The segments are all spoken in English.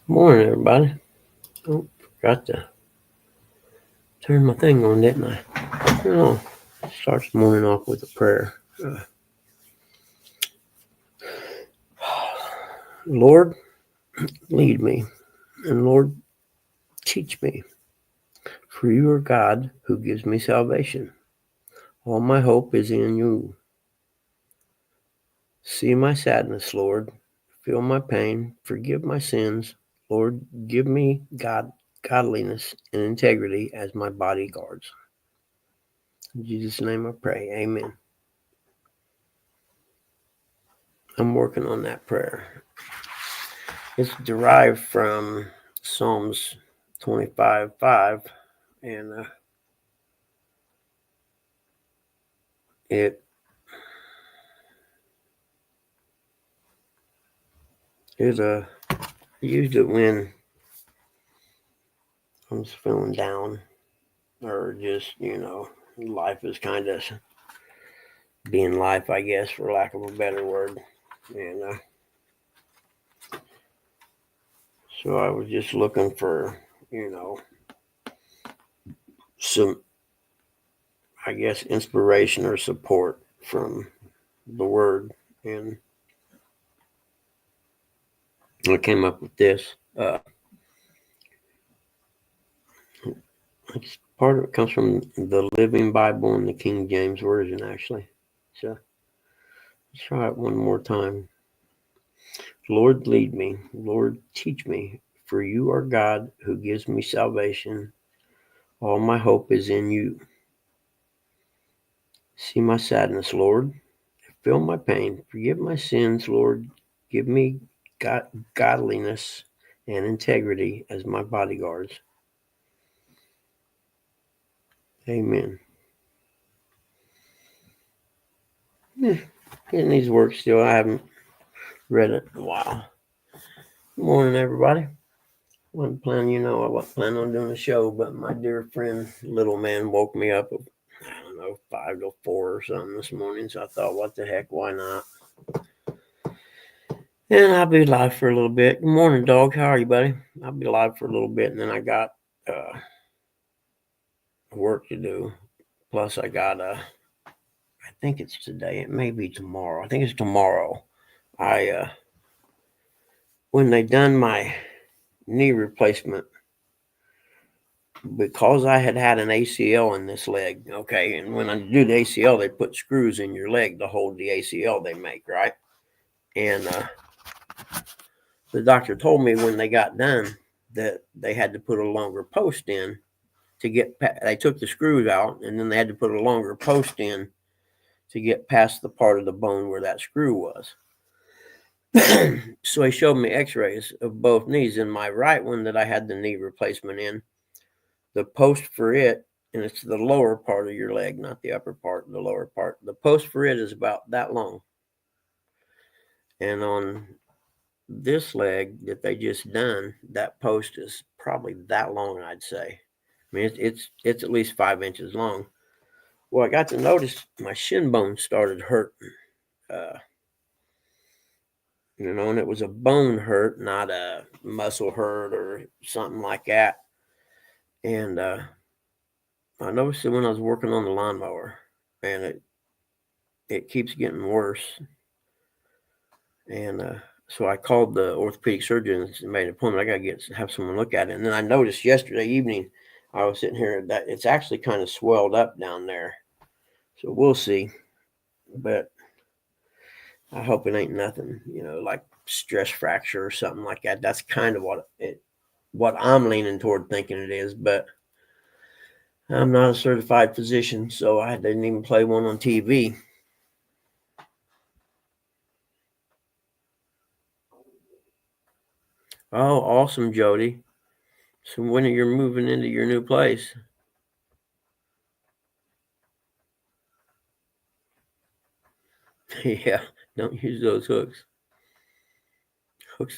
Morning, everybody. Oh, forgot to turn my thing on, didn't I? Oh, start the morning off with a prayer. Lord, lead me, and Lord, teach me. For you are God who gives me salvation. All my hope is in you. See my sadness, Lord. Feel my pain. Forgive my sins. Lord, give me godliness and integrity as my bodyguards. In Jesus' name I pray. Amen. I'm working on that prayer. It's derived from Psalms 25:5, and it is I used it when I was feeling down, or just life is kind of being life, I guess, for lack of a better word. And so I was just looking for some, I guess, inspiration or support from the word, and I came up with this. It's part of it comes from the Living Bible and the King James Version, actually. So let's try it one more time. Lord, lead me. Lord, teach me. For you are God who gives me salvation. All my hope is in you. See my sadness, Lord. Feel my pain. Forgive my sins, Lord. Give me godliness and integrity as my bodyguards. Amen. Yeah, it needs work still. I haven't read it in a while. Good morning, everybody. I wasn't planning on doing a show, but my dear friend, Little Man, woke me up, I don't know, 5 to 4 or something this morning. So I thought, what the heck, why not? And I'll be live for a little bit. Good morning, dog. How are you, buddy? I'll be live for a little bit, and then I got work to do. Plus, I think it's today. It may be tomorrow. I think it's tomorrow. When they done my knee replacement, because I had an ACL in this leg, okay, and when I do the ACL, they put screws in your leg to hold the ACL they make, right? And the doctor told me when they got done that they had to put a longer post in to get. They took the screws out, and then they had to put a longer post in to get past the part of the bone where that screw was. So he showed me X-rays of both knees. In my right one that I had the knee replacement in, the post for it, and it's the lower part of your leg, not the upper part, the lower part. The post for it is about that long. And on this leg that they just done, that post is probably that long, I'd say. I mean, it's at least 5 inches long. Well, I got to notice my shin bone started hurting. Uh, and it was a bone hurt, not a muscle hurt or something like that. And I noticed it when I was working on the lawnmower, and it keeps getting worse. And so I called the orthopedic surgeon and made an appointment. I got to have someone look at it. And then I noticed yesterday evening, I was sitting here, that it's actually kind of swelled up down there. So we'll see. But I hope it ain't nothing, like stress fracture or something like that. That's kind of what I'm leaning toward thinking it is. But I'm not a certified physician, so I didn't even play one on TV. Oh, awesome, Jody. So when are you moving into your new place? Yeah, don't use those hooks.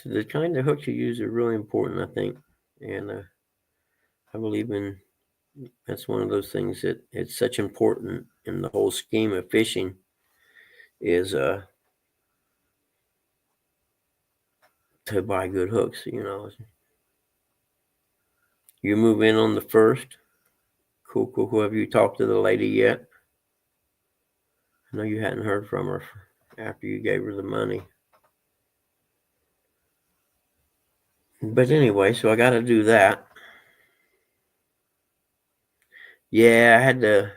The kind of hooks you use are really important, I think. And I believe that's one of those things that it's such important in the whole scheme of fishing is to buy good hooks. You move in on the 1st? Cool, cool, cool. Have you talked to the lady yet? I know you hadn't heard from her after you gave her the money. But anyway, so I got to do that. Yeah, I had to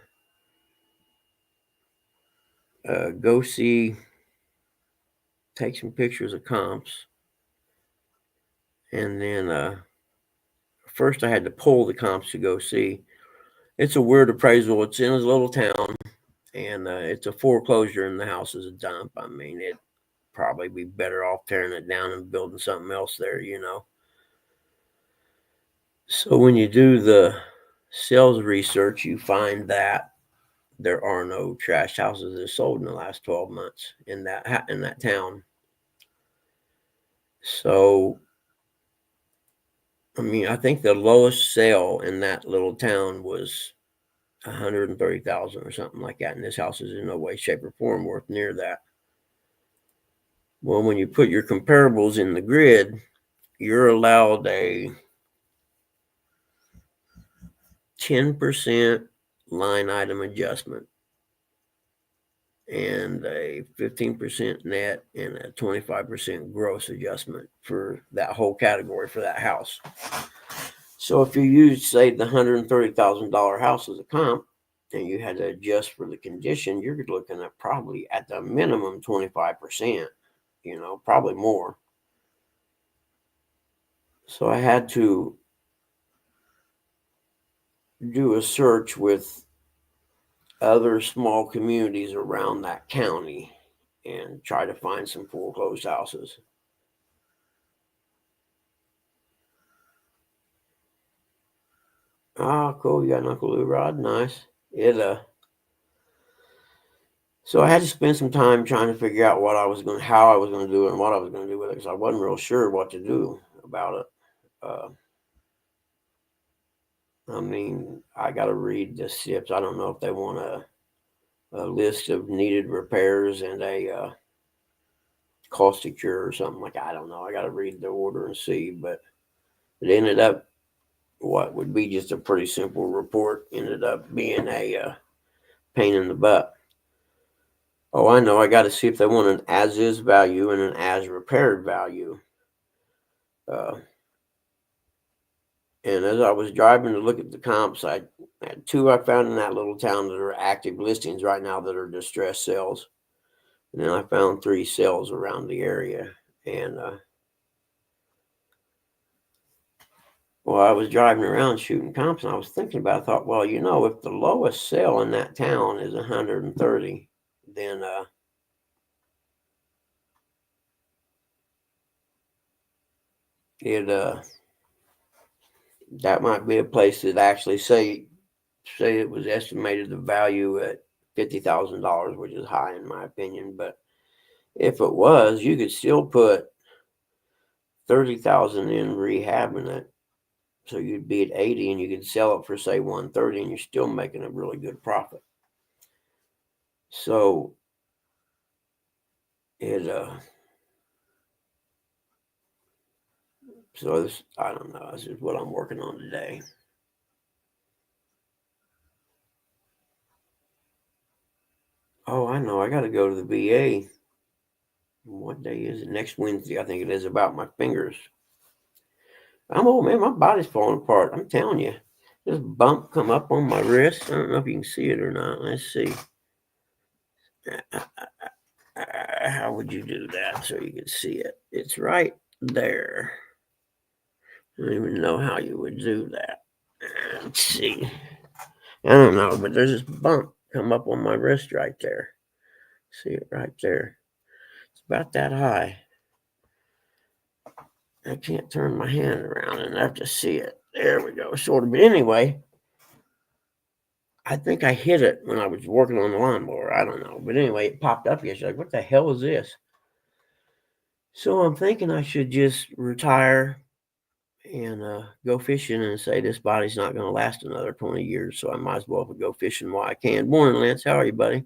go take some pictures of comps. And then first I had to pull the comps to go see. It's a weird appraisal. It's in a little town, and it's a foreclosure, and the house is a dump. I mean, it'd probably be better off tearing it down and building something else there, So when you do the sales research, you find that there are no trash houses that sold in the last 12 months in that town. So, I mean, I think the lowest sale in that little town was 130,000 or something like that, and this house is in no way, shape, or form worth near that. Well, when you put your comparables in the grid, you're allowed a 10% line item adjustment and a 15% net and a 25% gross adjustment for that whole category for that house. So if you use, say, the $130,000 house as a comp and you had to adjust for the condition, you're looking at probably at the minimum 25%, probably more. So I had to do a search with other small communities around that county and try to find some foreclosed houses. Ah, cool. You got an Uncle Lou Rod. Nice. So I had to spend some time trying to figure out how I was going to do it and what I was going to do with it, because I wasn't real sure what to do about it. I mean, I got to read the SIPs. I don't know if they want a list of needed repairs and a caustic cure or something like that. I don't know. I got to read the order and see, but it ended up, what would be just a pretty simple report ended up being a pain in the butt. Oh, I know. I got to see if they want an as-is value and an as-repaired value. And as I was driving to look at the comps, I had two I found in that little town that are active listings right now that are distressed sales. And then I found 3 sales around the area. And well, I was driving around shooting comps, and I was thinking about it. I thought, well, if the lowest sale in that town is 130, then that might be a place that actually say it was estimated the value at $50,000, which is high in my opinion. But if it was, you could still put 30,000 in rehabbing it, so you'd be at 80, and you could sell it for, say, 130, and you're still making a really good profit. So I don't know. This is what I'm working on today. Oh, I know. I got to go to the VA. What day is it? Next Wednesday, I think it is, about my fingers. I'm old, man. My body's falling apart. I'm telling you. This bump come up on my wrist. I don't know if you can see it or not. Let's see. How would you do that so you can see it? It's right there. I don't even know how you would do that. Let's see. I don't know, but there's this bump come up on my wrist right there. See it right there. It's about that high. I can't turn my hand around enough to see it. There we go, sort of. But anyway, I think I hit it when I was working on the lawnmower. I don't know. But anyway, it popped up yesterday. Like, what the hell is this? So I'm thinking I should just retire and go fishing and say this body's not going to last another 20 years. So I might as well go fishing while I can. Morning, Lance. How are you, buddy?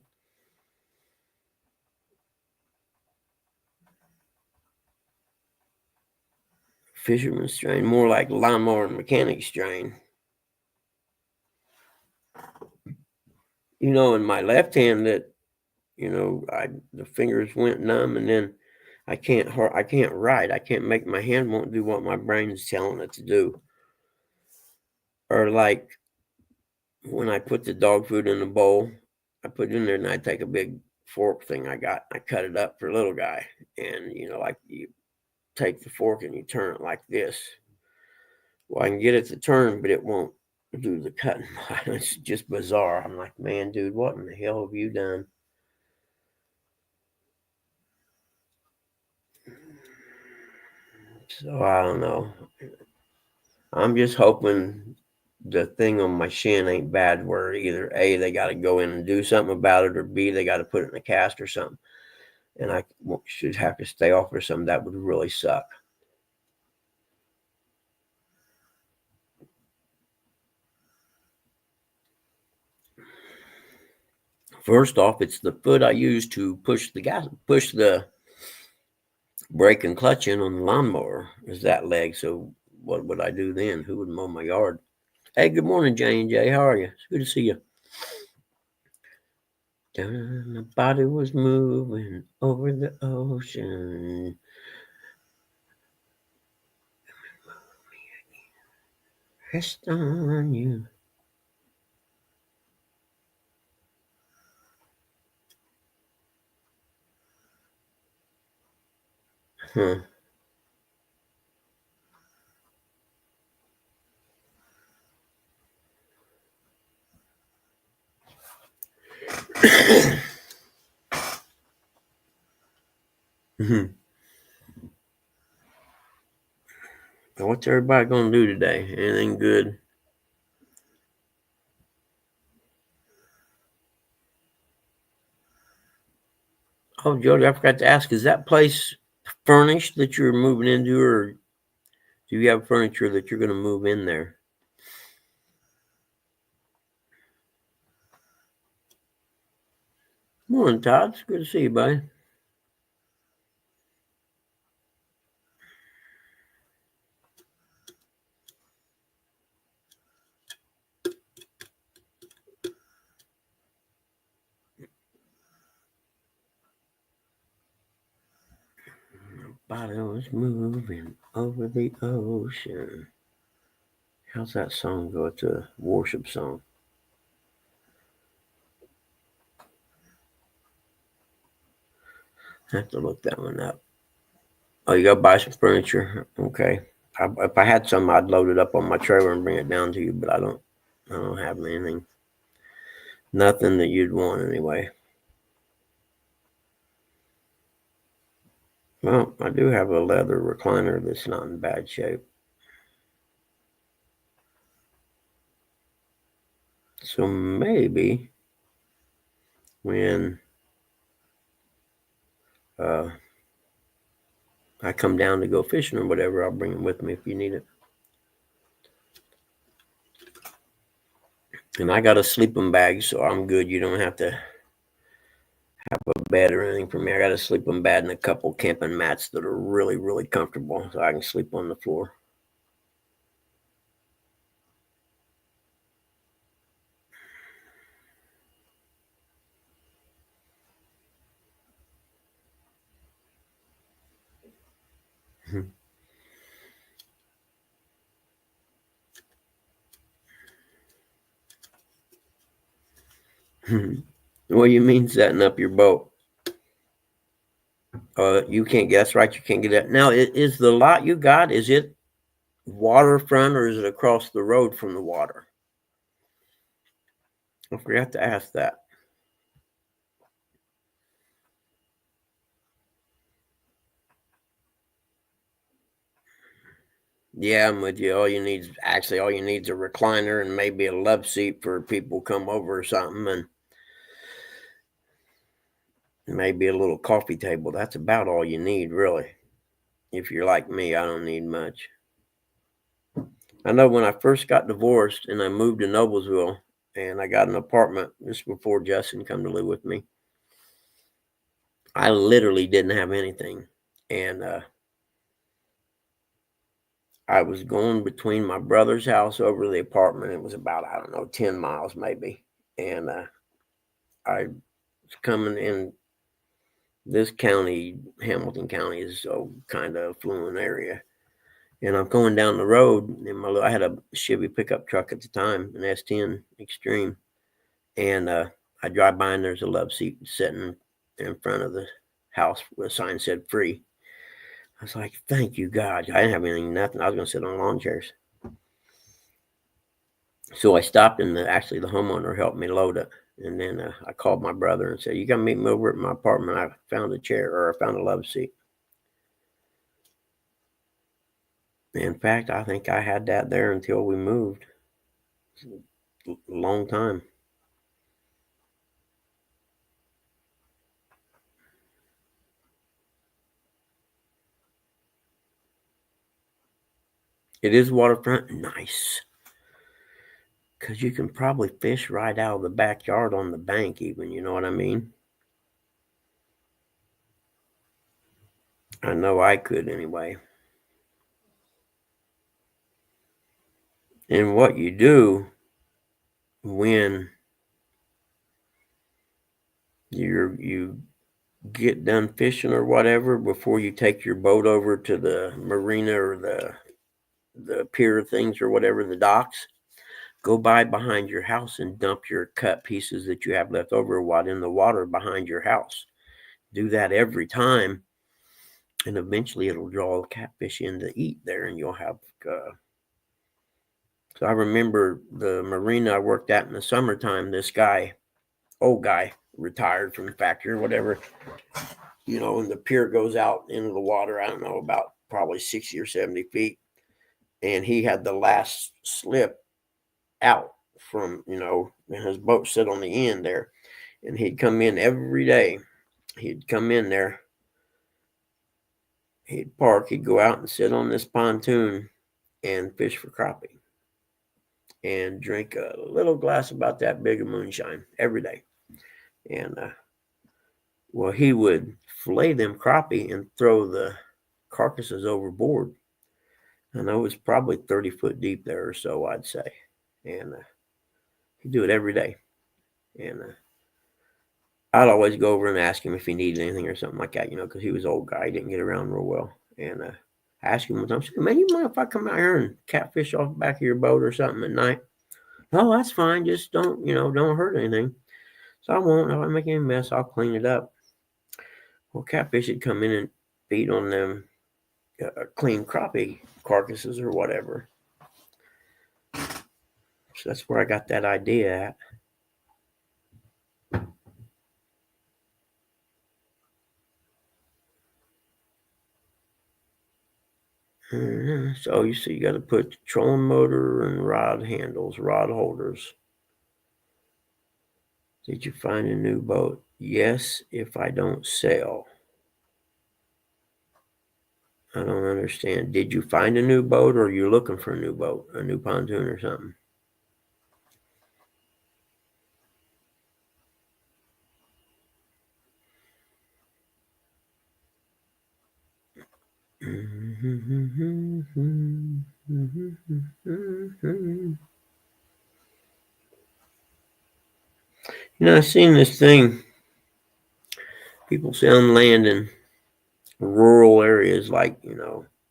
fisherman strain, more like lawnmower mechanic strain. In my left hand that, the fingers went numb, and then I can't write. I can't make, my hand won't do what my brain's telling it to do. Or like when I put the dog food in the bowl, I put it in there and I take a big fork thing I cut it up for a little guy. And, like you take the fork and you turn it like this. Well, I can get it to turn, but it won't do the cutting. It's just bizarre. I'm like, man, dude, what in the hell have you done? So I don't know. I'm just hoping the thing on my shin ain't bad, where either A, they got to go in and do something about it, or B, they got to put it in a cast or something. And I should have to stay off or something. That would really suck. First off, it's the foot I use to push the brake and clutch in on the lawnmower is that leg. So what would I do then? Who would mow my yard? Hey, good morning, J&J. How are you? It's good to see you. My body was moving over the ocean. Rest on you. Huh. What's everybody gonna do today? Anything good? Oh, Jody, I forgot to ask, is that place furnished that you're moving into, or do you have furniture that you're going to move in there? Morning, Todd. It's good to see you, buddy. Body was moving over the ocean. How's that song go? It's a worship song. I have to look that one up. Oh, you got to buy some furniture. Okay. If I had some, I'd load it up on my trailer and bring it down to you, but I don't have anything. Nothing that you'd want anyway. Well, I do have a leather recliner that's not in bad shape. So maybe when I come down to go fishing or whatever, I'll bring it with me if you need it. And I got a sleeping bag, so I'm good. You don't have to have a bed or anything for me. I got a sleeping bag and a couple camping mats that are really, really comfortable, so I can sleep on the floor. What do you mean setting up your boat? You can't get, that's right, you can't get that. Now, is the lot you got, is it waterfront or is it across the road from the water? I forgot to ask that. Yeah, I'm with you. All you need is a recliner and maybe a love seat for people come over or something, and maybe a little coffee table. That's about all you need, really. If you're like me, I don't need much. I know when I first got divorced and I moved to Noblesville and I got an apartment just before Justin come to live with me, I literally didn't have anything. And I was going between my brother's house over to the apartment. It was about, I don't know, 10 miles maybe. And I was coming in this county, Hamilton County, is a kind of affluent area. And I'm going down the road, and I had a Chevy pickup truck at the time, an S10 Extreme. And I drive by, and there's a love seat sitting in front of the house where the sign said free. I was like, thank you, God. I didn't have anything, nothing. I was going to sit on lawn chairs. So I stopped, and actually the homeowner helped me load it. And then I called my brother and said, you got to meet me over at my apartment. I found a chair, or I found a love seat. In fact, I think I had that there until we moved. A long time. It is waterfront. Nice. Because you can probably fish right out of the backyard on the bank even, you know what I mean? I know I could anyway. And what you do when you get done fishing or whatever, before you take your boat over to the marina or the pier things or whatever, the docks, go by behind your house and dump your cut pieces that you have left over while in the water behind your house. Do that every time, and eventually it'll draw the catfish in to eat there, and you'll have so I remember the marina I worked at in the summertime, this guy, old guy, retired from the factory or whatever, and the pier goes out into the water, I don't know, about probably 60 or 70 feet. And he had the last slip out from, and his boat sit on the end there. And he'd come in every day. He'd come in there. He'd park. He'd go out and sit on this pontoon and fish for crappie and drink a little glass about that big of moonshine every day. And, well, he would fillet them crappie and throw the carcasses overboard. And it was probably 30 foot deep there or so, I'd say. And he'd do it every day. And I'd always go over and ask him if he needed anything or something like that, because he was an old guy. He didn't get around real well. And I asked him one time, I said, man, you mind if I come out here and catfish off the back of your boat or something at night? No, that's fine. Just don't hurt anything. So I won't. If I make any mess, I'll clean it up. Well, catfish would come in and feed on them clean crappie carcasses or whatever. So that's where I got that idea at. So you see, you got to put trolling motor and rod handles, rod holders. Did you find a new boat? Yes, if I don't sell. I don't understand. Did you find a new boat, or are you looking for a new boat, a new pontoon or something? I've seen this thing. People selling land in rural areas like,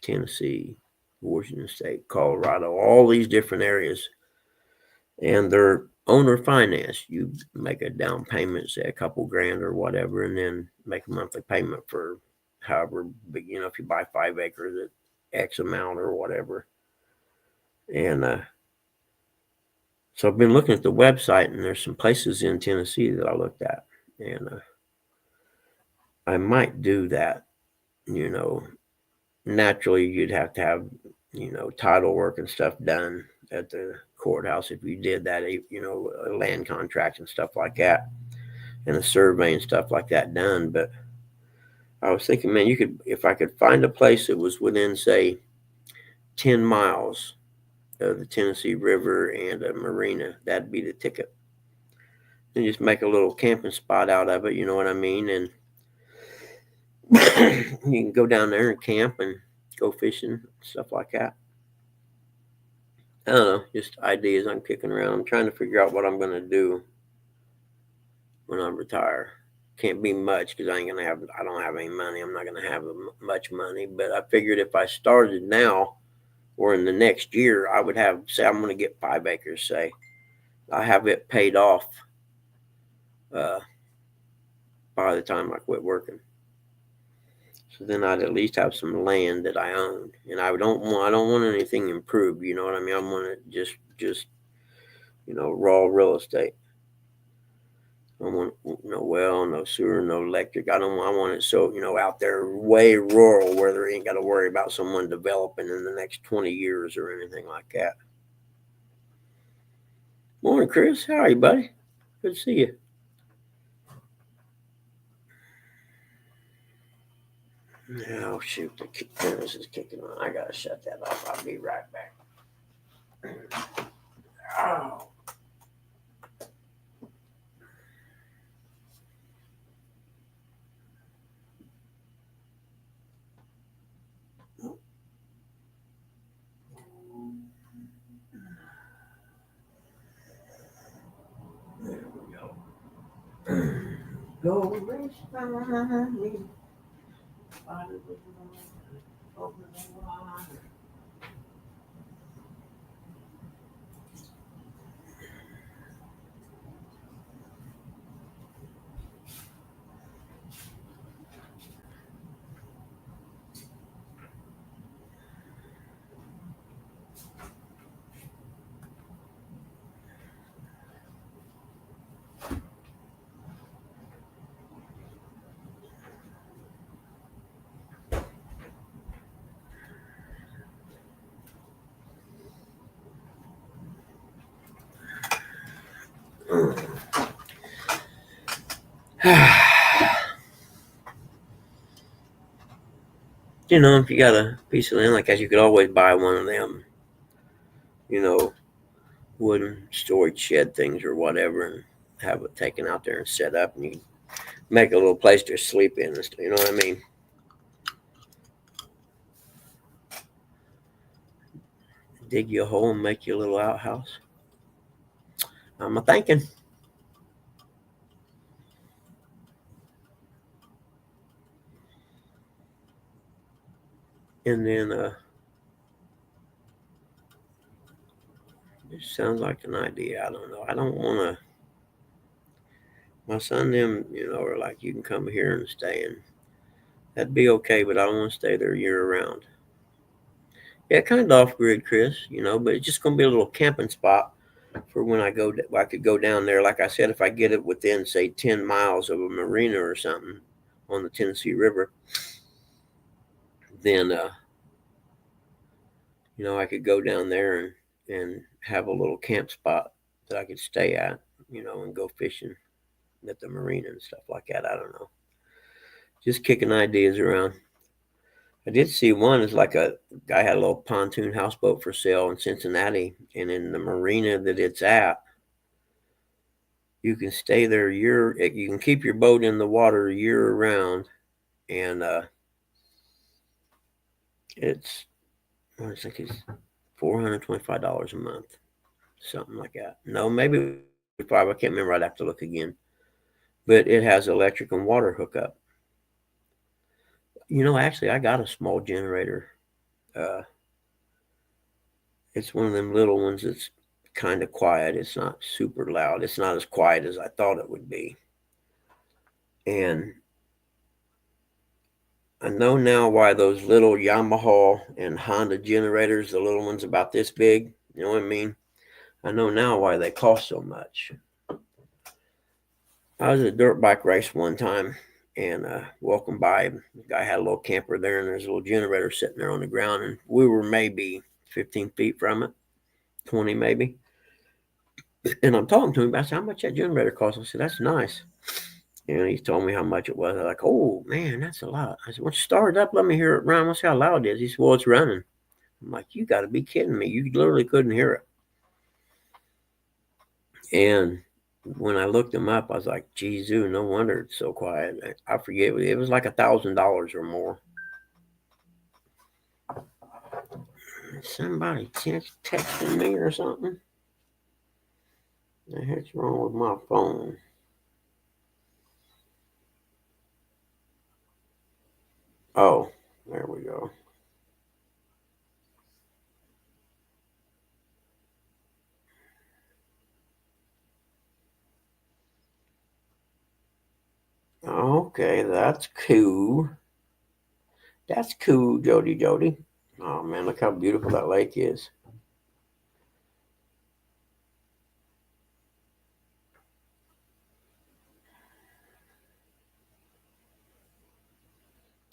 Tennessee, Washington State, Colorado, all these different areas. And they're owner finance. You make a down payment, say a couple grand or whatever, and then make a monthly payment for however big, if you buy 5 acres at X amount or whatever. And so I've been looking at the website, and there's some places in Tennessee that I looked at, and I might do that. Naturally you'd have to have, title work and stuff done at the courthouse if you did that, a land contract and stuff like that, and a survey and stuff like that done. But I was thinking, man, if I could find a place that was within, say, 10 miles of the Tennessee River and a marina, that'd be the ticket. And just make a little camping spot out of it, you know what I mean? And you can go down there and camp and go fishing, stuff like that. I don't know, just ideas I'm kicking around. I'm trying to figure out what I'm going to do when I retire. Can't be much because I don't have any money. I'm not going to have much money. But I figured if I started now or in the next year, I would have, say, I'm going to get 5 acres, say. I have it paid off uh, by the time I quit working. So then I'd at least have some land that I own, and I don't want anything improved. You know what I mean? I want it just raw real estate. I want no well, no sewer, no electric. I want it so out there way rural where there ain't got to worry about someone developing in the next 20 years or anything like that. Morning, Chris. How are you, buddy? Good to see you. Oh shoot, the furnace is kicking on. I gotta shut that off. I'll be right back. Oh. There we go. Go race by me. Over the water. If you got a piece of land like that, you could always buy one of them, you know, wooden storage shed things or whatever, and have it taken out there and set up, and you make a little place to sleep in. You know what I mean? Dig you a hole and make you a little outhouse. I'm a thinking. And then it sounds like an idea. I don't know. I don't want to. My son, them, are like, you can come here and stay, and that'd be okay, but I don't want to stay there year round. Yeah, kind of off grid, Chris, but it's just going to be a little camping spot for when I go. I could go down there, like I said, if I get it within, say, 10 miles of a marina or something on the Tennessee River, then, I could go down there and have a little camp spot that I could stay at, and go fishing at the marina and stuff like that. I don't know. Just kicking ideas around. I did see one is like a guy had a little pontoon houseboat for sale in Cincinnati, and in the marina that it's at, you can stay there you can keep your boat in the water year round, and it's I think it's $425 a month, something like that. No, maybe five. I can't remember. I'd have to look again. But it has electric and water hookup. Actually, I got a small generator. Uh, it's one of them little ones that's kind of quiet. It's not super loud. It's not as quiet as I thought it would be. And I know now why those little Yamaha and Honda generators, the little ones about this big, you know what I mean? I know now why they cost so much. I was at a dirt bike race one time and walking by, the guy had a little camper there, and there's a little generator sitting there on the ground, and we were maybe 15 feet from it, 20 maybe. And I'm talking to him about how much that generator costs. I said, that's nice. And he told me how much it was. I'm like, oh man, that's a lot. I said, well, start it up. Let me hear it run. Let's see how loud it is. He said, well, it's running. I'm like, you got to be kidding me. You literally couldn't hear it. And when I looked him up, I was like, geez, no wonder it's so quiet. I forget. It was like $1,000 or more. Somebody texting me or something? The heck's wrong with my phone? Oh, there we go. Okay, that's cool. That's cool, Jody. Oh man, look how beautiful that lake is.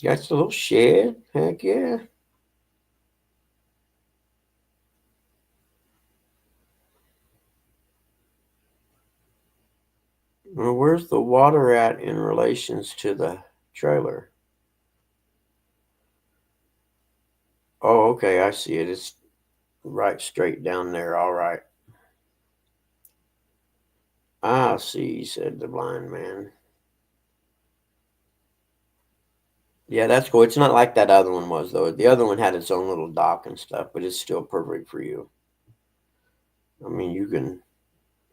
Got a little shed. Heck yeah. Well, where's the water at in relations to the trailer? Oh, okay, I see it. It's right straight down there. All right. I see, said the blind man. Yeah, that's cool. It's not like that other one was, though. The other one had its own little dock and stuff, but it's still perfect for you. I mean, you can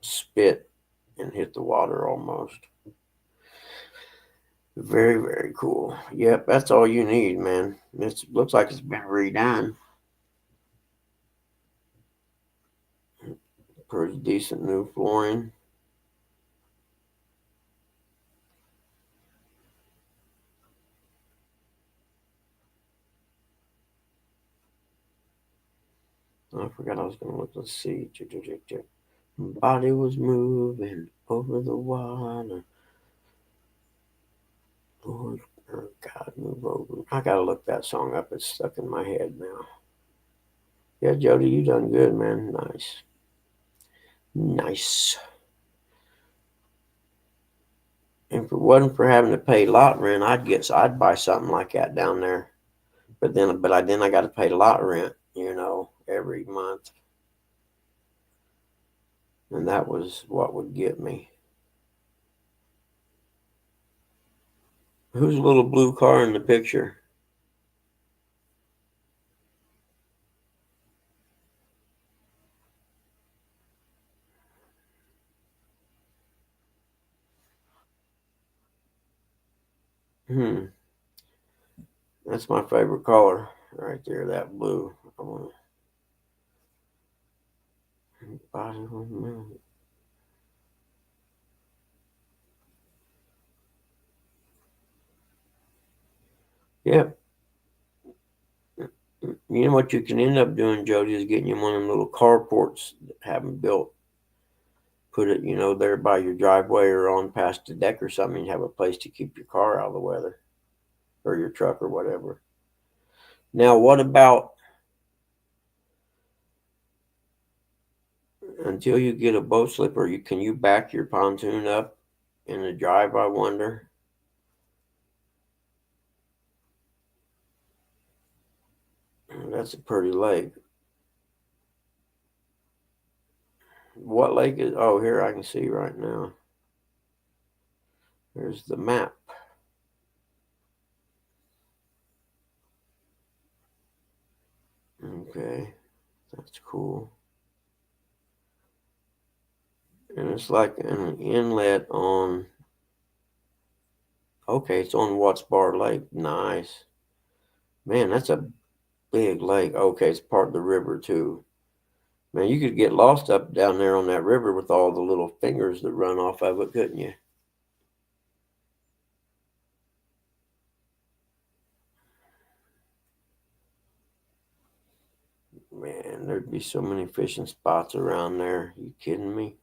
spit and hit the water almost. Very, very cool. Yep, that's all you need, man. It looks like it's been redone. Pretty decent new flooring. I forgot I was going to look. Let's see. Body was moving over the water. Lord, oh God, move over. I got to look that song up. It's stuck in my head now. Yeah, Jody, you done good, man. Nice. Nice. If it wasn't for having to pay lot rent, I'd buy something like that down there. But I got to pay lot rent, every month, and that was what would get me. Who's the little blue car in the picture? Hmm, that's my favorite color right there. That blue. I want to. Yep. You know what you can end up doing, Jody, is getting you one of them little carports that have them built. Put it, there by your driveway or on past the deck or something. You have a place to keep your car out of the weather or your truck or whatever. Now, what about until you get a boat slip, or can you back your pontoon up in the drive? I wonder. That's a pretty lake. What lake is? Oh, here I can see right now. There's the map. Okay, that's cool. And it's like an inlet on. Okay, it's on Watts Bar Lake. Nice. Man, that's a big lake. Okay, it's part of the river too. Man, you could get lost up down there on that river with all the little fingers that run off of it, couldn't you? Man, there'd be so many fishing spots around there. You kidding me?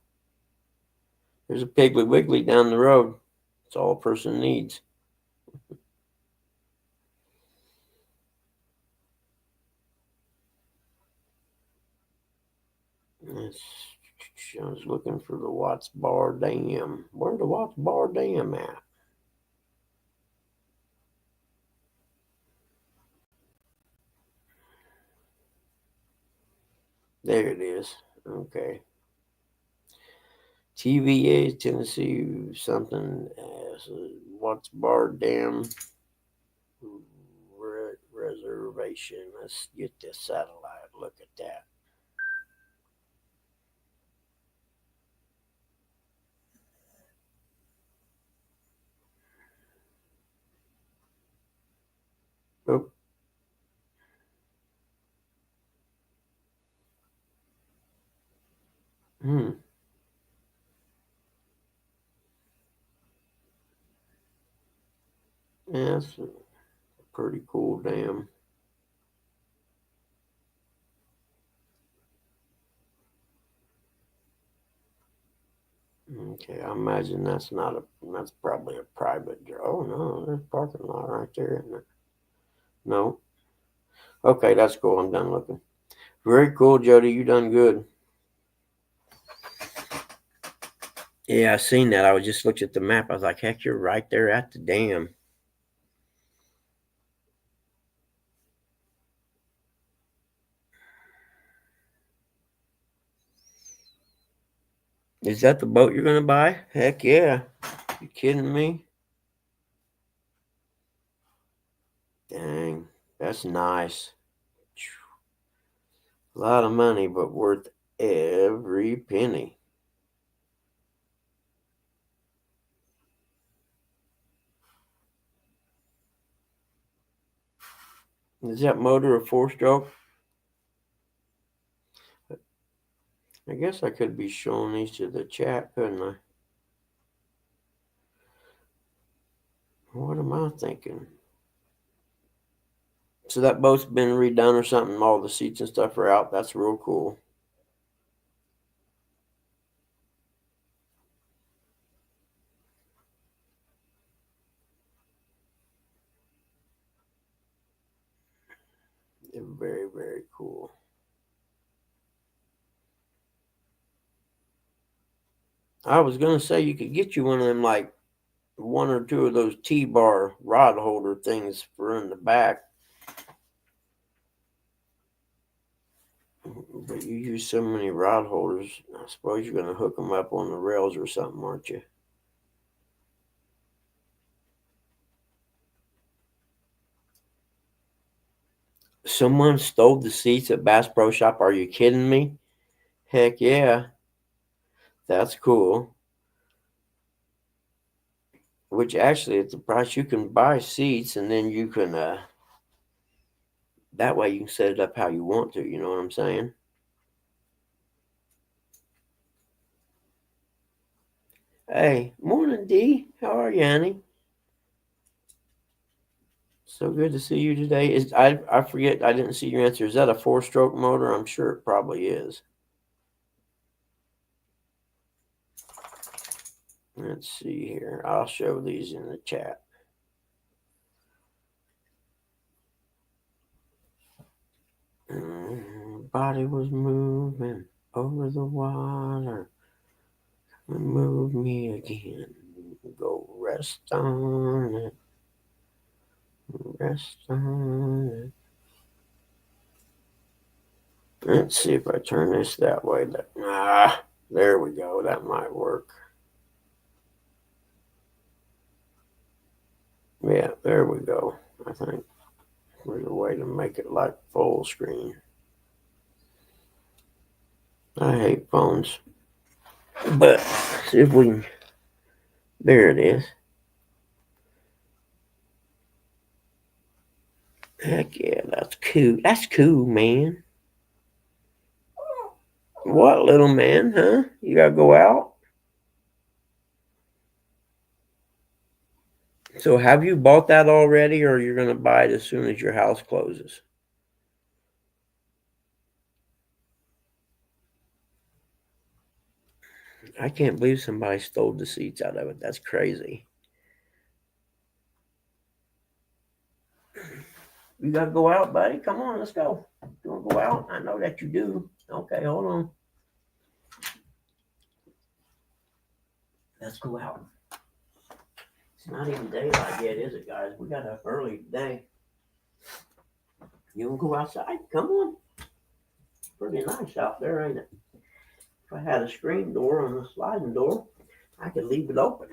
There's a Piggly Wiggly down the road. That's all a person needs. It's, I was looking for the Watts Bar Dam. Where's the Watts Bar Dam at? There it is. Okay. TVA Tennessee something. Watts Bar Dam reservation. Let's get this satellite. Look that. Oh. Hmm. Yeah, that's a pretty cool dam. Okay, I imagine that's not a. That's probably a private. Oh no, there's a parking lot right there, isn't it? No. Okay, that's cool. I'm done looking. Very cool, Jody. You done good. Yeah, I seen that. I was just looked at the map. I was like, heck, you're right there at the dam. Is that the boat you're gonna buy? Heck yeah. You kidding me? Dang, that's nice. A lot of money, but worth every penny. Is that motor a 4-stroke? I guess I could be showing these to the chat, couldn't I? What am I thinking? So that boat's been redone or something. All the seats and stuff are out. That's real cool. They're very, very cool. I was gonna say you could get you one of them, like one or two of those T-bar rod holder things for in the back. But you use so many rod holders, I suppose you're gonna hook them up on the rails or something, aren't you? Someone stole the seats at Bass Pro Shop. Are you kidding me? Heck yeah. That's cool. Which actually, at the price, you can buy seats and then you can, that way you can set it up how you want to. You know what I'm saying? Hey, morning, D. How are you, honey? So good to see you today. I forget, I didn't see your answer. Is that a 4-stroke motor? I'm sure it probably is. Let's see here. I'll show these in the chat. Body was moving over the water. Move me again. Go rest on it. Rest on it. Let's see if I turn this that way. There we go. That might work. Yeah, there we go. I think there's a way to make it like full screen. I hate phones. But see if we can. There it is. Heck yeah, that's cool. That's cool, man. What, little man, huh? You gotta go out? So have you bought that already, or you're gonna buy it as soon as your house closes? I can't believe somebody stole the seats out of it. That's crazy. You gotta go out, buddy. Come on, let's go. You wanna go out? I know that you do. Okay, hold on. Let's go out. It's not even daylight yet, is it, guys? We got up early today. You wanna go outside? Come on. Pretty nice out there, ain't it? If I had a screen door and a sliding door, I could leave it open.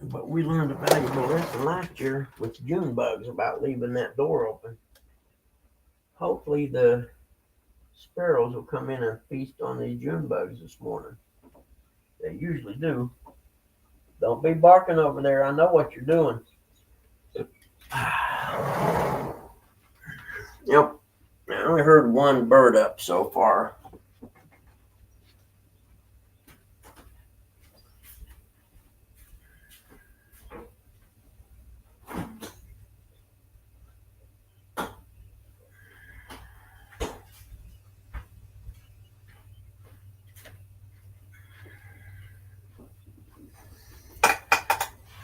But we learned a valuable lesson last year with June bugs about leaving that door open. hopefully the sparrows will come in and feast on these June bugs this morning. They usually do. Don't be barking over there. I know what you're doing. Yep. I only heard one bird up so far.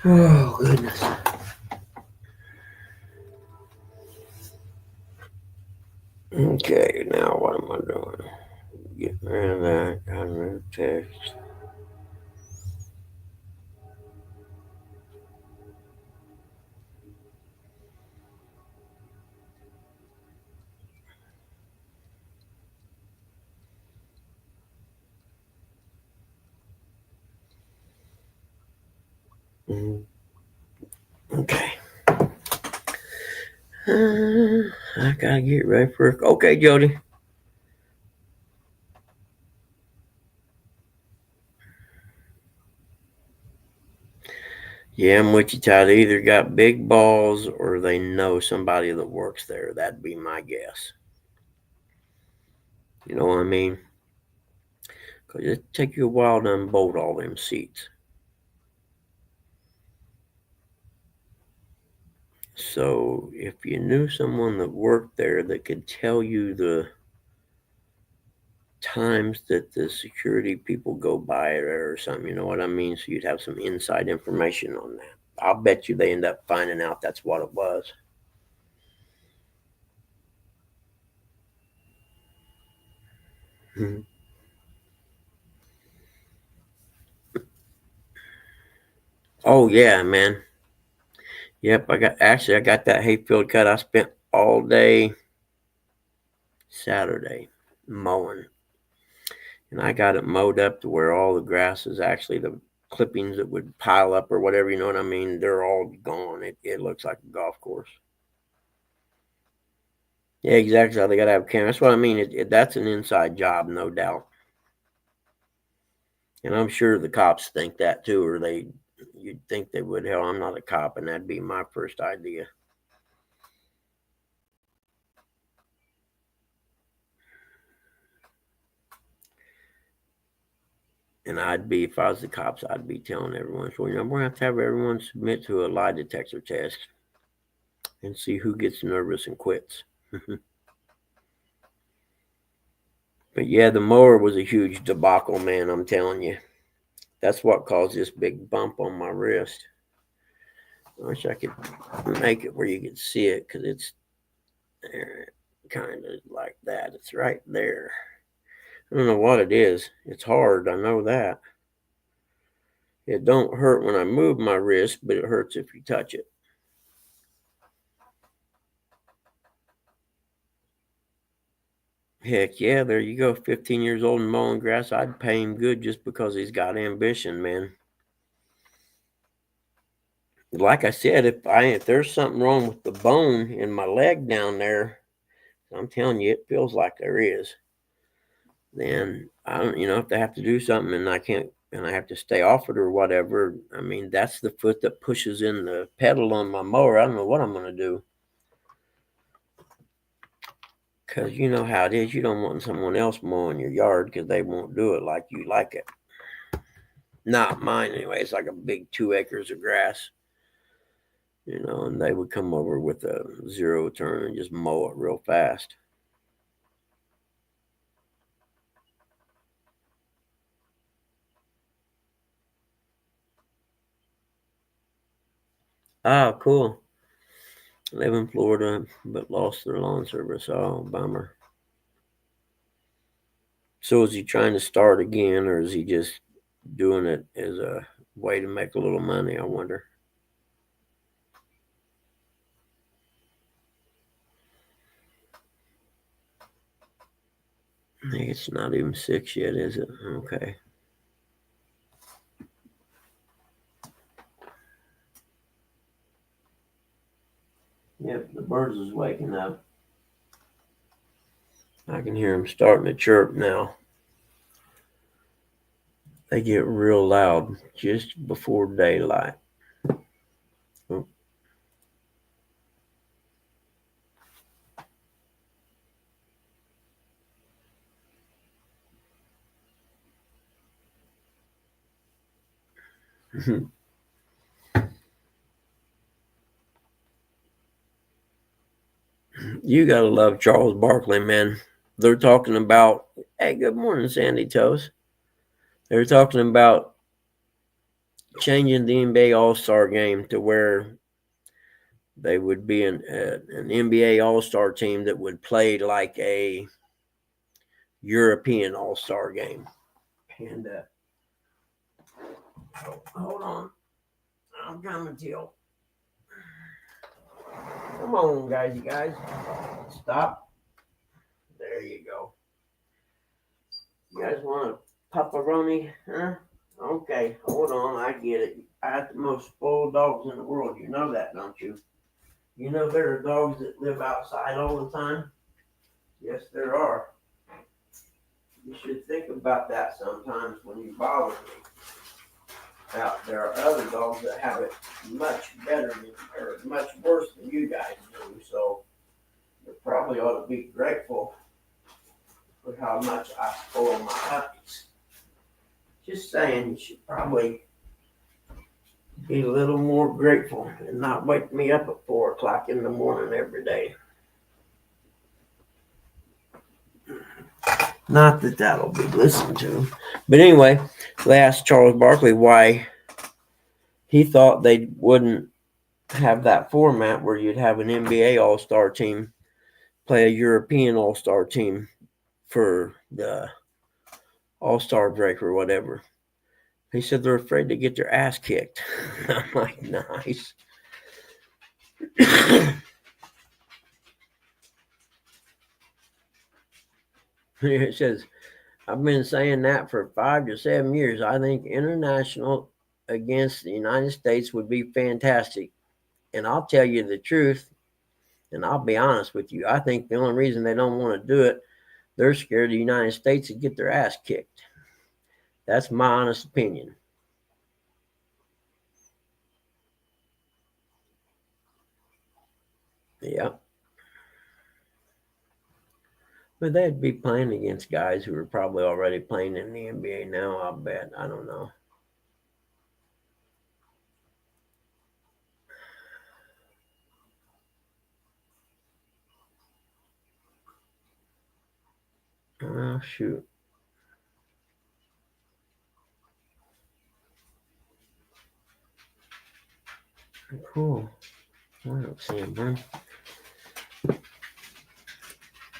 Oh, goodness. Okay, now what am I doing? Get rid of that. Got rid of text. Okay. I gotta get ready for. Okay, Jody. Yeah, I'm with you, Todd. They either got big balls or they know somebody that works there. That'd be my guess. You know what I mean? Because it take you a while to unbolt all them seats. So if you knew someone that worked there that could tell you the times that the security people go by there or something, you know what I mean? So you'd have some inside information on that. I'll bet you they end up finding out that's what it was. Mm-hmm. Oh yeah, man. Yep, I got that hayfield cut. I spent all day Saturday mowing, and I got it mowed up to where all the grass is actually the clippings that would pile up or whatever. You know what I mean? They're all gone. It looks like a golf course. Yeah, exactly. They got to have cameras. That's what I mean. That's an inside job, no doubt. And I'm sure the cops think that too, or you'd think they would. Hell, I'm not a cop, and that'd be my first idea. And if I was the cops, I'd be telling everyone, so, we're going to have everyone submit to a lie detector test and see who gets nervous and quits. But yeah, the mower was a huge debacle, man. I'm telling you. That's what caused this big bump on my wrist. I wish I could make it where you could see it because it's kind of like that. It's right there. I don't know what it is. It's hard. I know that. It don't hurt when I move my wrist, but it hurts if you touch it. Heck yeah, there you go. 15 years old and mowing grass. I'd pay him good just because he's got ambition, man. Like I said, if there's something wrong with the bone in my leg down there, I'm telling you, it feels like there is. Then I don't, if they have to do something and I can't, and I have to stay off it or whatever. I mean, that's the foot that pushes in the pedal on my mower. I don't know what I'm going to do. Because you know how it is. You don't want someone else mowing your yard because they won't do it like you like it. Not mine anyway. It's like a big 2 acres of grass, and they would come over with a zero turn and just mow it real fast. Oh, cool. Live in Florida, but lost their lawn service. Oh, bummer. So is he trying to start again, or is he just doing it as a way to make a little money? I wonder. I think it's not even 6 yet, is it? Okay. Yep, the birds is waking up. I can hear them starting to chirp now. They get real loud just before daylight. Oh. You gotta love Charles Barkley, man. They're talking about, hey, good morning, Sandy Toes. They're talking about changing the NBA All Star game to where they would be an NBA All Star team that would play like a European All Star game. And hold on, I'm coming to you. Come on, guys, you guys, stop. There you go. You guys want a pepperoni? Huh? Okay, hold on, I get it. I have the most spoiled dogs in the world. You know that, don't you? You know there are dogs that live outside all the time? Yes, there are. You should think about that sometimes when you bother me. Now, there are other dogs that have it much better than, or much worse than you guys do, so you probably ought to be grateful for how much I spoil my puppies. Just saying, you should probably be a little more grateful and not wake me up at 4 o'clock in the morning every day. Not that that'll be listened to. But anyway, they asked Charles Barkley why he thought they wouldn't have that format where you'd have an NBA All-Star team play a European All-Star team for the All-Star break or whatever. He said they're afraid to get their ass kicked. I'm like, nice. It says, I've been saying that for 5 to 7 years. I think international against the United States would be fantastic. And I'll tell you the truth, and I'll be honest with you. I think the only reason they don't want to do it, they're scared the United States would get their ass kicked. That's my honest opinion. Yeah. But they'd be playing against guys who are probably already playing in the NBA now, I'll bet. I don't know. Oh, shoot. Cool. I don't see him, huh?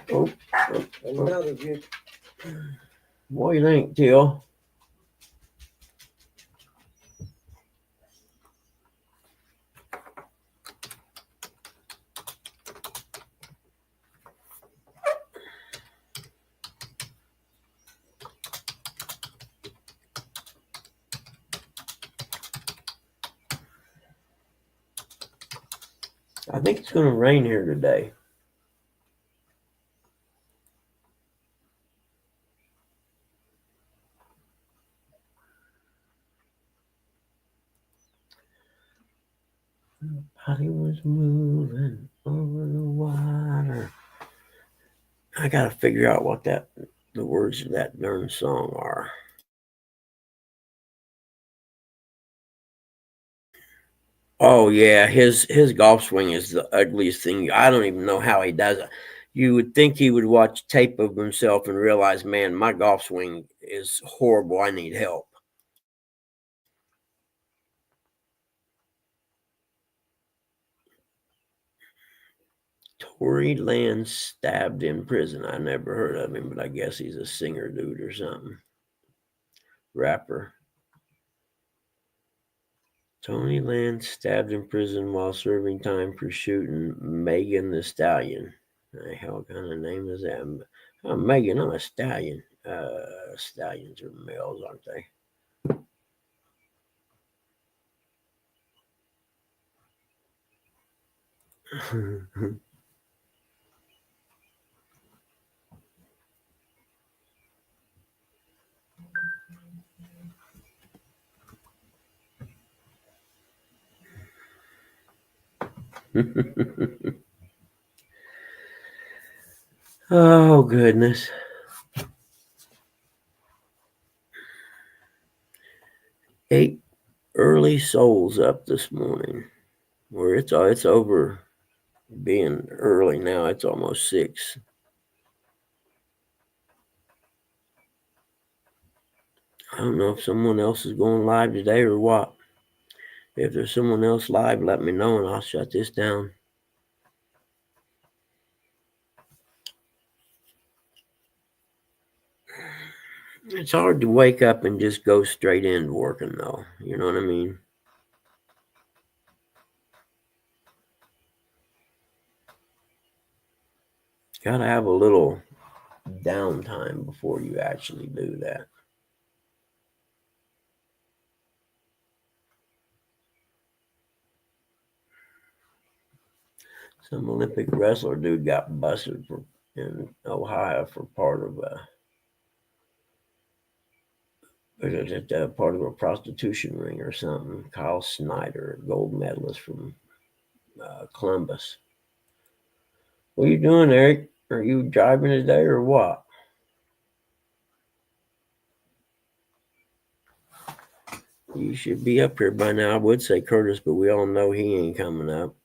Oh, another good. What do you think, Teal? I think it's going to rain here today. Body was moving over the water. I got to figure out what the words of that darn song are. Oh yeah, his golf swing is the ugliest thing. I don't even know how he does it. You would think he would watch tape of himself and realize, man, my golf swing is horrible. I need help. Tory Lanez stabbed in prison. I never heard of him, but I guess he's a singer dude or something. Rapper. Tory Lanez stabbed in prison while serving time for shooting Megan Thee Stallion. What the hell kind of name is that? Megan, I'm a stallion. Stallions are males, aren't they? Oh, goodness. 8 early souls up this morning. Where it's over being early now. It's almost 6. I don't know if someone else is going live today or what. If there's someone else live, let me know and I'll shut this down. It's hard to wake up and just go straight into working, though. You know what I mean? Gotta have a little downtime before you actually do that. Some Olympic wrestler dude got busted in Ohio for part of a prostitution ring or something. Kyle Snyder, gold medalist from Columbus. What are you doing, Eric? Are you driving today or what? You should be up here by now. I would say Curtis, but we all know he ain't coming up.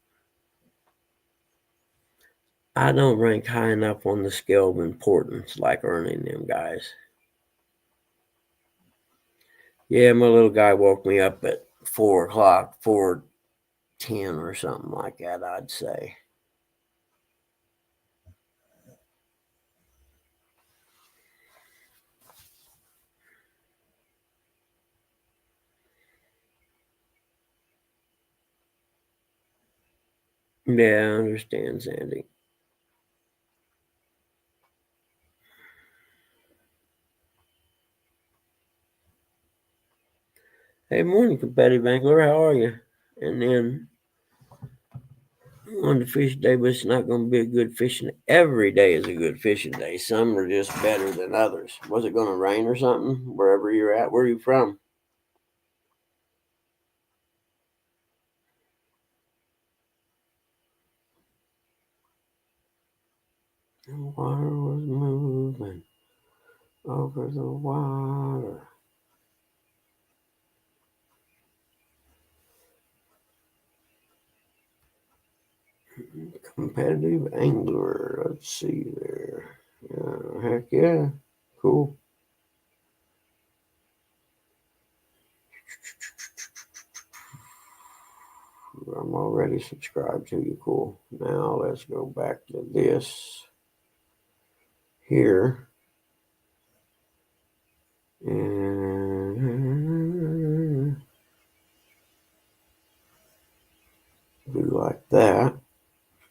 I don't rank high enough on the scale of importance like earning them guys. Yeah, my little guy woke me up at 4 o'clock, 4:10 or something like that, I'd say. Yeah, I understand, Sandy. Hey, morning, competitive angler. How are you? And then on the fish day, but it's not going to be a good fishing. Every day is a good fishing day. Some are just better than others. Was it going to rain or something wherever you're at? Where are you from? The water was moving over the water. Competitive angler. Let's see there. Heck yeah. Cool. I'm already subscribed to you. Cool. Now let's go back to this here. And do like that.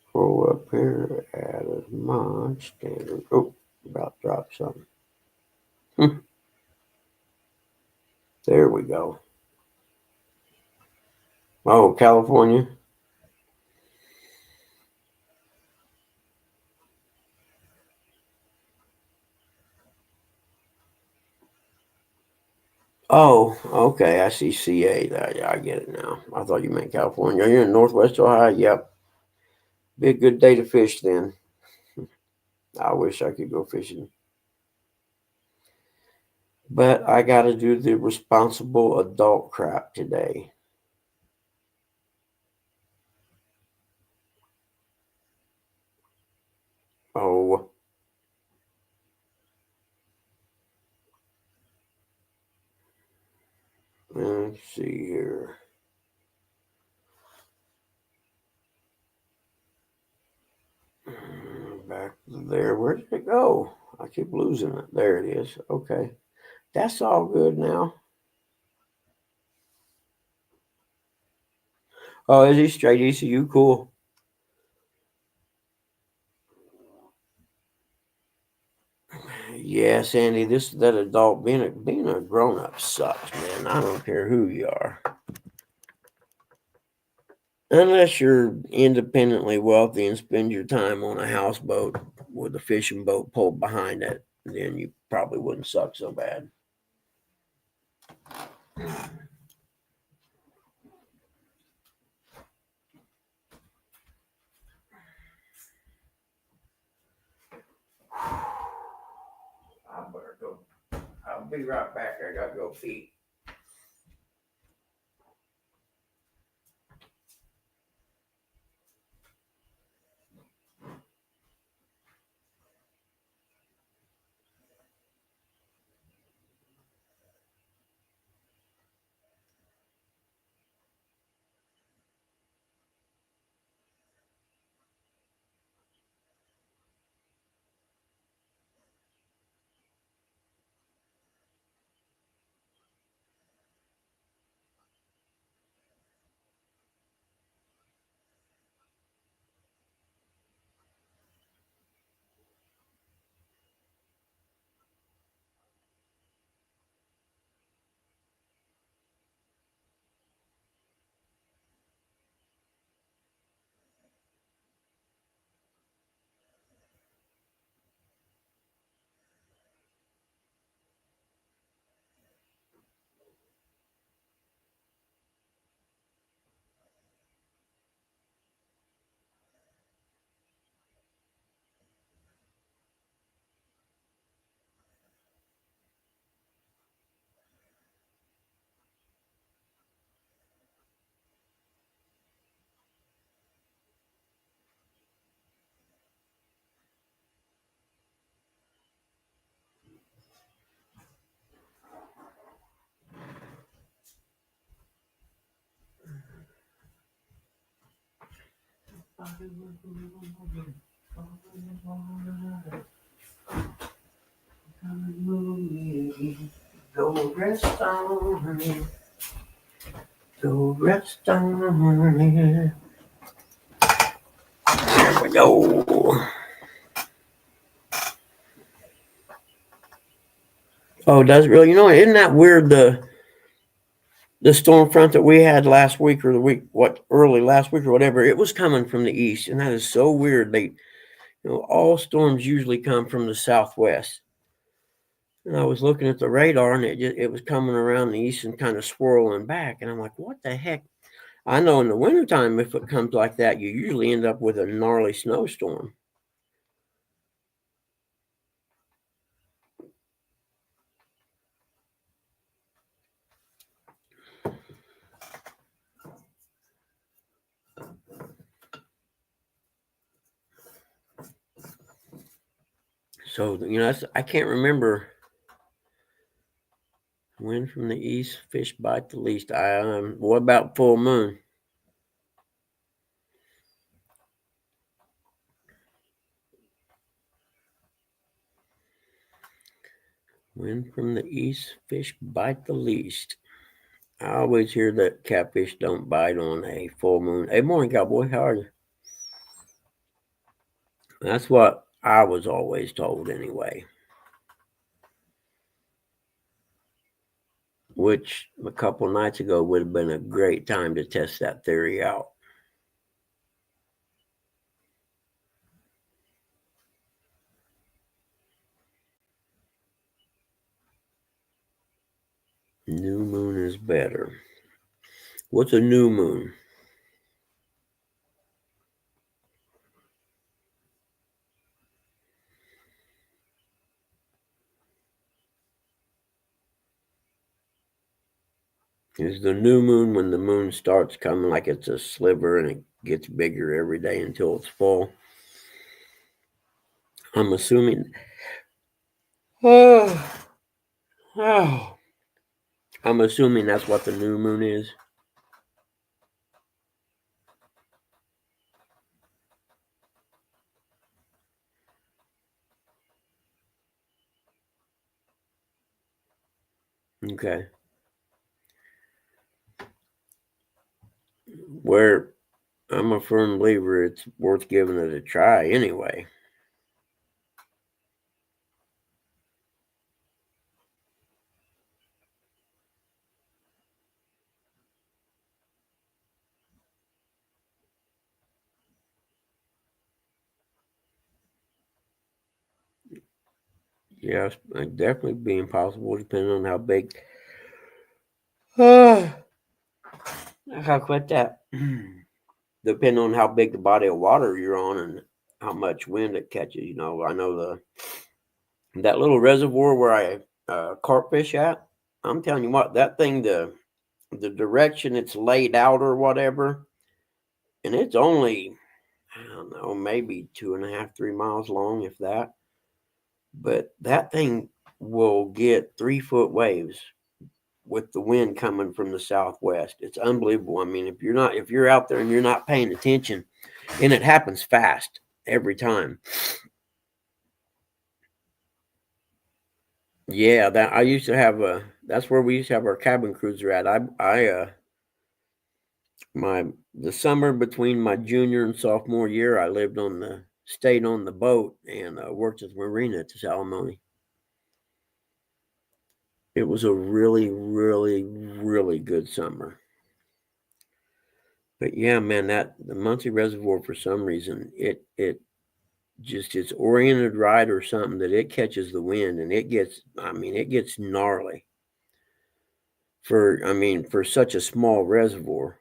Scroll up here, add as mod, standard. Oh, about dropped something. There we go. Oh, California. Oh, okay. I see CA. I get it now. I thought you meant California. You're in Northwest Ohio. Yep. Be a good day to fish then. I wish I could go fishing. But I got to do the responsible adult crap today. Oh. Let's see here. Back there. Where did it go? I keep losing it. There it is. Okay. That's all good now. Oh, is he straight ECU? Cool. Yeah, Sandy, that adult being a grown up sucks, man. I don't care who you are. Unless you're independently wealthy and spend your time on a houseboat with a fishing boat pulled behind it, then you probably wouldn't suck so bad. be right back. I gotta go pee. Go rest on me. Go rest on me. There we go. Oh, does it really? You know, isn't that weird? The storm front that we had last week or the week, early last week or whatever, it was coming from the east, and that is so weird. All storms usually come from the southwest. And I was looking at the radar, and it was coming around the east and kind of swirling back, and I'm like, what the heck? I know in the wintertime, if it comes like that, you usually end up with a gnarly snowstorm. So, I can't remember. Wind from the east, fish bite the least. What about full moon? Wind from the east, fish bite the least. I always hear that catfish don't bite on a full moon. Hey, morning, cowboy. How are you? That's what I was always told anyway. Which a couple nights ago would have been a great time to test that theory out. New moon is better. What's a new moon? Is the new moon when the moon starts coming like it's a sliver and it gets bigger every day until it's full? I'm assuming. Oh, I'm assuming that's what the new moon is. Okay. Where I'm a firm believer it's worth giving it a try anyway. Yes, it'd definitely be impossible depending on how big. I'll quit that. Depending on how big the body of water you're on and how much wind it catches. I know that little reservoir where carp fish at. I'm telling you what, that thing, the direction it's laid out or whatever, and it's only, I don't know, maybe 2.5, 3 miles long, if that. But that thing will get 3 foot waves with the wind coming from the southwest. It's unbelievable. I mean, if you're out there and you're not paying attention, and it happens fast every time. Yeah, that I used to have that's where we used to have our cabin cruiser at. My the summer between my junior and sophomore year, I stayed on the boat and worked at the marina at the Salamone. It was a really, really, really good summer. But yeah, man, that the Muncie Reservoir, for some reason, it just it's oriented right or something, that it catches the wind and it gets gnarly for such a small reservoir.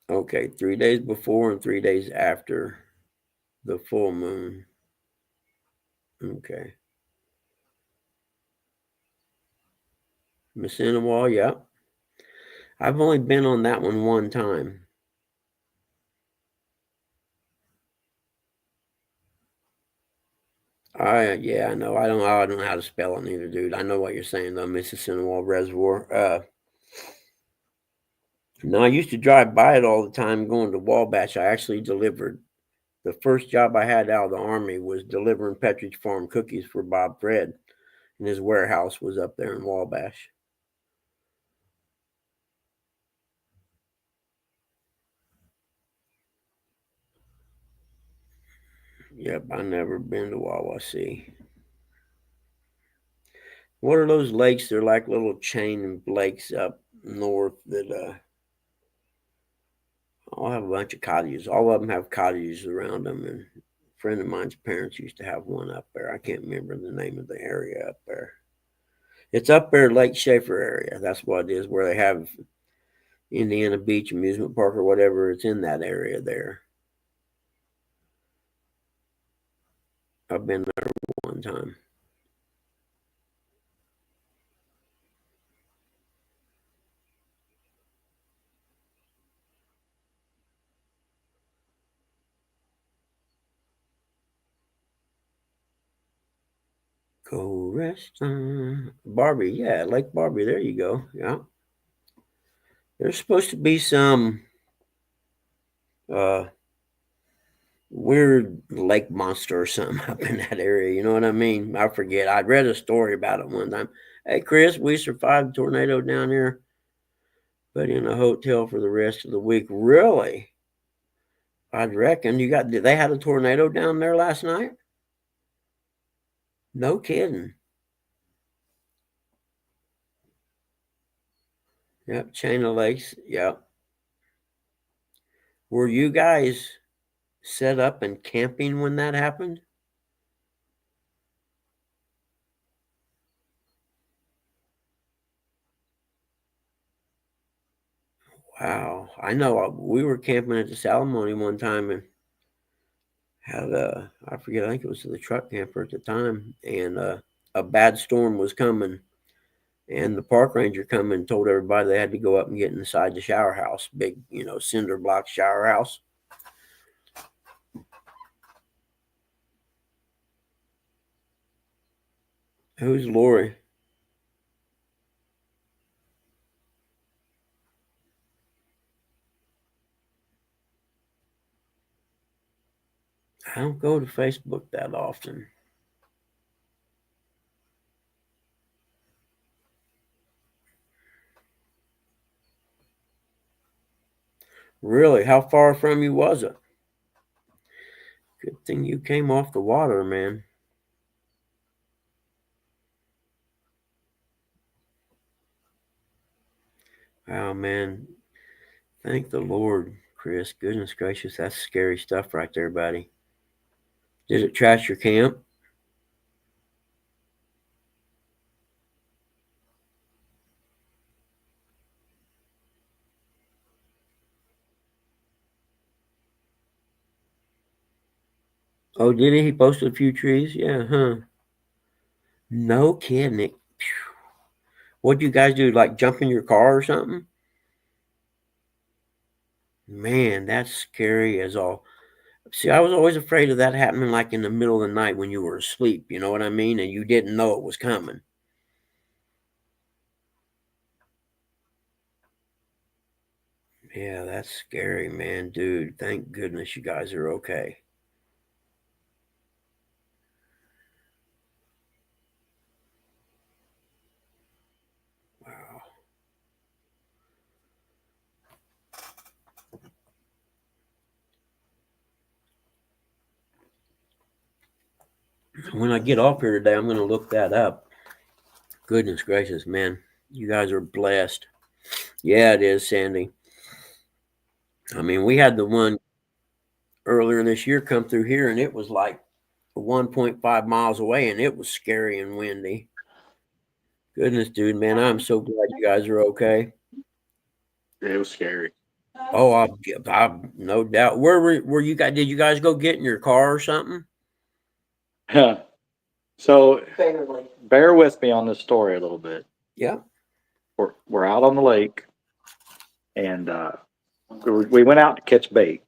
Okay, 3 days before and 3 days after the full moon. Okay. Missinawall, yeah. I've only been on that one time. Yeah, I know. I don't know how to spell it neither, dude. I know what you're saying though, Mississinawa Reservoir. No, I used to drive by it all the time going to Wabash. I actually delivered the first job I had out of the Army was delivering Pepperidge Farm cookies for Bob Fred, and his warehouse was up there in Wabash. Yep, I never been to Wawasee. What are those lakes? They're like little chain lakes up north that all have a bunch of cottages. All of them have cottages around them, and a friend of mine's parents used to have one up there. I can't remember the name of the area up there. It's up there, Lake Schaefer area. That's what it is, where they have Indiana Beach Amusement Park or whatever. It's in that area there. I've been there one time. Go rest on Barbie. Yeah, Lake Barbie. There you go. Yeah. There's supposed to be some uh weird lake monster or something up in that area. You know what I mean? I forget. I read a story about it one time. Hey, Chris, we survived a tornado down here, but in a hotel for the rest of the week. Really? I'd reckon they had a tornado down there last night? No kidding. Yep, chain of lakes. Yep. Were you guys set up and camping when that happened? Wow. I know we were camping at the Salamone one time and had I forget, I think it was the truck camper at the time, and a bad storm was coming, and the park ranger come and told everybody they had to go up and get inside the shower house, big, cinder block shower house. Who's Lori? I don't go to Facebook that often. Really? How far from you was it? Good thing you came off the water, man. Wow, man. Thank the Lord, Chris. Goodness gracious, that's scary stuff right there, buddy. Did it trash your camp? Oh, did he? He posted a few trees? Yeah, huh? No kidding. What'd you guys do? Like jump in your car or something? Man, that's scary as all. See, I was always afraid of that happening like in the middle of the night when you were asleep, you know what I mean? And you didn't know it was coming. Yeah, that's scary, man. Dude, thank goodness you guys are okay. Wow. When I get off here today, I'm going to look that up. Goodness gracious, man. You guys are blessed. Yeah, it is, Sandy. I mean, we had the one earlier this year come through here, and it was like 1.5 miles away, and it was scary and windy. Goodness, dude, man, I'm so glad you guys are okay. It was scary. Oh, I no doubt. Where were you guys? Did you guys go get in your car or something? So bear with me on this story a little bit. Yeah. We're out on the lake, and we went out to catch bait.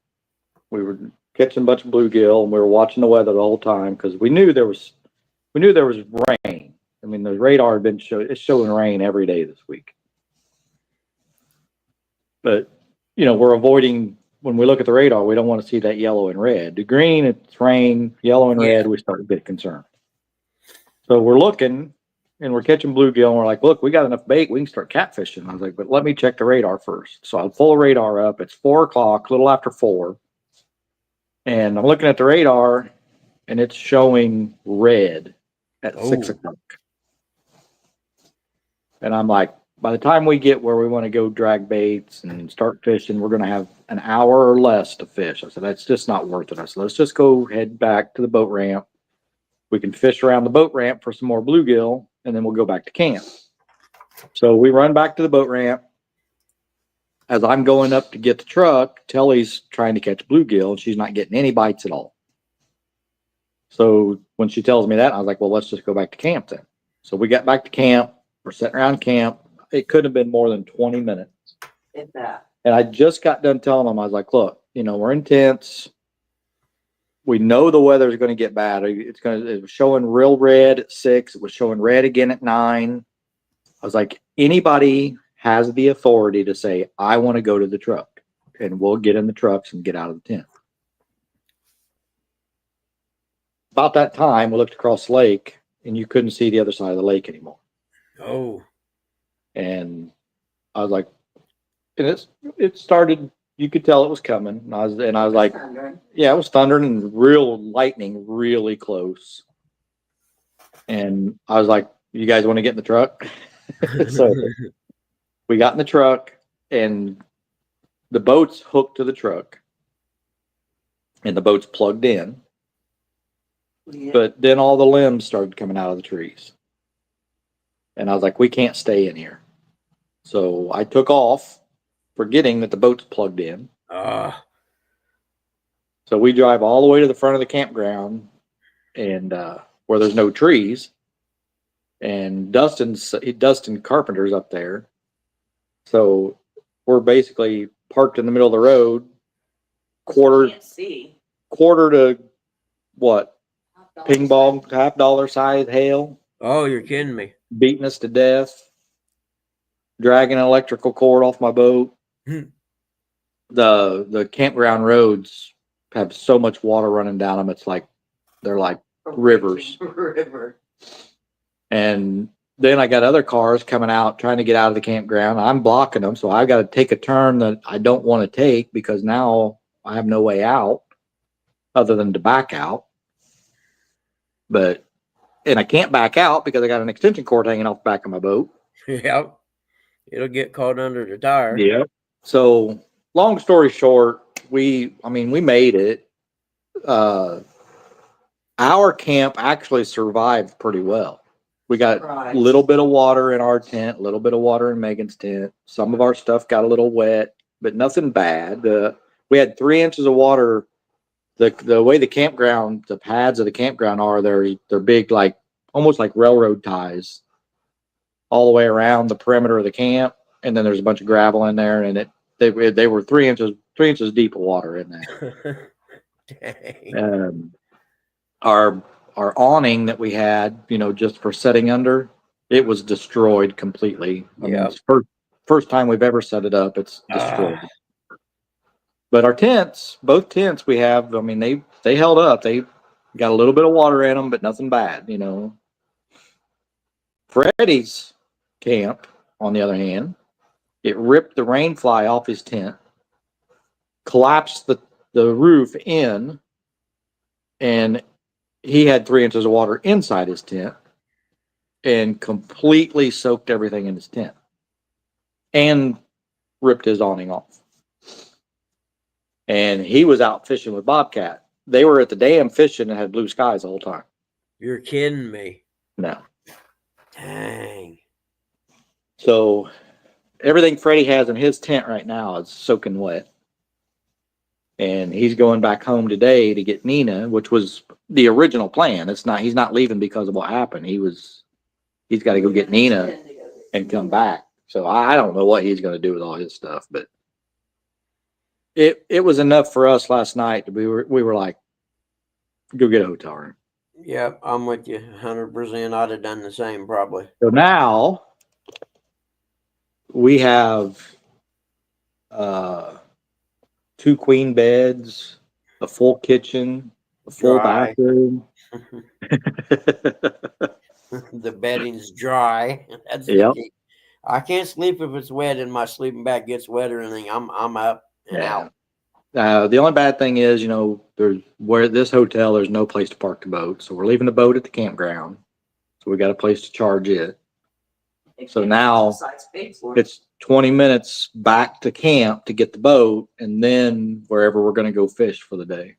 We were catching a bunch of bluegill, and we were watching the weather the whole time because we knew there was rain. I mean, the radar had been it's showing rain every day this week. But we're avoiding, when we look at the radar, we don't want to see that yellow and red. The green, it's rain. Yellow and red, we start to get concerned. So we're looking, and we're catching bluegill, and we're like, look, we got enough bait, we can start catfishing. I was like, but let me check the radar first. So I pull the radar up. It's 4:00, a little after 4. And I'm looking at the radar, and it's showing red at 6:00. And I'm like, by the time we get where we want to go drag baits and start fishing, we're going to have an hour or less to fish. I said, that's just not worth it. I said, let's just go head back to the boat ramp. We can fish around the boat ramp for some more bluegill, and then we'll go back to camp. So we run back to the boat ramp. As I'm going up to get the truck, Telly's trying to catch bluegill, and she's not getting any bites at all. So when she tells me that, I was like, well, let's just go back to camp then. So we got back to camp. We're sitting around camp. It couldn't have been more than 20 minutes. If that. And I just got done telling them, I was like, look, we're in tents. We know the weather is going to get bad. It was showing real red at 6. It was showing red again at 9. I was like, anybody has the authority to say, I want to go to the truck, and we'll get in the trucks and get out of the tent. About that time, we looked across the lake, and you couldn't see the other side of the lake anymore. Oh. And I was like, and it started, you could tell it was coming. And I was like, yeah, it was thundering and real lightning really close. And I was like, you guys want to get in the truck? So we got in the truck, and the boat's hooked to the truck, and the boat's plugged in. Yeah. But then all the limbs started coming out of the trees. And I was like, we can't stay in here. So I took off, forgetting that the boat's plugged in. So we drive all the way to the front of the campground, and where there's no trees. And Dustin Carpenter's up there. So we're basically parked in the middle of the road, quarter to what? Ping pong, $50 size hail. Oh, you're kidding me. Beating us to death. Dragging an electrical cord off my boat. The campground roads have so much water running down them. It's like, they're like rivers. And then I got other cars coming out trying to get out of the campground. I'm blocking them, so I got to take a turn that I don't want to take because now I have no way out other than to back out. And I can't back out because I got an extension cord hanging off the back of my boat. Yep. It'll get caught under the tire. Yeah. So long story short, we made it. Our camp actually survived pretty well. We got a little bit of water in our tent, a little bit of water in Megan's tent. Some of our stuff got a little wet, but nothing bad. We had 3 inches of water. The way the campground, the pads of the campground are, they're big, like almost like railroad ties all the way around the perimeter of the camp. And then there's a bunch of gravel in there, and they were 3 inches deep of water in there. Dang. Our awning that we had, just for setting under, it was destroyed completely. I mean, Yep. it's first time we've ever set it up. It's destroyed. Ah. But our tents, both tents we have, I mean, they held up. They got a little bit of water in them, but nothing bad. Freddie's camp, on the other hand, it ripped the rain fly off his tent, collapsed the roof in, and he had 3 inches of water inside his tent and completely soaked everything in his tent and ripped his awning off. And he was out fishing with Bobcat. They were at the dam fishing and had blue skies the whole time. You're kidding me. No. Dang. So everything Freddie has in his tent right now is soaking wet. And he's going back home today to get Nina, which was the original plan. He's not leaving because of what happened. He's got to go get Nina and come back. So I don't know what he's going to do with all his stuff, but it was enough for us last night. We were like, go get a hotel room. Yep, I'm with you 100%. I'd have done the same probably. So now we have 2 queen beds, a full kitchen, a full Dry. bathroom. The bedding's dry. That's the Yep. key. I can't sleep if it's wet and my sleeping bag gets wet or anything. I'm up and out. The only bad thing is, where this hotel, there's no place to park the boat. So we're leaving the boat at the campground. So we got a place to charge it. So now it's 20 minutes back to camp to get the boat, and then wherever we're going to go fish for the day.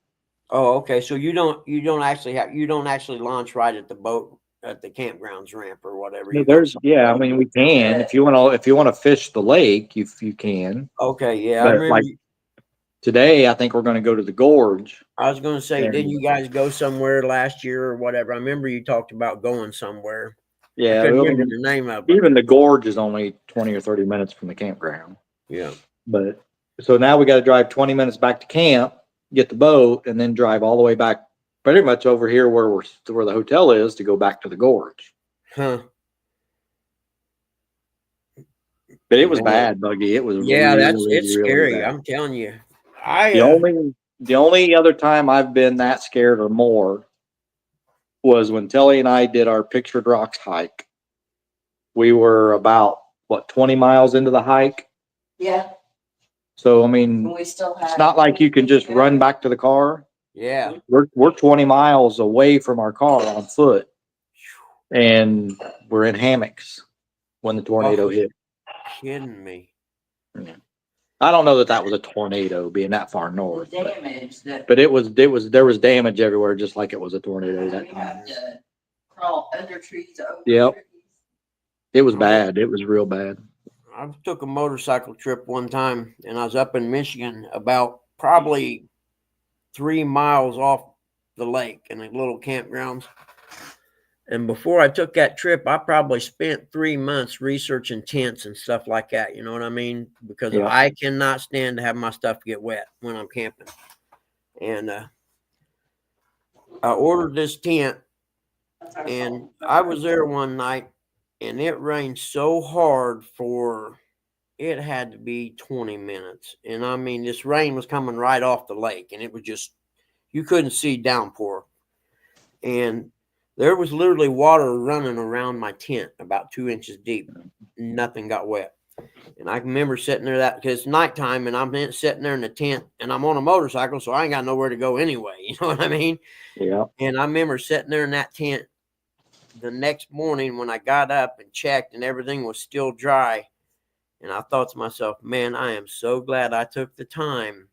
Oh, okay. So you don't actually launch right at the boat at the campgrounds ramp or whatever. I mean, we can if you want to fish the lake, you can. Okay, yeah. But I remember. Today, I think we're going to go to the gorge. I was going to say, And- didn't you guys go somewhere last year or whatever? I remember you talked about going somewhere. I Yeah, couldn't remember the name of it. even the gorge is only 20 or 30 minutes from the campground. Yeah. But so now we got to drive 20 minutes back to camp, get the boat, and then drive all the way back, pretty much over here where the hotel is, to go back to the gorge. Huh. But it was Man. bad, Buggy. It was Yeah, really, it's really scary. bad. I'm telling you. The only other time I've been that scared or more was when Telly and I did our Pictured Rocks hike. We were about 20 miles into the hike. Yeah, So I mean, and we still have. it's not like you can just run back to the car. Yeah. We're 20 miles away from our car on foot, and we're in hammocks when the tornado Oh. hit. Kidding me. I don't know that was a tornado being that far The north, damage that but there was damage everywhere, just like it was a tornado that we time. had to crawl under trees over. Yep. trees. It was bad. It was real bad. I took a motorcycle trip one time and I was up in Michigan about probably 3 miles off the lake in a little campgrounds. And before I took that trip, I probably spent 3 months researching tents and stuff like that. You know what I mean? Because Yeah. I cannot stand to have my stuff get wet when I'm camping. And I ordered this tent and I was there one night and it rained so hard for it had to be 20 minutes. And I mean, this rain was coming right off the lake and it was just, you couldn't see downpour. And there was literally water running around my tent about 2 inches deep. Nothing got wet. And I remember sitting there because it's nighttime and I'm sitting there in the tent and I'm on a motorcycle, so I ain't got nowhere to go anyway. You know what I mean? Yeah. And I remember sitting there in that tent the next morning when I got up and checked and everything was still dry. And I thought to myself, man, I am so glad I took the time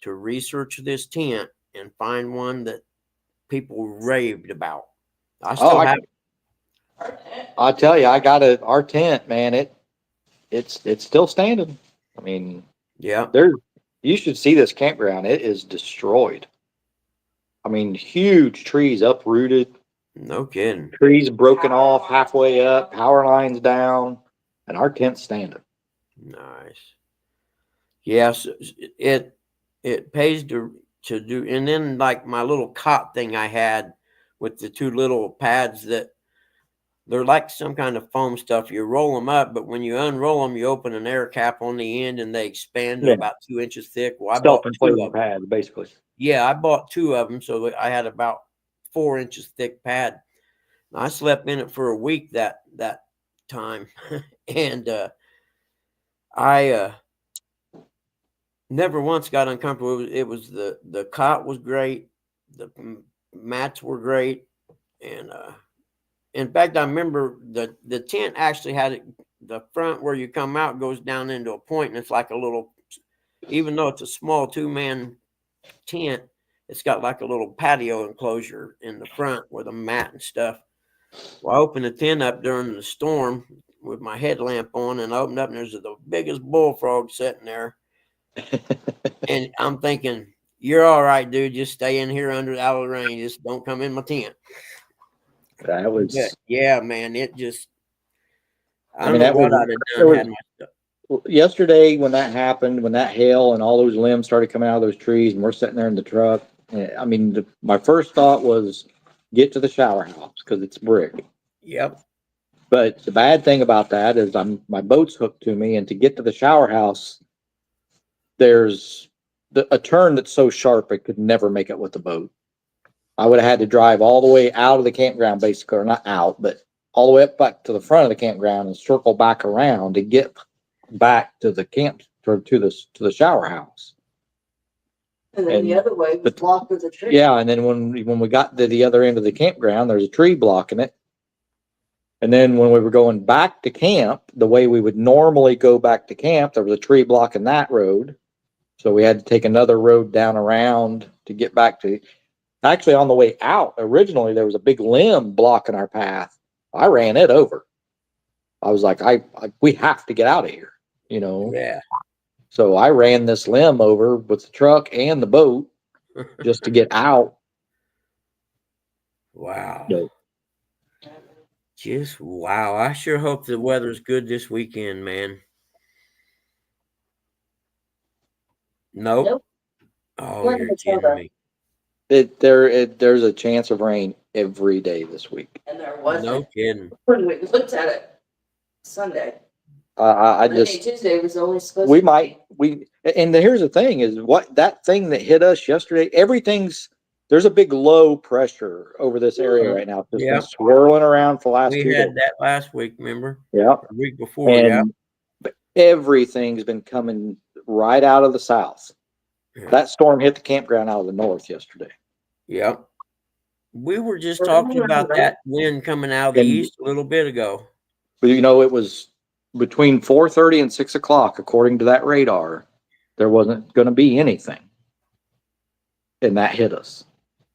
to research this tent and find one that people raved about. I still have it. I tell you, our tent, man, it's still standing. I mean, Yeah. you should see this campground. It is destroyed. I mean, huge trees uprooted. No kidding. Trees broken off halfway up, power lines down, and our tent's standing. Nice. Yes, it pays to do, and then like my little cot thing I had with the two little pads that they're like some kind of foam stuff. You roll them up, but when you unroll them, you open an air cap on the end, and they expand to Yeah. about 2 inches thick. Well, I bought two Self-inflating of them. pads, basically. Yeah, I bought two of them, so that I had about 4 inches thick pad. I slept in it for a week that time, and I never once got uncomfortable. It was the cot was great, the mats were great, and in fact, I remember the tent actually had the front where you come out goes down into a point, and it's like a little, even though it's a small 2-man tent, it's got like a little patio enclosure in the front with a mat and stuff. Well, I opened the tent up during the storm with my headlamp on, and I opened up, and there's the biggest bullfrog sitting there. And I'm thinking, you're all right, dude. Just stay in here out of the rain. Just don't come in my tent. That was. Yeah, man. It just, I I mean, don't know that what was- I'd have there done was- had my stuff. Yesterday when that happened, when that hail and all those limbs started coming out of those trees and we're sitting there in the truck, I mean, my first thought was get to the shower house because it's brick. Yep. But the bad thing about that is my boat's hooked to me, and to get to the shower house, there's a turn that's so sharp it could never make it with the boat. I would have had to drive all the way out of the campground, basically, or not out, but all the way up back to the front of the campground and circle back around to get back to the camp to the shower house. And then the And- other way was but- blocked with a tree. Yeah, and then when we got to the other end of the campground, there's a tree blocking it. And then when we were going back to camp, the way we would normally go back to camp, there was a tree blocking that road. So we had to take another road down around to get back to. Actually, on the way out, originally there was a big limb blocking our path. I ran it over. I was like, we have to get out of here, you know. Yeah. So I ran this limb over with the truck and the boat just to get out. Wow. No. Just wow. I sure hope the weather's good this weekend, man. Nope. Nope. Oh, We're you're gonna kidding tell me. There's a chance of rain every day this week. And there wasn't. No kidding. When we looked at it Sunday. I Monday, just, Tuesday was only supposed we to might, be. and here's the thing is what that thing that hit us yesterday, there's a big low pressure over this area right now. It's Yeah. been swirling around for the last We 2 had days. that last week, remember? Yeah. The week before, yeah. But everything's been coming right out of the south. Yeah. That storm hit the campground out of the north yesterday. Yep. We were just We're talking going about around. that wind coming out of the And- east a little bit ago. But you know, it was between 4:30 and 6 o'clock, according to that radar, there wasn't going to be anything. And that hit us.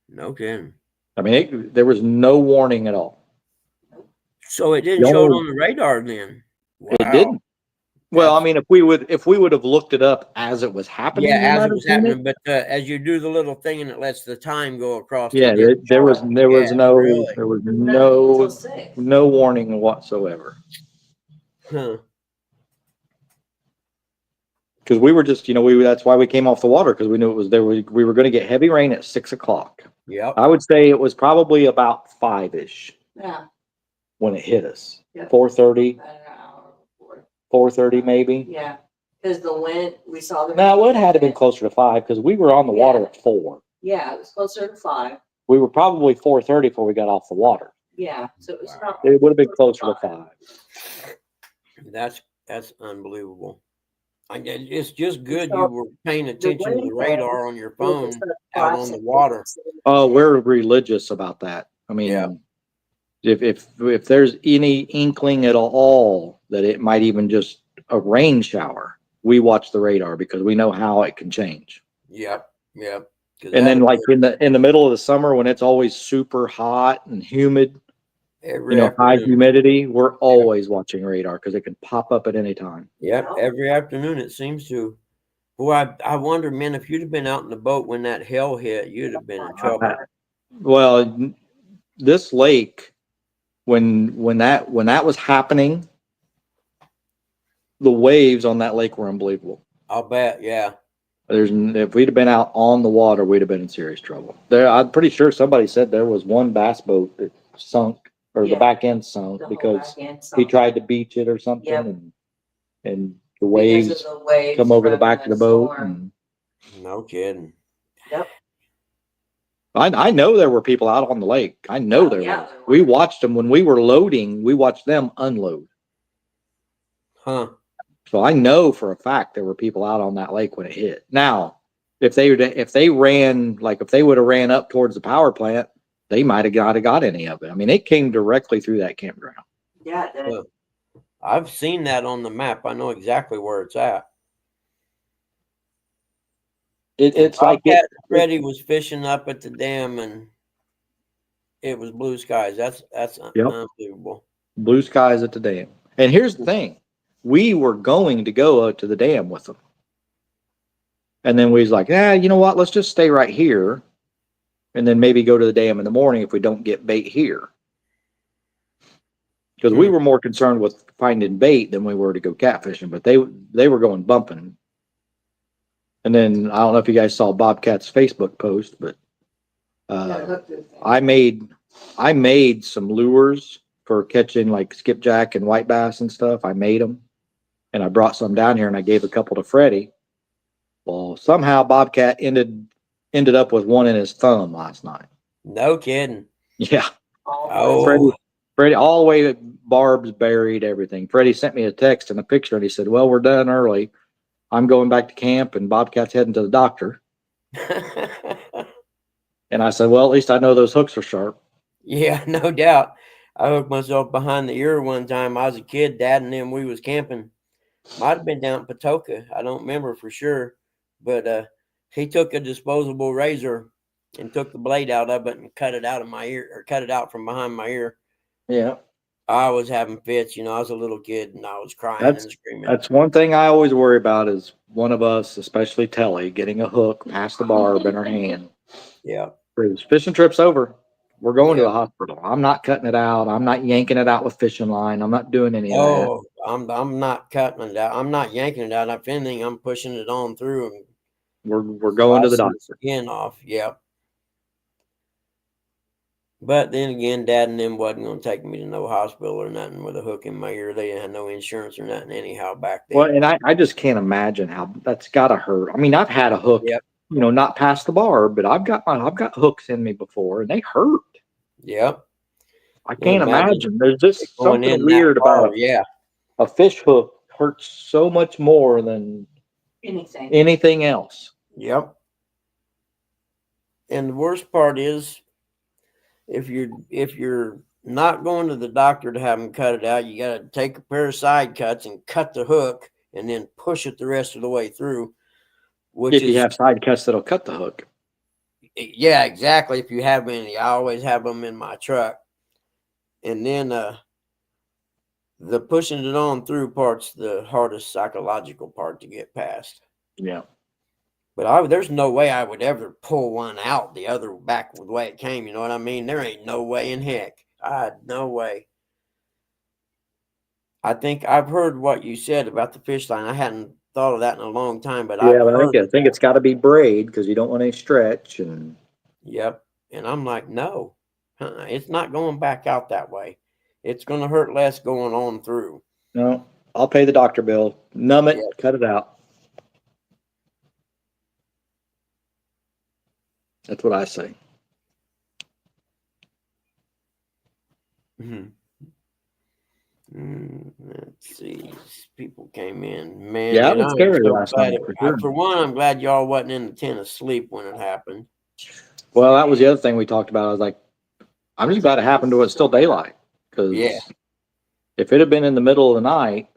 No kidding. I mean, there was no warning at all. So it didn't No. show it on the radar then. Wow. It didn't. Well, I mean, if we would have looked it up as it was happening, Yeah, we as might it have was seen happening, but as you do the little thing and it lets the time go across. Yeah, it didn't there was show. no really? there was Nothing until no 6. no warning whatsoever. Huh. Because we were just, that's why we came off the water, because we knew we were going to get heavy rain at 6 o'clock. Yep. I would say it was probably about 5-ish Yeah. when it hit us. Yeah. 4:30, About an hour before. 4:30 maybe. Yeah. Because the wind, we saw the. No, it had to been closer to 5 because we were on the water Yeah. at 4. Yeah, it was closer to 5. We were probably 4:30 before we got off the water. Yeah, so it was Wow. not. It would have been closer to 5. That's unbelievable. It's just good So, you were paying attention to the wind radar on your phone was out on the water. Oh, we're religious about that. I mean, Yeah. if there's any inkling at all that it might even just a rain shower, we watch the radar because we know how it can change. Yep. Yep. 'Cause And then that like was in the middle of the summer when it's always super hot and humid, every high afternoon. humidity, we're always watching radar because it can pop up at any time. Yep, Yeah. every afternoon it seems to. Boy, I wonder, man, if you'd have been out in the boat when that hail hit, you'd have been in trouble. Well, this lake, when that was happening, the waves on that lake were unbelievable. I'll bet. Yeah. If we'd have been out on the water, we'd have been in serious trouble. I'm pretty sure somebody said there was one bass boat that sunk, or the Yeah. back end sunk The whole because back end he sunk. tried to beach it or something, Yep. and the Because waves of the waves come over the from back of the boat. storm. No kidding. Yep. I know there were people out on the lake. I know Oh, there yeah, were. there were. We watched them when we were loading. We watched them unload. Huh. So I know for a fact there were people out on that lake when it hit. Now, if they would have ran up towards the power plant, they might have got any of it. I mean, it came directly through that campground. Yeah, it did. Huh. I've seen that on the map. I know exactly where it's at. It's like Bobcat Freddy was fishing up at the dam, and it was blue skies. That's Yep. unbelievable. blue skies at the dam. And here's the thing, we were going to go out to the dam with them. And then we was like, you know what? Let's just stay right here. And then maybe go to the dam in the morning if we don't get bait here. Because we were more concerned with finding bait than we were to go catfishing, but they were going bumping. And then I don't know if you guys saw Bobcat's Facebook post, but I made some lures for catching like skipjack and white bass and stuff. I made them, and I brought some down here, and I gave a couple to Freddie. Well, somehow Bobcat ended up with one in his thumb last night. No kidding. Yeah. Oh, Freddie, all the way to barbs buried, everything. Freddie sent me a text and a picture, and he said, "Well, we're done early. I'm going back to camp, and Bobcat's heading to the doctor." And I said, "Well, at least I know those hooks are sharp." yeah, no doubt. I hooked myself behind the ear one time. I was a kid, Dad and them, we was camping. Might have been down in Patoka. I don't remember for sure. But he took a disposable razor and took the blade out of it and cut it out of my ear, or cut it out from behind my ear. Yeah. I was having fits, I was a little kid and I was crying and screaming. That's one thing I always worry about is one of us, especially Telly, getting a hook past the barb in her hand. Yeah. This fishing trip's over. We're going to the hospital. I'm not cutting it out. I'm not yanking it out with fishing line. I'm not doing any of that. Oh, I'm not cutting it out. I'm not yanking it out. If anything, I'm pushing it on through and We're going to the doctor. Skin off. Yep. But then again, Dad and them wasn't going to take me to no hospital or nothing with a hook in my ear. They had no insurance or nothing anyhow back then. Well, and I just can't imagine how that's got to hurt. I mean, I've had a hook, not past the barb, but I've got hooks in me before, and they hurt. Yep. I can't imagine. There's just something weird about a fish hook hurts so much more than anything else. Yep. And the worst part is, if you're not going to the doctor to have them cut it out, you got to take a pair of side cuts and cut the hook and then push it the rest of the way through. If you have side cuts that'll cut the hook. Yeah, exactly. If you have any, I always have them in my truck. And then the pushing it on through part's the hardest psychological part to get past. Yeah. But there's no way I would ever pull one out the other back the way it came. You know what I mean? There ain't no way in heck. No way. I think I've heard what you said about the fish line. I hadn't thought of that in a long time, but I think it's got to be braid because you don't want any stretch. And yep. And I'm like, no, it's not going back out that way. It's going to hurt less going on through. No, I'll pay the doctor bill. Numb it, cut it out. That's what I say. Let's see. People came in. Man, yeah, it was scary last night. For one, I'm glad y'all wasn't in the tent asleep when it happened. Well, that was the other thing we talked about. I was like, I'm just glad it happened to it's still daylight. Because if it had been in the middle of the night,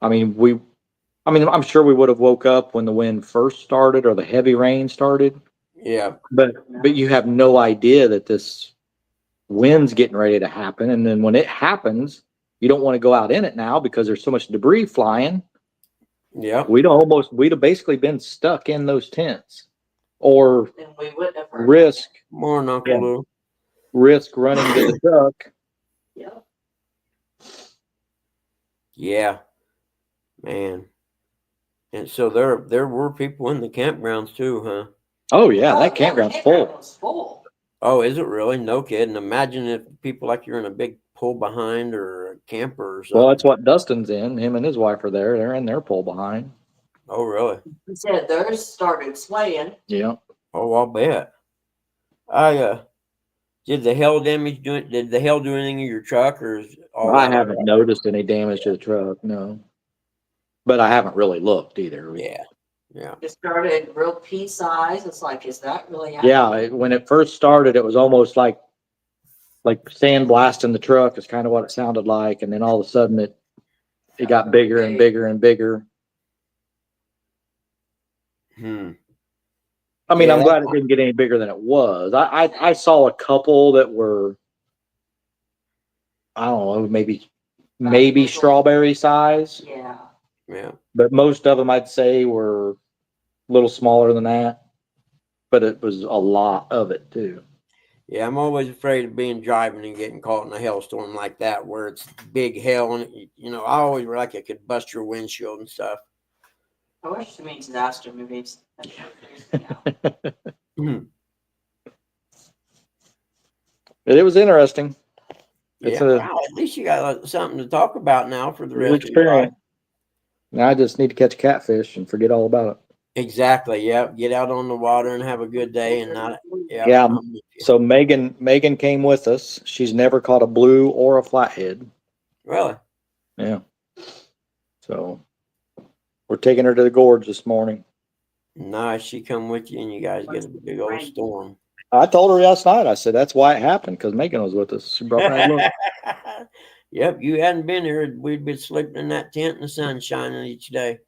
I'm sure we would have woke up when the wind first started or the heavy rain started. Yeah. But you have no idea that this wind's getting ready to happen. And then when it happens, you don't want to go out in it now because there's so much debris flying. Yeah. We'd have basically been stuck in those tents or we would have risk running to the truck. Yep. Yeah, man. And so there were people in the campgrounds too, huh? Oh yeah, that the campground's campground full. was full. Oh, is it really? No kidding. Imagine if people like you're in a big pull behind or a camper or something. Well, that's what Dustin's in. Him and his wife are there. They're in their pull behind. Oh, really? He said theirs started swaying. Yeah. Oh, I'll bet. I did the hail damage do it? Did the hail do anything to your truck, or is all I that? haven't noticed any damage to the truck, no. But I haven't really looked either. Yeah, yeah. It started real pea size. It's like, is that really Yeah, happening? when it first started, it was almost like sand blasting the truck is kind of what it sounded like, and then all of a sudden it got bigger and bigger and bigger. Hmm. I mean, Yeah, I'm glad it didn't get any bigger than it was. I saw a couple that were, I don't know, maybe strawberry size, Yeah. Yeah. but most of them I'd say were a little smaller than that. But it was a lot of it too. Yeah, I'm always afraid of being driving and getting caught in a hailstorm like that, where it's big hail and I always feel like it could bust your windshield and stuff. I watched too many disaster movies. That shit freaks me out. Hmm. But it was interesting. It's Yeah, a wow, at least you got something to talk about now for the new rest of your life. experience. Now I just need to catch catfish and forget all about it. Exactly. Yeah. Get out on the water and have a good day and not. Yeah. Yeah. I'm with you. So Megan came with us. She's never caught a blue or a flathead. Really? Yeah. So we're taking her to the gorge this morning. Nice. She come with you and you guys get a big old storm. I told her last night, I said, that's why it happened, because Megan was with us. She brought back look. Yep. You hadn't been here. We'd been sleeping in that tent in the sun shining each day.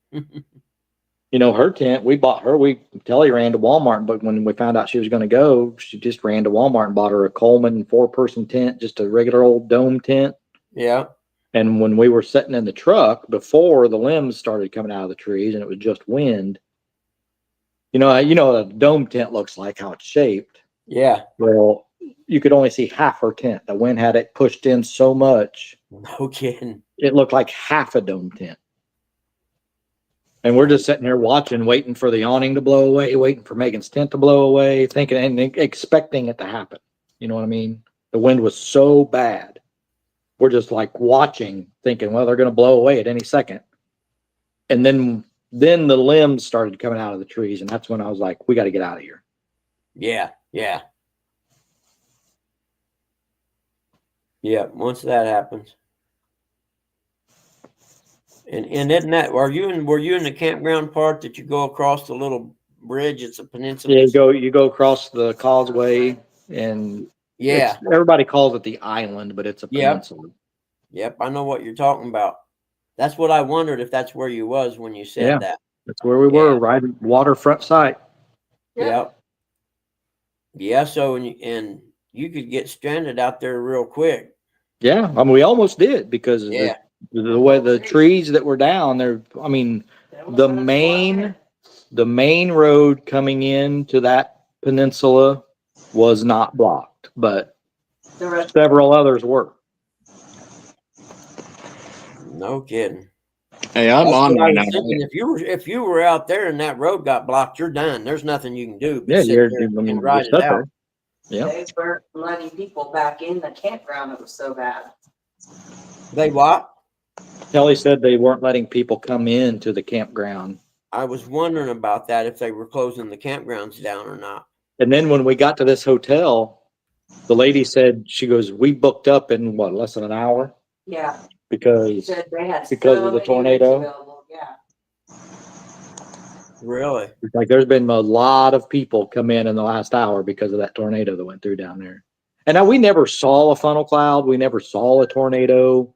You know, her tent, we bought her, Telly ran to Walmart, but when we found out she was going to go, she just ran to Walmart and bought her a Coleman 4-person tent, just a regular old dome tent. Yeah. And when we were sitting in the truck, before the limbs started coming out of the trees and it was just wind, you know what a dome tent looks like, how it's shaped. Yeah. Well, you could only see half her tent. The wind had it pushed in so much, No kidding. it looked like half a dome tent. And we're just sitting here watching, waiting for the awning to blow away, waiting for Megan's tent to blow away, thinking and expecting it to happen. You know what I mean? The wind was so bad. We're just like watching, thinking, well, they're going to blow away at any second. And then the limbs started coming out of the trees. And that's when I was like, we got to get out of here. Yeah. Yeah. Yeah. Once that happens. And isn't that, were you in the campground part that you go across the little bridge? It's a peninsula. Yeah, you go across the causeway, and Yeah. everybody calls it the island, but it's a Yep. peninsula. Yep. I know what you're talking about. That's what I wondered, if that's where you was when you said Yeah. that. That's where we were, Yeah. right waterfront site. Yep. Yeah. So, and you could get stranded out there real quick. Yeah, I mean, we almost did because of Yeah. the way the trees that were down there. I mean, the main road coming into that peninsula was not blocked, but The rest, several others were. No kidding. Hey, I'm That's on what I right was now. thinking. If you were out there and that road got blocked, you're done. There's nothing you can do but Yeah, sit you're there and you're ride it stuck out. there. Yeah, they weren't letting people back in the campground. It was so bad. They what? Kelly said they weren't letting people come into the campground. I was wondering about that, if they were closing the campgrounds down or not. And then when we got to this hotel, the lady said, she goes, we booked up in what, less than an hour? Yeah. He Because said they had Because so of the many tornado? rooms available. Yeah. Really? like there's been a lot of people come in the last hour because of that tornado that went through down there. And now we never saw a funnel cloud. We never saw a tornado.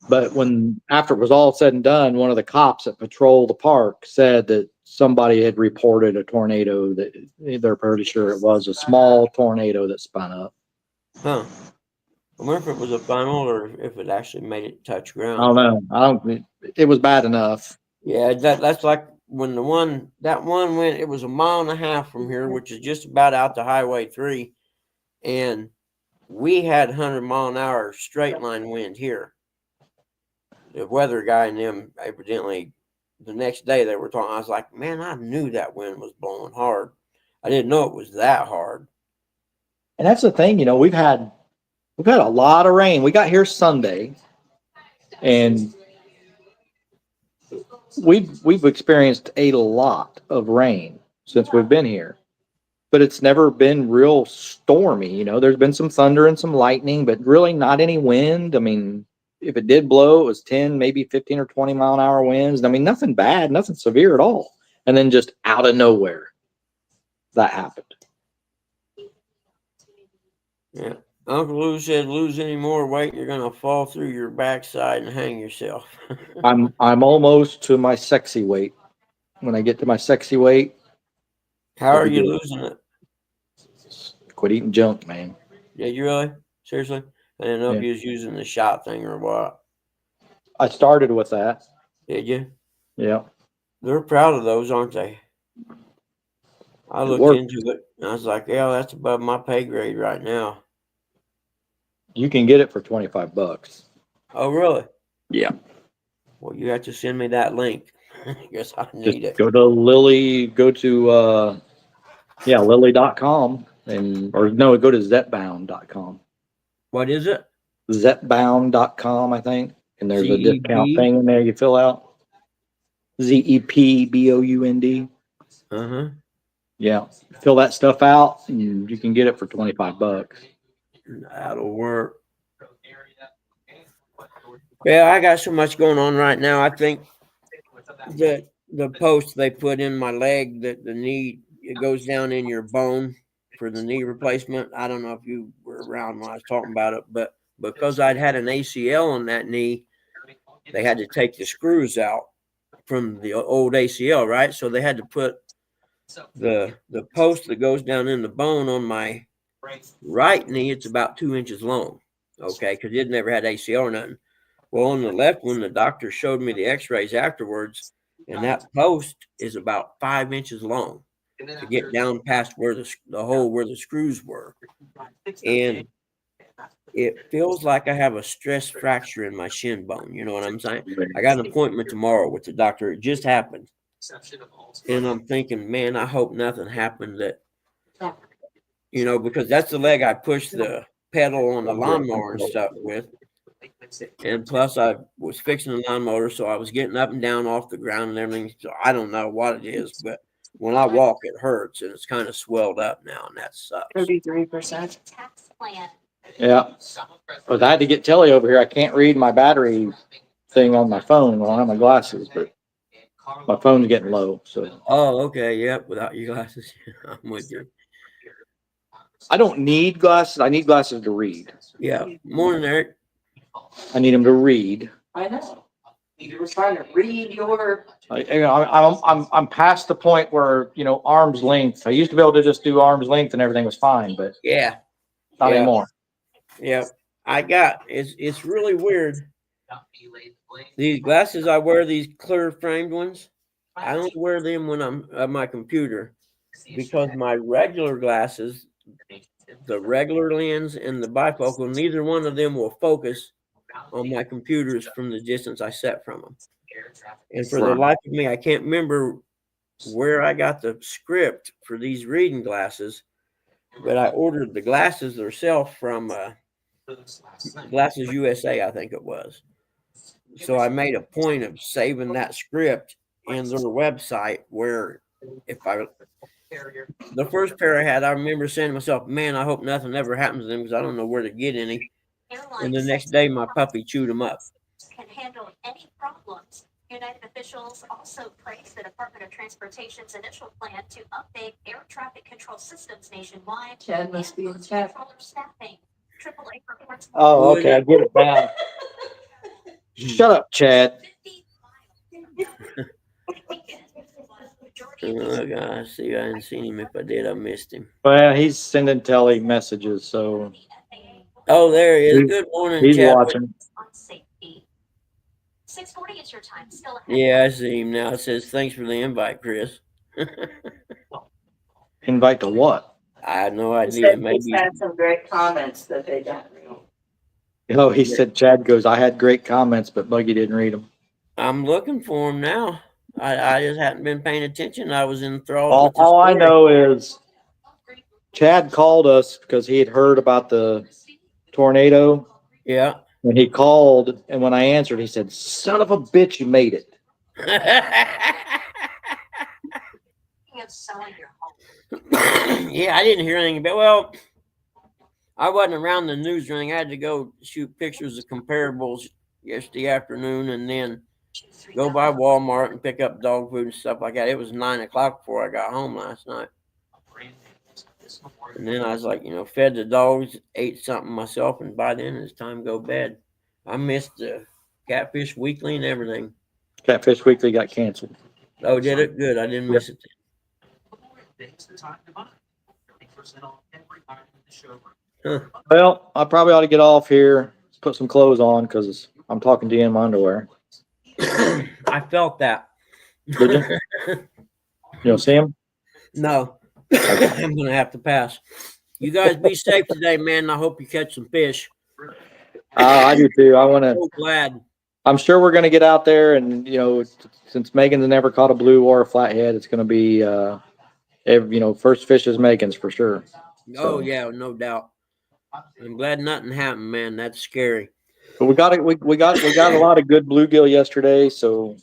But when, after it was all said and done, one of the cops that patrolled the park said that somebody had reported a tornado, that they're pretty sure it was a small tornado that spun up. Huh. I wonder if it was a funnel or if it actually made it touch I ground. don't know. It was bad enough. Yeah, that's like when that one went, it was 1.5 miles from here, which is just about out to Highway 3. And we had 100-mile-an-hour straight line wind here. The weather guy and them evidently the next day they were talking. I was like, man, I knew that wind was blowing hard. I didn't know it was that hard. And that's the thing, you know, we've had a lot of rain. We got here Sunday, and we've experienced a lot of rain since we've been here. But it's never been real stormy, you know. There's been some thunder and some lightning, but really not any wind. I mean, if it did blow, it was 10, maybe 15 or 20 mile an hour winds. I mean, nothing bad, nothing severe at all. And then just out of nowhere, that happened. Yeah. Uncle Lou said, lose any more weight, you're gonna fall through your backside and hang yourself. I'm almost to my sexy weight. When I get to my sexy weight, How I'll are be you good. losing it? Quit eating junk, man. Yeah, you really? Seriously? I didn't know if Yeah. you was using the shot thing or what. I started with that. Did you? Yeah. They're proud of those, aren't they? I It looked worked. into it and I was like, yeah, that's above my pay grade right now. You can get it for $25. Oh, really? Yeah. Well, you have to send me that link. I guess I Just need it. go to lily.com or no, go to zetbound.com. What is it? Zetbound.com, I think. And there's a discount CEB? thing in there you fill out. ZEPBOUND. Uh-huh. Yeah. Fill that stuff out and you can get it for $25. That'll work. Yeah, I got so much going on right now. I think that the post they put in my leg that the knee, it goes down in your bone for the knee replacement. I don't know if you were around when I was talking about it, but because I'd had an ACL on that knee, they had to take the screws out from the old ACL, right? So they had to put the post that goes down in the bone on my right knee. It's about 2 inches long, okay, because it never had ACL or nothing. Well, on the left one, the doctor showed me the x-rays afterwards, and that post is about 5 inches long to get down past where the hole where the screws were. And it feels like I have a stress fracture in my shin bone. You know what I'm saying? I got an appointment tomorrow with the doctor. It just happened. And I'm thinking, man, I hope nothing happened that, you know, because that's the leg I pushed the pedal on the lawnmower and stuff with. And plus, I was fixing the lawnmower, so I was getting up and down off the ground and everything. So I don't know what it is, but when I walk, it hurts, and it's kind of swelled up now, and that sucks. 33%. Yeah. But I had to get Telly over here. I can't read my battery thing on my phone. I don't have my glasses, but my phone's getting low. So Oh, okay. Yep. Without your glasses, I'm with you. I don't need glasses. I need glasses to read. Yeah. Morning, Eric. I need them to read. I know. You were trying to read your. I'm past the point where, you know, arm's length. I used to be able to just do arm's length and everything was fine, but Yeah. not Yeah. anymore. Yeah. It's really weird. These glasses I wear, these clear framed ones, I don't wear them when I'm at my computer because my regular glasses, the regular lens and the bifocal, neither one of them will focus on my computers from the distance I set from them. And for the life of me, I can't remember where I got the script for these reading glasses, but I ordered the glasses themselves from Glasses USA, I think it was. So I made a point of saving that script in their website where the first pair I had, I remember saying to myself, man, I hope nothing ever happens to them because I don't know where to get any. And the next day, my puppy chewed them up. Can handle any problems. United officials also praised the Department of Transportation's initial plan to update air traffic control systems nationwide. Chad must be in and chat. controller staffing. AAA reports. Oh, okay. I get it now. Shut up, Chad. 50 miles. Oh, God, I see. I hadn't seen him. If I did, I missed him. Well, he's sending Telly messages, so Oh, there he is. Good morning, he's Chadwick. watching. On safety. 6:40 is your time. Still ahead. Yeah, I see him now. It says, thanks for the invite, Chris. Invite to what? I had no He idea. said Maybe he's had some great comments that they don't read. Oh, he said, Chad goes, I had great comments, but Buggy didn't read them. I'm looking for him now. I just hadn't been paying attention. I was enthralled All, with the all I story. know is Chad called us because he had heard about the tornado, Yeah. and he called, and when I answered, he said, son of a bitch, you made it. Of selling your home. Yeah, I didn't hear anything about. Well, I wasn't around the news or anything. I had to go shoot pictures of comparables yesterday afternoon, and then go by Walmart and pick up dog food and stuff like that. It was 9 o'clock before I got home last night. And then I was like, fed the dogs, ate something myself, and by then it's time to go to bed. I missed the Catfish Weekly and everything. Catfish Weekly got canceled. Oh, did it? Good. I didn't miss it. Huh. Well, I probably ought to get off here, put some clothes on because I'm talking to you in my underwear. I felt that. Did you? You don't see him? No, I'm going to have to pass. You guys be safe today, man. I hope you catch some fish. I do too. I want to. So glad. I'm sure we're going to get out there, and since Megan's never caught a blue or a flathead, it's going to be, first fish is Megan's for sure. Oh, So. yeah, no doubt. I'm glad nothing happened, man. That's scary. But we got it. We got a lot of good bluegill yesterday, so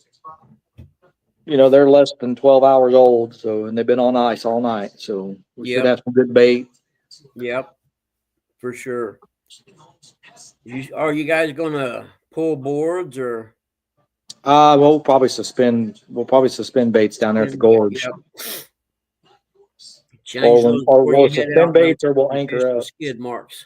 they're less than 12 hours old. So, and they've been on ice all night, so we should have some good bait. Yep, for sure. Are you guys gonna pull boards or? We'll probably suspend baits down there at the gorge. Yep. Or we'll suspend baits, or we'll anchor up. Skid marks.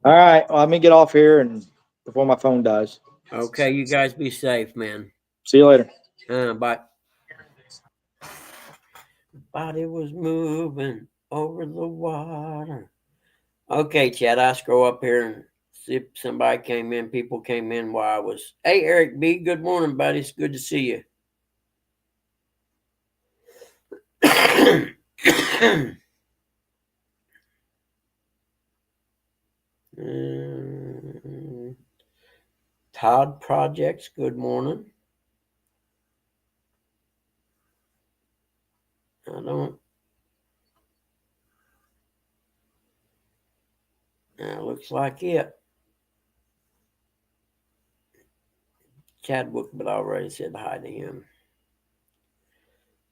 All right, well, let me get off here and before my phone dies. Okay, you guys be safe, man. See you later. Bye. Body was moving over the water. Okay, Chad, I scroll up here and see if somebody came in. People came in while I was. Hey, Eric B. Good morning, buddy. It's good to see you. Todd Projects, good morning. Looks like it. Chadwick, but I already said hi to him.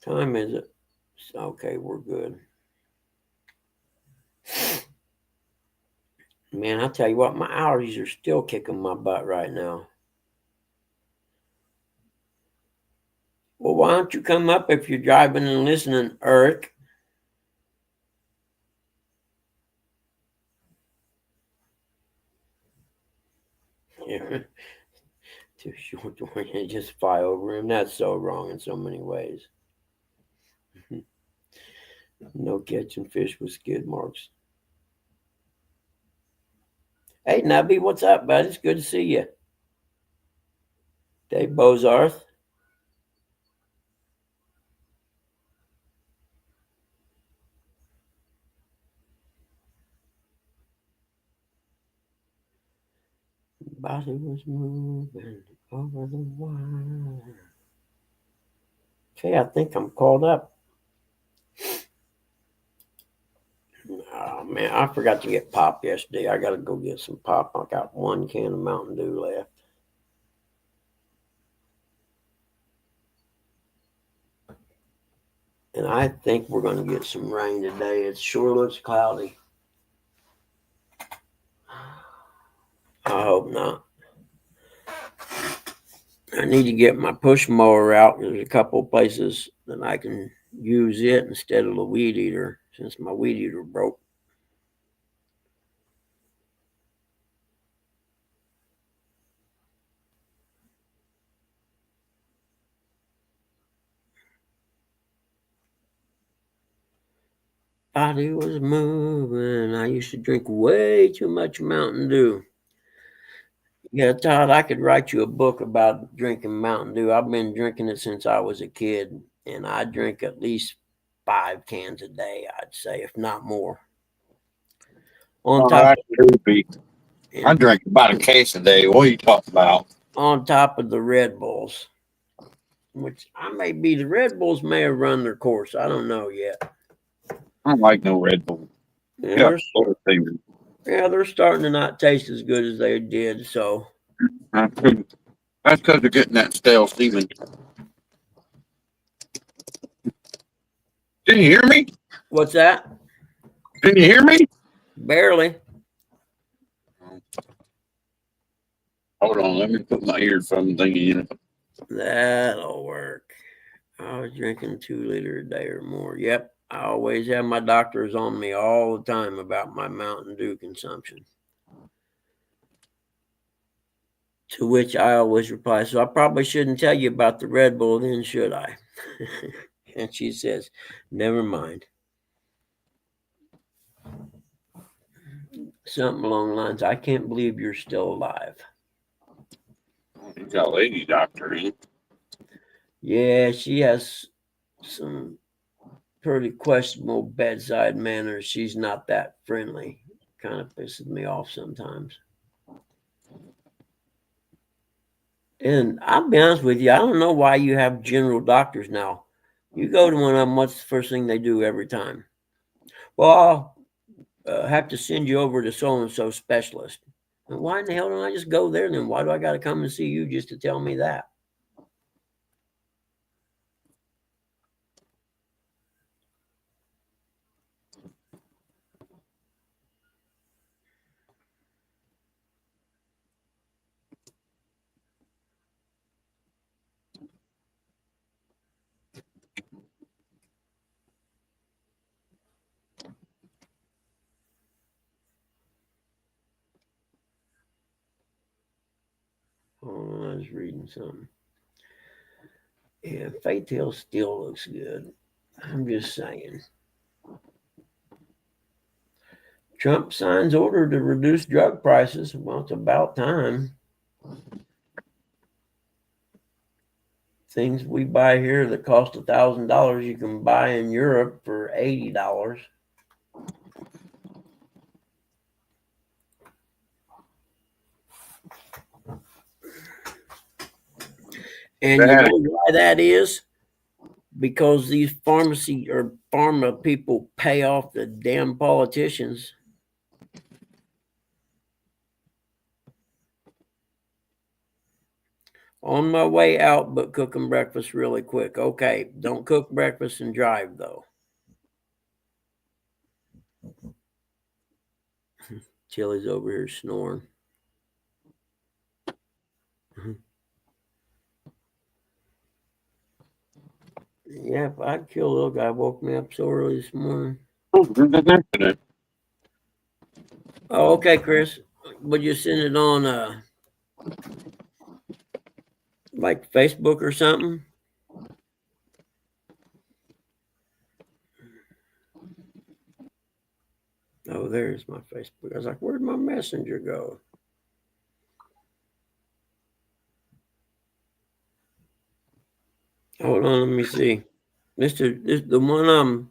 Time is it? Okay, we're good. Man, I tell you what, my allergies are still kicking my butt right now. Well, why don't you come up if you're driving and listening, Eric? Yeah. Too short to just fly over him. That's so wrong in so many ways. No catching fish with skid marks. Hey, Nubby, what's up, bud? It's good to see you. Dave Bozarth. Body was moving over the wire. Okay, I think I'm called up. Oh, man, I forgot to get pop yesterday. I got to go get some pop. I got 1 can of Mountain Dew left. And I think we're going to get some rain today. It sure looks cloudy. I hope not. I need to get my push mower out. There's a couple of places that I can use it instead of the weed eater since my weed eater broke. Body was moving. I used to drink way too much Mountain Dew. Yeah, Todd, I could write you a book about drinking Mountain Dew. I've been drinking it since I was a kid, and I drink at least 5 cans a day, I'd say, if not more. On Oh, top, that would be. I drink about a case a day. What are you talking about? on top of the Red Bulls, which the Red Bulls may have run their course. I don't know yet. I don't like no Red Bull. Yeah, They're they're starting to not taste as good as they did. So that's because they're getting that stale Steven. Didn't you hear me? what's that? Didn't you hear me? Barely. Hold on, let me put my earphone thingy in. That'll work. I was drinking 2 liters a day or more. Yep. I always have my doctors on me all the time about my Mountain Dew consumption. To which I always reply, so I probably shouldn't tell you about the Red Bull then, should I? And she says, never mind. Something along the lines, I can't believe you're still alive. He's got a lady doctor in. Yeah, she has some pretty questionable bedside manners. She's not that friendly. Kind of pisses me off sometimes. And I'll be honest with you, I don't know why you have general doctors now. You go to one of them, what's the first thing they do every time? Well, I'll have to send you over to so-and-so specialist. And why in the hell don't I just go there then? Why do I got to come and see you just to tell me that? Oh, I was reading something. Yeah, Faith Hill still looks good. I'm just saying. Trump signs order to reduce drug prices. Well, it's about time. Things we buy here that cost $1,000, you can buy in Europe for $80. And you know why that is? Because these pharmacy or pharma people pay off the damn politicians. On my way out, but cooking breakfast really quick. Okay, don't cook breakfast and drive, though. Chili's over here snoring. Yeah, if I'd kill a little guy, woke me up so early this morning. Oh, okay, Chris. Would you send it on like Facebook or something? Oh, there's my Facebook. I was like, where'd my messenger go? Hold on, let me see. The one I'm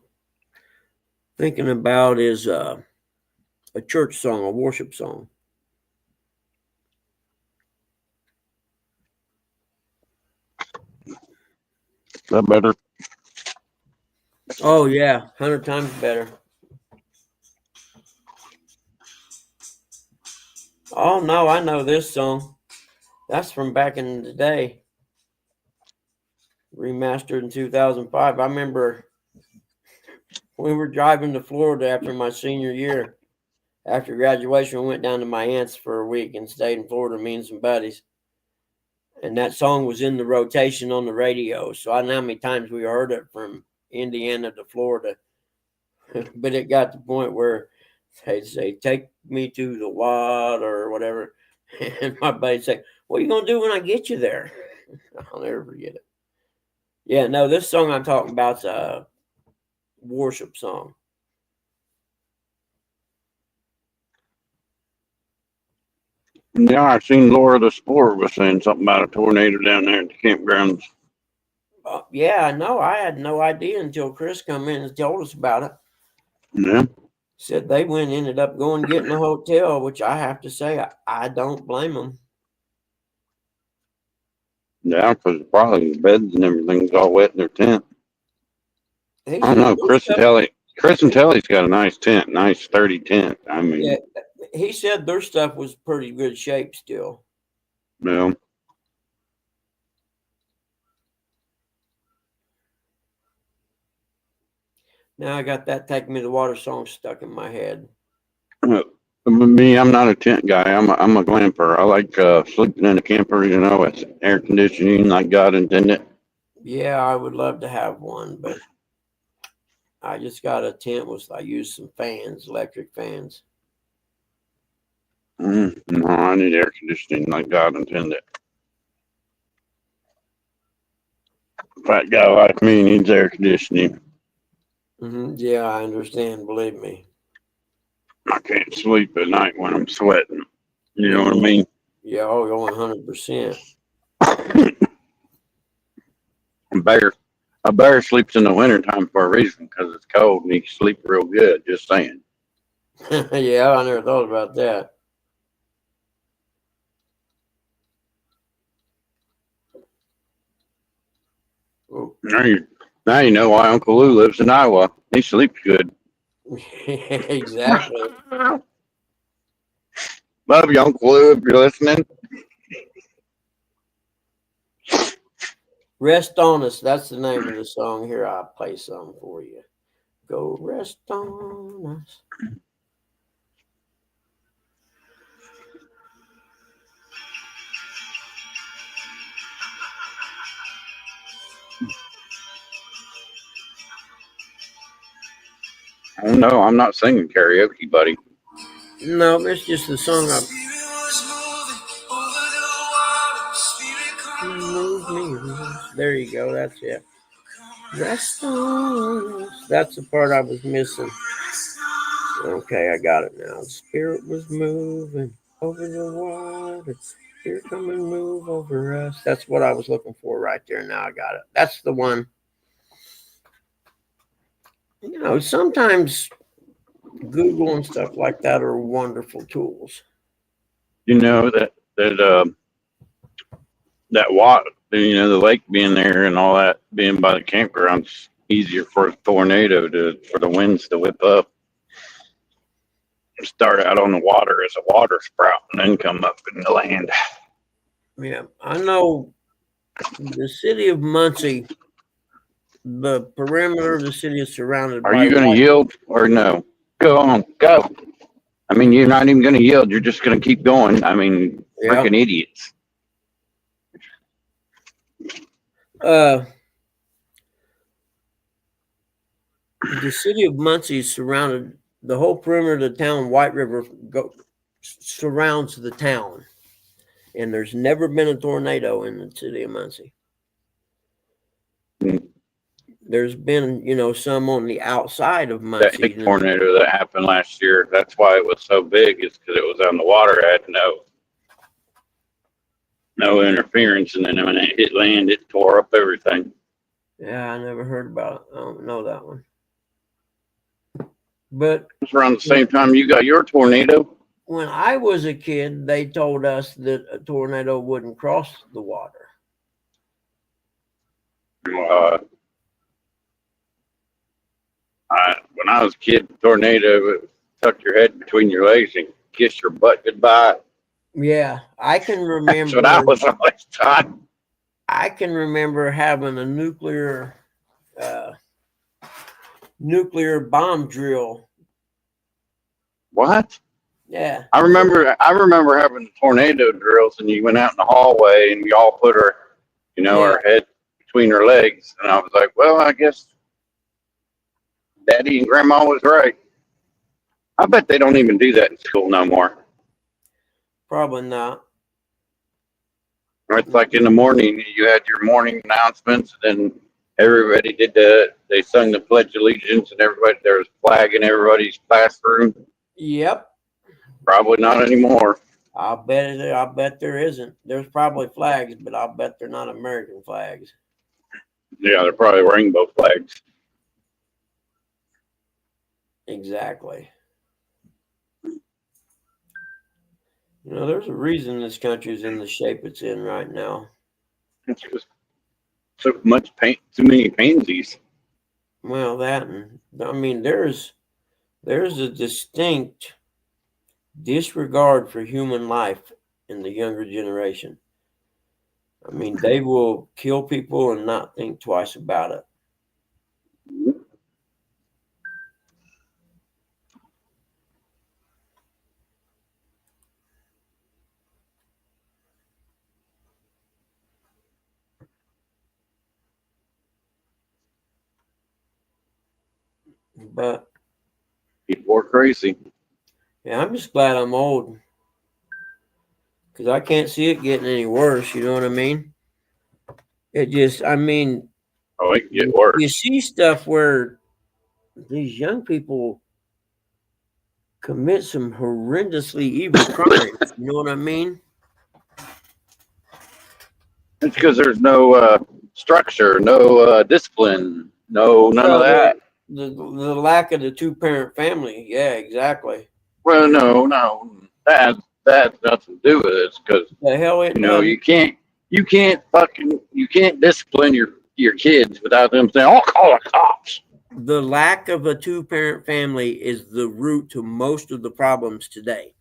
thinking about is a church song, a worship song. That better? Oh yeah, 100 times better. Oh no, I know this song. That's from back in the day. Remastered in 2005. I remember we were driving to Florida after my senior year. After graduation, we went down to my aunt's for a week and stayed in Florida, me and some buddies. And that song was in the rotation on the radio. So I don't know how many times we heard it from Indiana to Florida. But it got to the point where they'd say, take me to the water or whatever. And my buddy'd say, what are you going to do when I get you there? I'll never forget it. Yeah, no, this song I'm talking about is a worship song. Yeah, I seen Laura the Sport was saying something about a tornado down there at the campgrounds. Yeah, no, I had no idea until Chris come in and told us about it. Yeah. Said they ended up going getting a hotel, which I have to say, I don't blame them. Yeah, because probably the beds and everything's all wet in their tent. He I don't said know. their stuff, Chris and Telly's got a nice tent, nice sturdy tent. I mean, yeah, he said their stuff was pretty good shape still. you know, Now I got that "Take Me to Water" song stuck in my head. me, I'm not a tent guy. I'm a glamper. I like sleeping in a camper, you know, with air conditioning like God intended. Yeah, I would love to have one, but I just got a tent with I use some fans, electric fans. No, I need air conditioning like God intended. Fat guy like me needs air conditioning. Yeah, I understand. Believe me. I can't sleep at night when I'm sweating. You know what I mean? Yeah, oh, you're 100%. A bear sleeps in the wintertime for a reason because it's cold and he can sleep real good. Just saying. Yeah, I never thought about that. Oh. Now you know why Uncle Lou lives in Iowa. He sleeps good. Exactly. Love you, Uncle Lou, if you're listening. Rest on Us. That's the name of the song. Here, I'll play some for you. Go rest on us. Oh no, I'm not singing karaoke, buddy. No, it's just the song I move me. There you go. That's it. Rest on us. That's the part I was missing. Okay, I got it now. The Spirit was moving over the water. Spirit come and move over us. That's what I was looking for right there. Now I got it. That's the one. You know, sometimes Google and stuff like that are wonderful tools. You know that water, you know, the lake being there and all that being by the campground's easier for a tornado for the winds to whip up. Start out on the water as a water sprout and then come up in the land. Yeah, I know the city of Muncie, the perimeter of the city is surrounded Are by you going to yield or no? Go on, go. I mean, you're not even going to yield. You're just going to keep going. I mean, freaking idiots. The city of Muncie is surrounded, the whole perimeter of the town, White River, surrounds the town. And there's never been a tornado in the city of Muncie. There's been, you know, some on the outside of Muncie. That big tornado that happened last year, that's why it was so big, is because it was on the water, it had no interference, and then when it hit land, it tore up everything. Yeah, I never heard about it. I don't know that one. But it's around the same time you got your tornado. When I was a kid, they told us that a tornado wouldn't cross the water. When I was a kid, the tornado would tuck your head between your legs and kiss your butt goodbye. Yeah, I can remember. That's what I was always taught. I can remember having a nuclear bomb drill. What? Yeah. I remember having tornado drills, and you went out in the hallway and we all put our head between our legs. And I was like, well, I guess Daddy and Grandma was right. I bet they don't even do that in school no more. Probably not. It's like in the morning, you had your morning announcements, and then everybody they sung the Pledge of Allegiance, and there was a flag in everybody's classroom. Yep. Probably not anymore. I'll bet there isn't. There's probably flags, but I'll bet they're not American flags. Yeah, they're probably rainbow flags. Exactly. You know, there's a reason this country's in the shape it's in right now. It's just so much pain, too many pansies. Well, that and I mean, there's a distinct disregard for human life in the younger generation. I mean, they will kill people and not think twice about it. But People are crazy. yeah, I'm just glad I'm old because I can't see it getting any worse. You know what I mean? It just, I mean, Oh, it can get you worse. see stuff where these young people commit some horrendously evil crimes. You know what I mean? It's because there's no structure, no discipline, none of Well, that. the lack of the two-parent family. Yeah, exactly. Well, no, that has nothing to do with it. It's because The hell it you know does. you can't discipline your kids without them saying, "I'll call the cops." The lack of a two-parent family is the root to most of the problems today.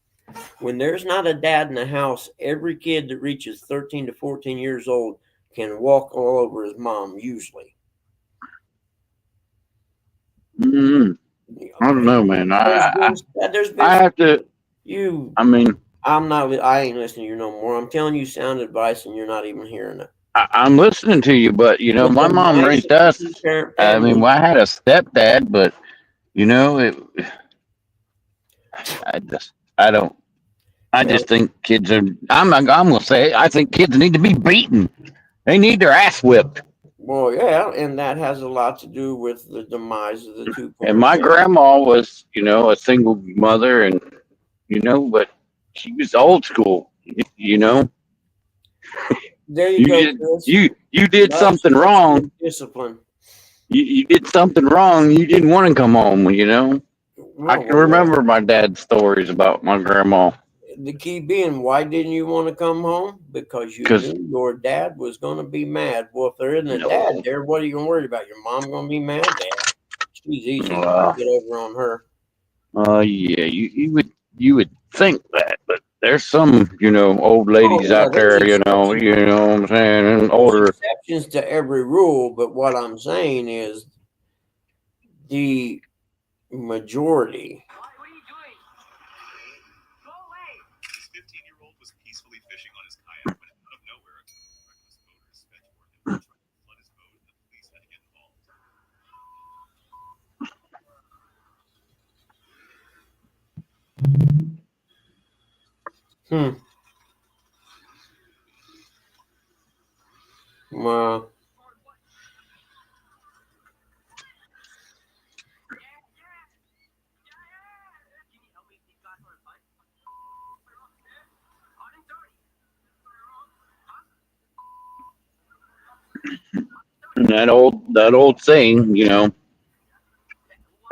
When there's not a dad in the house, every kid that reaches 13 to 14 years old can walk all over his mom, usually. Mm, I don't know, man. There's been I have to. you. I mean, I ain't listening to you no more. I'm telling you sound advice, and you're not even hearing it. I'm listening to you, but you know, The my mom demise raised of the us. two-parent I mean, family. I had a stepdad, but you know, I don't. I just think kids are. I'm gonna say. I think kids need to be beaten. They need their ass whipped. Well, yeah, and that has a lot to do with the demise of the And two-parent my family. grandma was, you know, a single mother, and you know, but she was old school. You know, There you you go, did Chris. you did Love something starts wrong. with discipline. You did something wrong. You didn't want to come home. You know, I Well, can remember my dad's stories about my grandma the key being, why didn't you want to come home? Because you because knew your dad was going to be mad. Well, if there isn't a dad no, there, what are you going to worry about? Your mom going to be mad? Dad, she's easy. uh, Get over on her. yeah, you would think that, but there's some, you know, old Oh ladies yeah, out there's there, exceptions. you know what I'm saying, and There's older. exceptions to every rule, but what I'm saying is the majority. This 15-year-old was peacefully fishing on his kayak when out of nowhere, a reckless motorist sped toward him and tried to flood his boat, and the police had to get involved. Well, And that old saying, you know,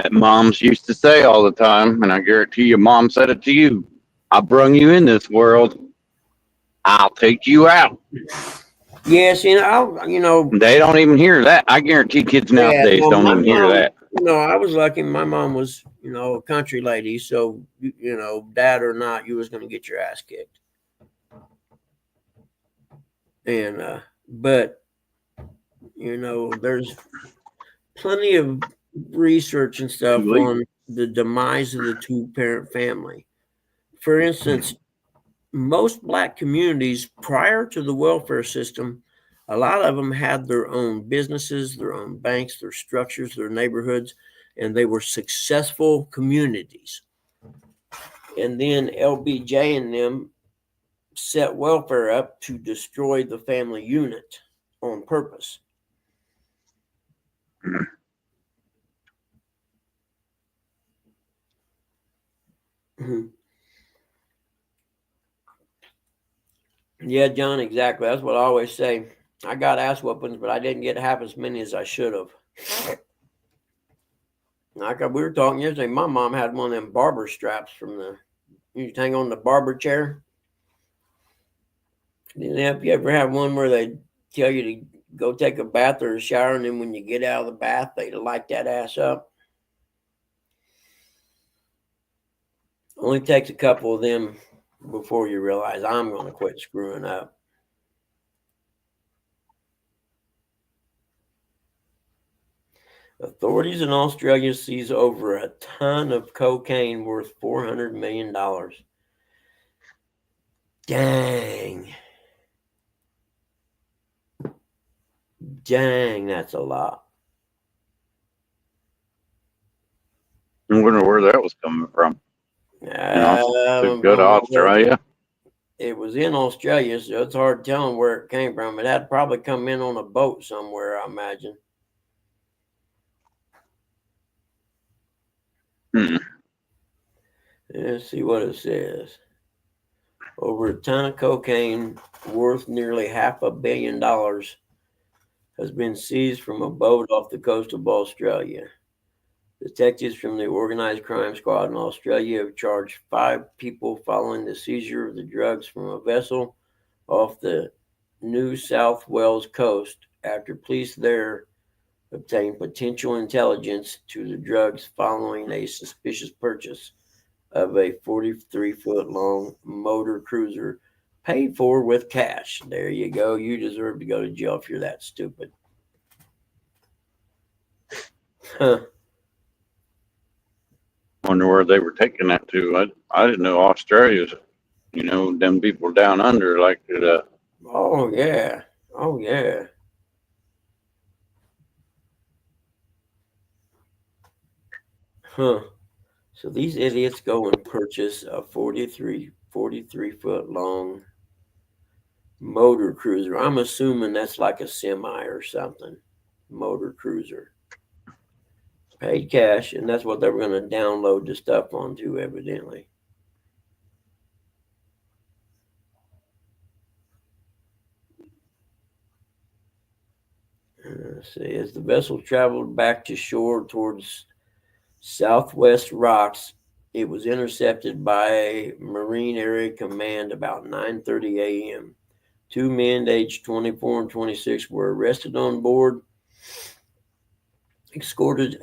that moms used to say all the time, and I guarantee you, mom said it to you. I brung you in this world. I'll take you out. yes, you know, They don't even hear that. I guarantee kids yeah. nowadays No, don't my even hear mom. that. You know, I was lucky. My mom was, you know, a country lady, so you know, dad or not, you was going to get your ass kicked. And but you know, there's plenty of research and stuff Too late. on the demise of the two-parent family. For instance, most black communities prior to the welfare system, a lot of them had their own businesses, their own banks, their structures, their neighborhoods, and they were successful communities. And then LBJ and them set welfare up to destroy the family unit on purpose. Mhm. Yeah, John, exactly. That's what I always say. I got ass whoopings, but I didn't get half as many as I should have. Like we were talking yesterday, my mom had one of them barber straps from you hang on the barber chair. Have you ever had one where they tell you to go take a bath or a shower, and then when you get out of the bath, they light that ass up? Only takes a couple of them before you realize I'm going to quit screwing up. Authorities in Australia seize over a ton of cocaine worth $400 million. Dang. Dang, that's a lot. I wonder where that was coming from. To go to Australia. It was in Australia, so it's hard telling where it came from. It had probably come in on a boat somewhere, I imagine. Let's see what it says. Over a ton of cocaine worth nearly $500 million has been seized from a boat off the coast of Australia. Detectives from the Organized Crime Squad in Australia have charged 5 people following the seizure of the drugs from a vessel off the New South Wales coast after police there obtained potential intelligence to the drugs following a suspicious purchase of a 43-foot long motor cruiser paid for with cash. There you go. You deserve to go to jail if you're that stupid. Huh. Wonder where they were taking that to. I didn't know Australia's, them people down under like it. Oh, yeah. Oh, yeah. Huh. So these idiots go and purchase a 43-foot long motor cruiser. I'm assuming that's like a semi or something. Motor cruiser. Paid cash, and that's what they were going to download the stuff onto, evidently. Let's see. As the vessel traveled back to shore towards Southwest Rocks, it was intercepted by Marine Area Command about 9:30 a.m. 2 men aged 24 and 26 were arrested on board, escorted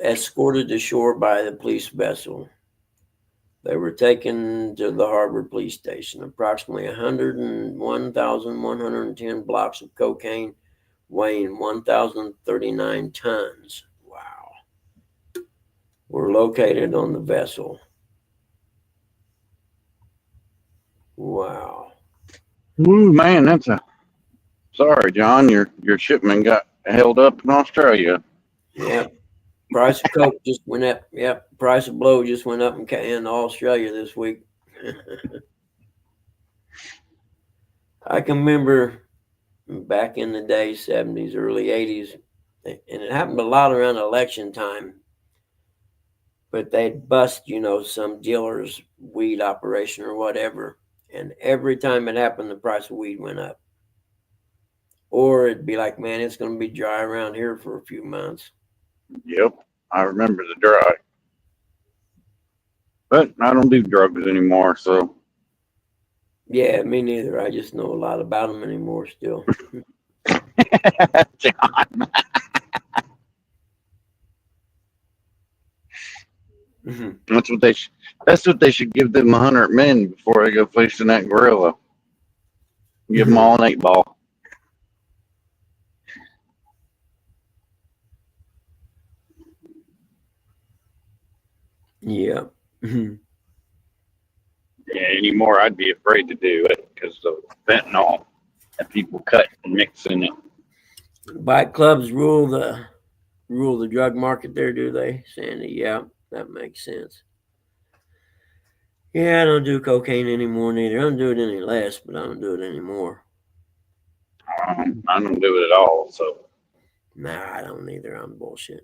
to shore by the police vessel. They were taken to the harbor police station. Approximately 101,110 blocks of cocaine weighing 1,039 tons. Wow. Were located on the vessel. Wow. Ooh, man, sorry, John, your shipment got held up in Australia. Yep. Price of coke just went up. Yep. Price of blow just went up in Australia this week. I can remember back in the day, 70s, early 80s, and it happened a lot around election time. But they'd bust, some dealer's weed operation or whatever. And every time it happened, the price of weed went up. Or it'd be like, man, it's going to be dry around here for a few months. Yep, I remember the dry. But I don't do drugs anymore, so. Yeah, me neither. I just know a lot about them anymore still. John. That's what they should give them 100 men before they go facing that gorilla. Give them all an 8-ball. Yeah. Yeah, anymore I'd be afraid to do it because of fentanyl that people cut and mix in it. Bike clubs rule the drug market there, do they, Sandy? Yeah, that makes sense. Yeah, I don't do cocaine anymore neither. I don't do it any less, but I don't do it anymore. I don't do it at all, so. Nah, I don't either. I'm bullshit.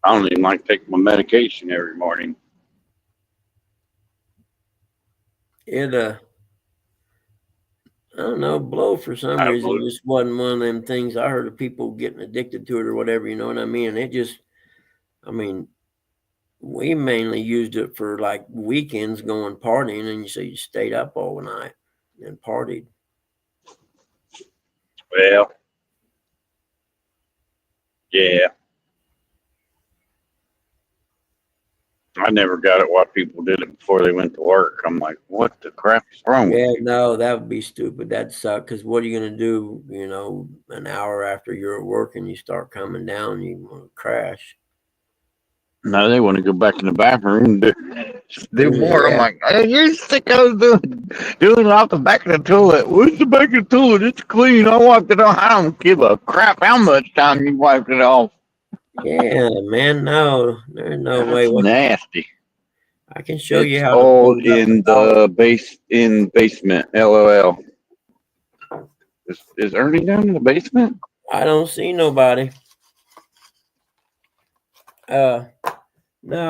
I don't even like taking my medication every morning. I don't know, blow for some I reason would. just wasn't one of them things. I heard of people getting addicted to it or whatever, you know what I mean? It just, I mean, we mainly used it for like weekends going partying, and you stayed up all night and partied. Well, yeah. I never got it why people did it before they went to work. I'm like, what the crap is wrong with Yeah, you? no, that would be stupid. That'd suck. Because what are you gonna do? You know, an hour after you're at work and you start coming down, you want to crash. No, they want to go back in the bathroom and do more. I'm Yeah, like, hey, you're sickos doing it off the back of the toilet. Where's the back of the toilet? It's clean. I wiped it off. I don't give a crap how much time you wiped it off. yeah, man. No, there's no way. That's nasty. I can show you It's how to all fold up a in dollar. the basement. LOL. Is Ernie down in the basement? I don't see nobody. No,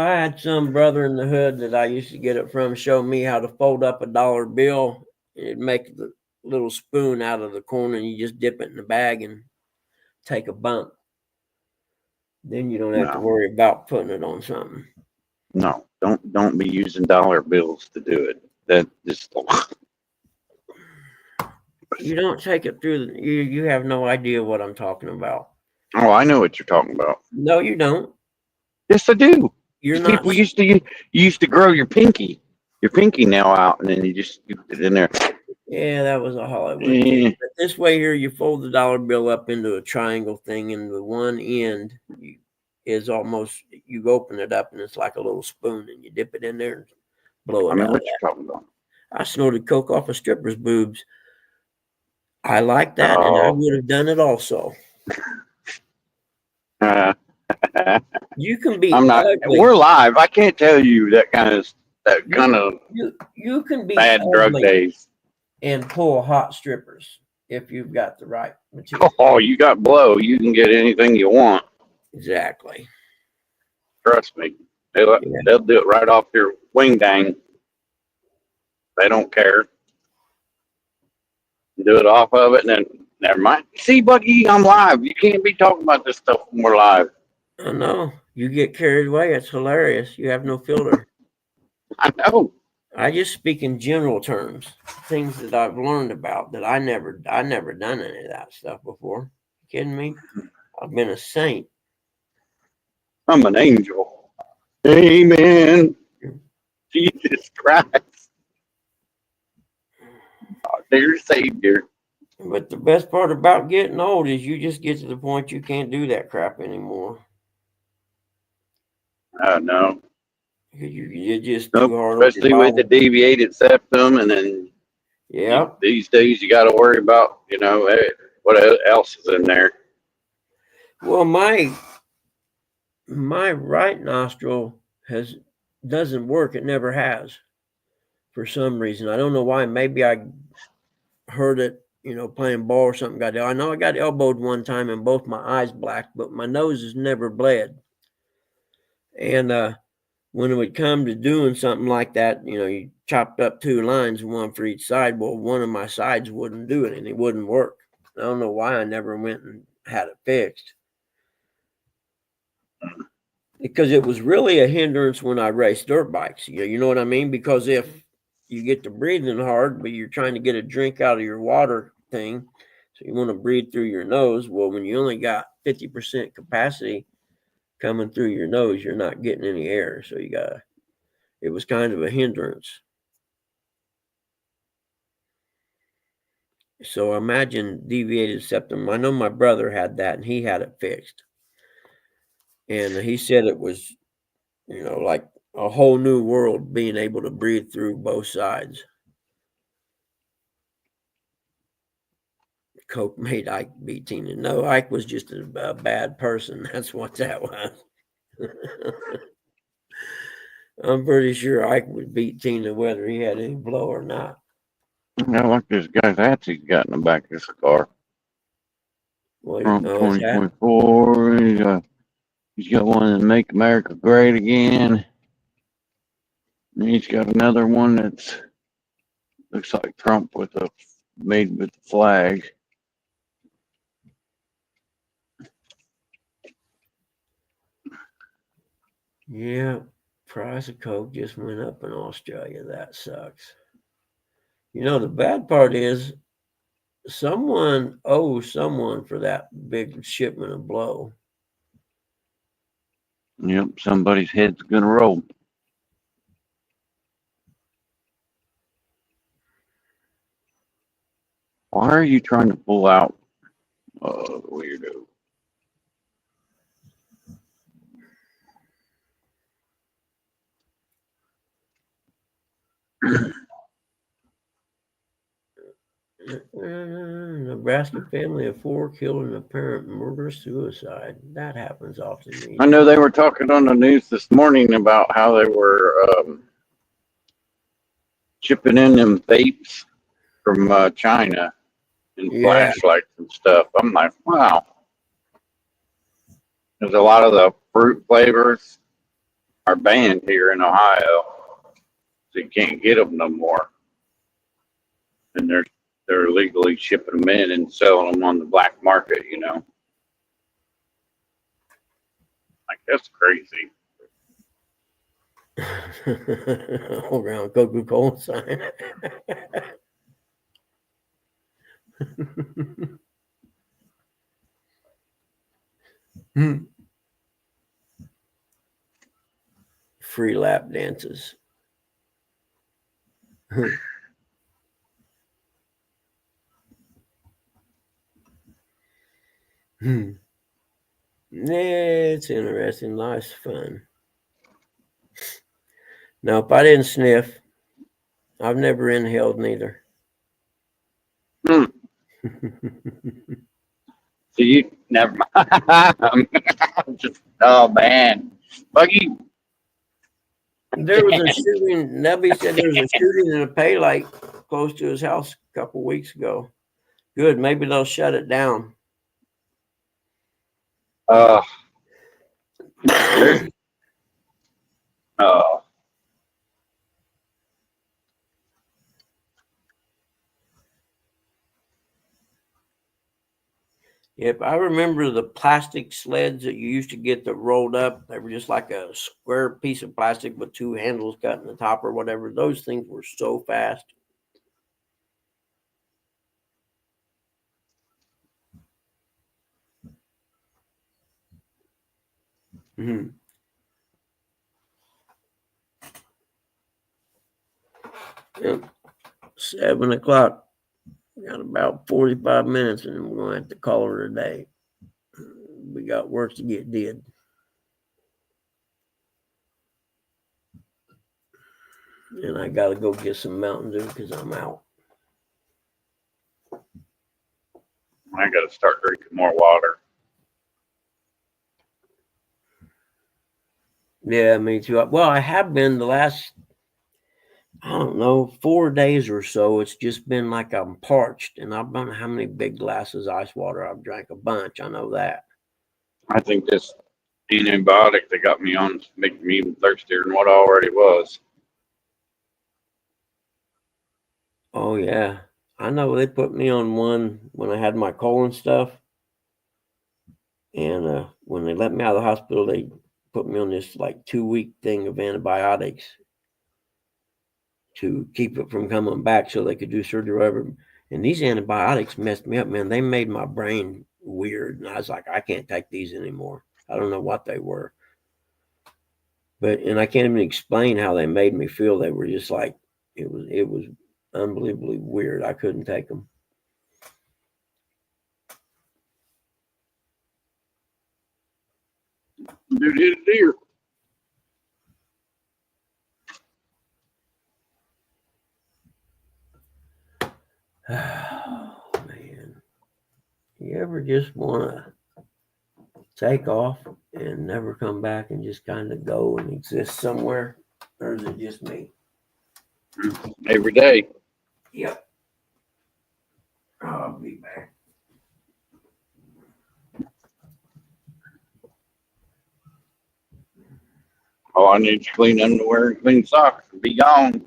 I had some brother in the hood that I used to get it from show me how to fold up a dollar bill. It'd make the little spoon out of the corner and you just dip it in the bag and take a bump. Then you don't have to No. worry about putting it on something. No, don't be using dollar bills to do it. That just You don't take it through you have no idea what I'm talking about. oh, I know what you're talking about. No, you don't. Yes, I do. You're not. People used to grow your pinky nail out, and then you just scoop it in there. Yeah, that was a Hollywood Eh. thing. But this way here, you fold the dollar bill up into a triangle thing, and the one end is almost, you open it up, and it's like a little spoon, and you dip it in there and blow I it know out. what you're talking about. I snorted coke off a stripper's boobs. I like that, and I Oh. would have done it also. You can be I'm not. ugly. We're live. I can't tell you that kind of You can be bad drug ugly days. and pull hot strippers if you've got the right material. Oh, you got blow. You can get anything you want. Exactly. Trust me. They'll do it right off your wing dang. They don't care. Do it off of it, and then never mind. See, Bucky, I'm live. You can't be talking about this stuff when we're live. I know. You get carried away. It's hilarious. You have no filter. I know. I just speak in general terms, things that I've learned about that I never done any of that stuff before. You kidding me? I've been a saint. I'm an angel. Amen. Jesus Christ. Our dear Savior. But the best part about getting old is you just get to the point you can't do that crap anymore. Oh, no. You're just Nope, too hard on your especially with the body. deviated septum, and then Yeah. these days you got to worry about, what else is in there. Well, my right nostril doesn't work. It never has, for some reason. I don't know why. Maybe I heard it, playing ball or something. I know I got elbowed one time and both my eyes blacked, but my nose has never bled. And when it would come to doing something like that, you chopped up two lines, one for each side. Well, one of my sides wouldn't do it and it wouldn't work. I don't know why I never went and had it fixed. Because it was really a hindrance when I raced dirt bikes. You know what I mean? Because if you get to breathing hard, but you're trying to get a drink out of your water thing, so you want to breathe through your nose. Well, when you only got 50% capacity coming through your nose, you're not getting any air. So it was kind of a hindrance. So imagine deviated septum. I know my brother had that and he had it fixed. And he said it was, like a whole new world being able to breathe through both sides. Coke made Ike beat Tina. No, Ike was just a bad person. That's what that was. I'm pretty sure Ike would beat Tina whether he had any blow or not. I like this guy's hats he's got in the back of his car. Well, From his hat? 2024. He's got one that Make America Great Again. And he's got another one that's looks like Trump with a made with the flag. Yeah, price of Coke just went up in Australia. That sucks. You know, the bad part is someone owes someone for that big shipment of blow. Yep, somebody's head's gonna roll. Why are you trying to pull out? Oh, weirdo. Nebraska family of 4 killed in apparent murder-suicide. That happens often. I know they were talking on the news this morning about how they were shipping in them vapes from China and Yeah. flashlights and stuff. I'm like, wow. There's a lot of the fruit flavors are banned here in Ohio, so you can't get them no more. And they're illegally shipping them in and selling them on the black market. You know, like that's crazy. Around Coca-Cola sign. Free lap dances. It's interesting. Life's fun. Now, if I didn't sniff, I've never inhaled neither. Hmm. So you never mind. Oh man, Buggy. There was a shooting. Nebby said there was a shooting in a pay light close to his house a couple weeks ago. Good. Maybe they'll shut it down. Oh. Yep, I remember the plastic sleds that you used to get that rolled up. They were just like a square piece of plastic with 2 handles cut in the top or whatever. Those things were so fast. Mm-hmm. Yep. 7 o'clock. Got about 45 minutes and we're going to have to call her a day. We got work to get did. And I got to go get some Mountain Dew because I'm out. I got to start drinking more water. Yeah, me too. Well, I have been the last, I don't know, 4 days or so. It's just been like I'm parched, and I don't know how many big glasses of ice water I've drank. A bunch. I know that. I think this antibiotic that got me on is making me even thirstier than what I already was. Oh yeah, I know they put me on one when I had my colon stuff, and when they let me out of the hospital, they put me on this like 2-week thing of antibiotics to keep it from coming back so they could do surgery or whatever. And these antibiotics messed me up, man. They made my brain weird. And I was like, I can't take these anymore. I don't know what they were. And I can't even explain how they made me feel. They were just like, it was unbelievably weird. I couldn't take them. Dear. Oh, man. You ever just want to take off and never come back and just kind of go and exist somewhere? Or is it just me? Every day. Yep. I'll be back. Oh, I need to clean underwear and clean socks and be gone.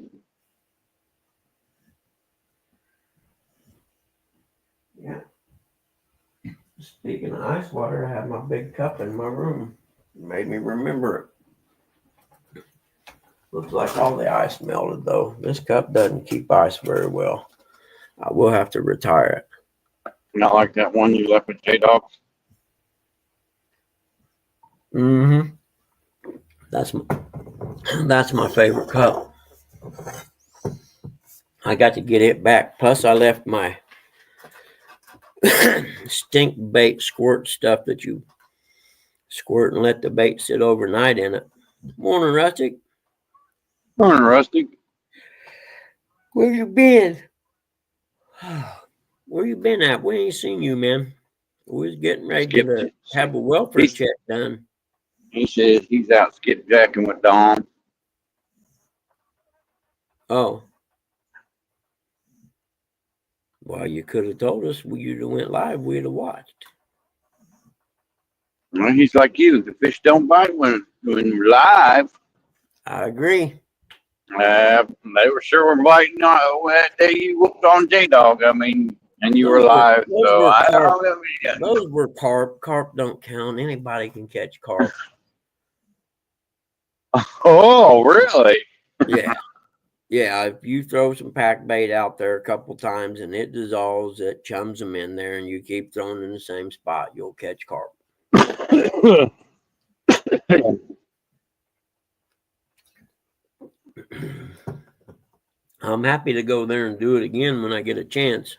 Speaking of ice water, I have my big cup in my room. Made me remember it. Looks like all the ice melted though. This cup doesn't keep ice very well. I will have to retire it. Not like that one you left with J-Dog. Mm-hmm. That's my favorite cup. I got to get it back. Plus I left my stink bait squirt stuff that you squirt and let the bait sit overnight in it. Morning, Rustic. Morning, Rusty. Where you been? Where you been at? We ain't seen you, man. We was getting ready to have a welfare check done. He says he's out skipjacking with Dom. Oh. Well, you could have told us. You'd have went live. We'd have watched. Well, he's like you. The fish don't bite when you're live. I agree. They were sure biting on that day you whooped on J-Dog. I mean, and you were live. So Those were carp. Carp don't count. Anybody can catch carp. Oh, really? Yeah. Yeah, if you throw some pack bait out there a couple times and it dissolves, it chums them in there, and you keep throwing in the same spot, you'll catch carp. I'm happy to go there and do it again when I get a chance.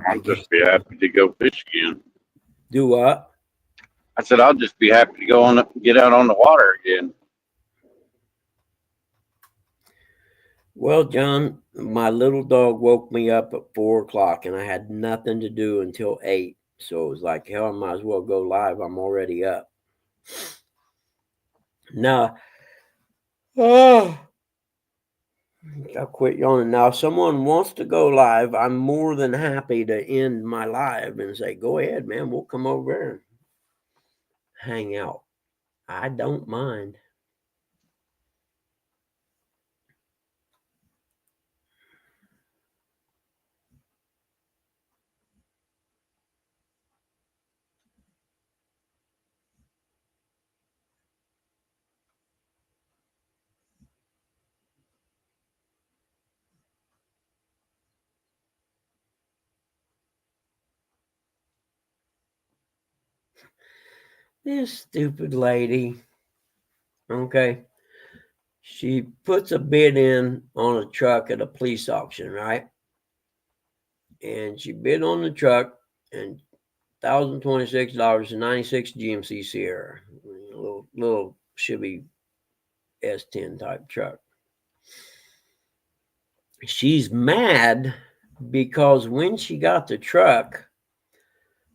I'll just be happy to go fish again. Do what? I said I'll just be happy to go on get out on the water again. Well, John, my little dog woke me up at 4 o'clock, and I had nothing to do until 8. So it was like, hell, I might as well go live. I'm already up. Now, I'll quit yawning. Now, if someone wants to go live, I'm more than happy to end my live and say, go ahead, man. We'll come over there and hang out. I don't mind. This stupid lady, okay, she puts a bid in on a truck at a police auction, right? And she bid on the truck and $1,026.96 GMC Sierra, a little Chevy S10 type truck. She's mad because when she got the truck,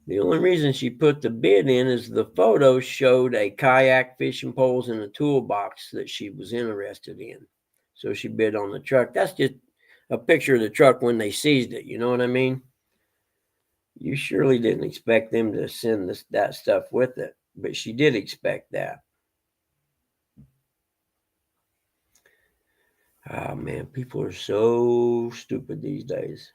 the only reason she put the bid in is the photo showed a kayak, fishing poles, and a toolbox that she was interested in. So she bid on the truck. That's just a picture of the truck when they seized it. You know what I mean? You surely didn't expect them to send that stuff with it, but she did expect that. Oh, man, people are so stupid these days.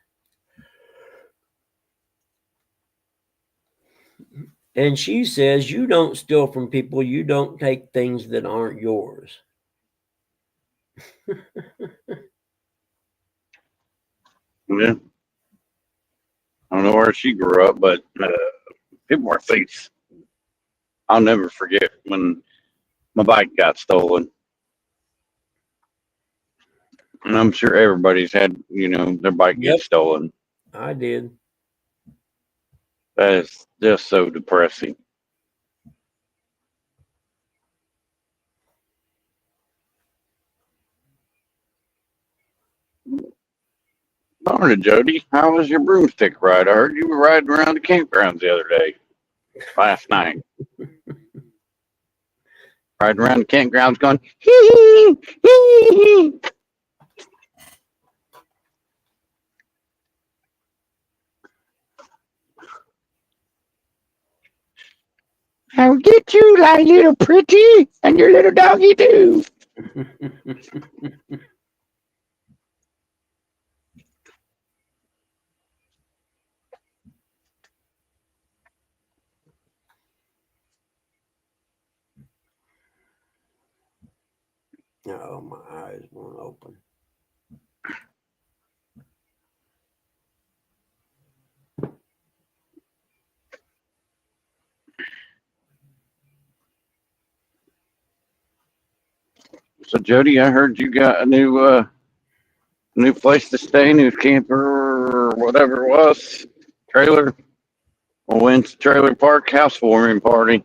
And she says, you don't steal from people. You don't take things that aren't yours. Yeah. I don't know where she grew up, but people were thieves. I'll never forget when my bike got stolen. And I'm sure everybody's had, their bike get stolen. I did. That is just so depressing. Morning, Jody. How was your broomstick ride? I heard you were riding around the campgrounds the other day, last night. Riding around the campgrounds going, hee hee hee. I'll get you, like little pretty, and your little doggy too. Oh, my eyes won't open. So Jody, I heard you got a new place to stay, new camper or whatever it was, trailer. I went to trailer park housewarming party.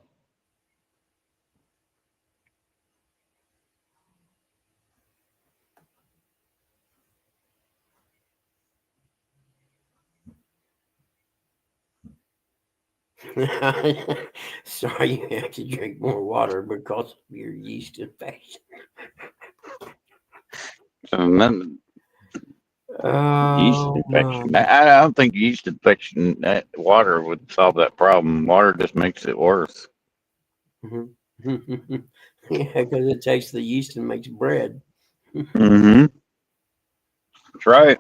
Sorry, you have to drink more water because of your yeast infection. Yeast Oh, infection. I don't think yeast infection, that water would solve that problem. Water just makes it worse. yeah, because it takes the yeast and makes bread. Mm-hmm. That's right.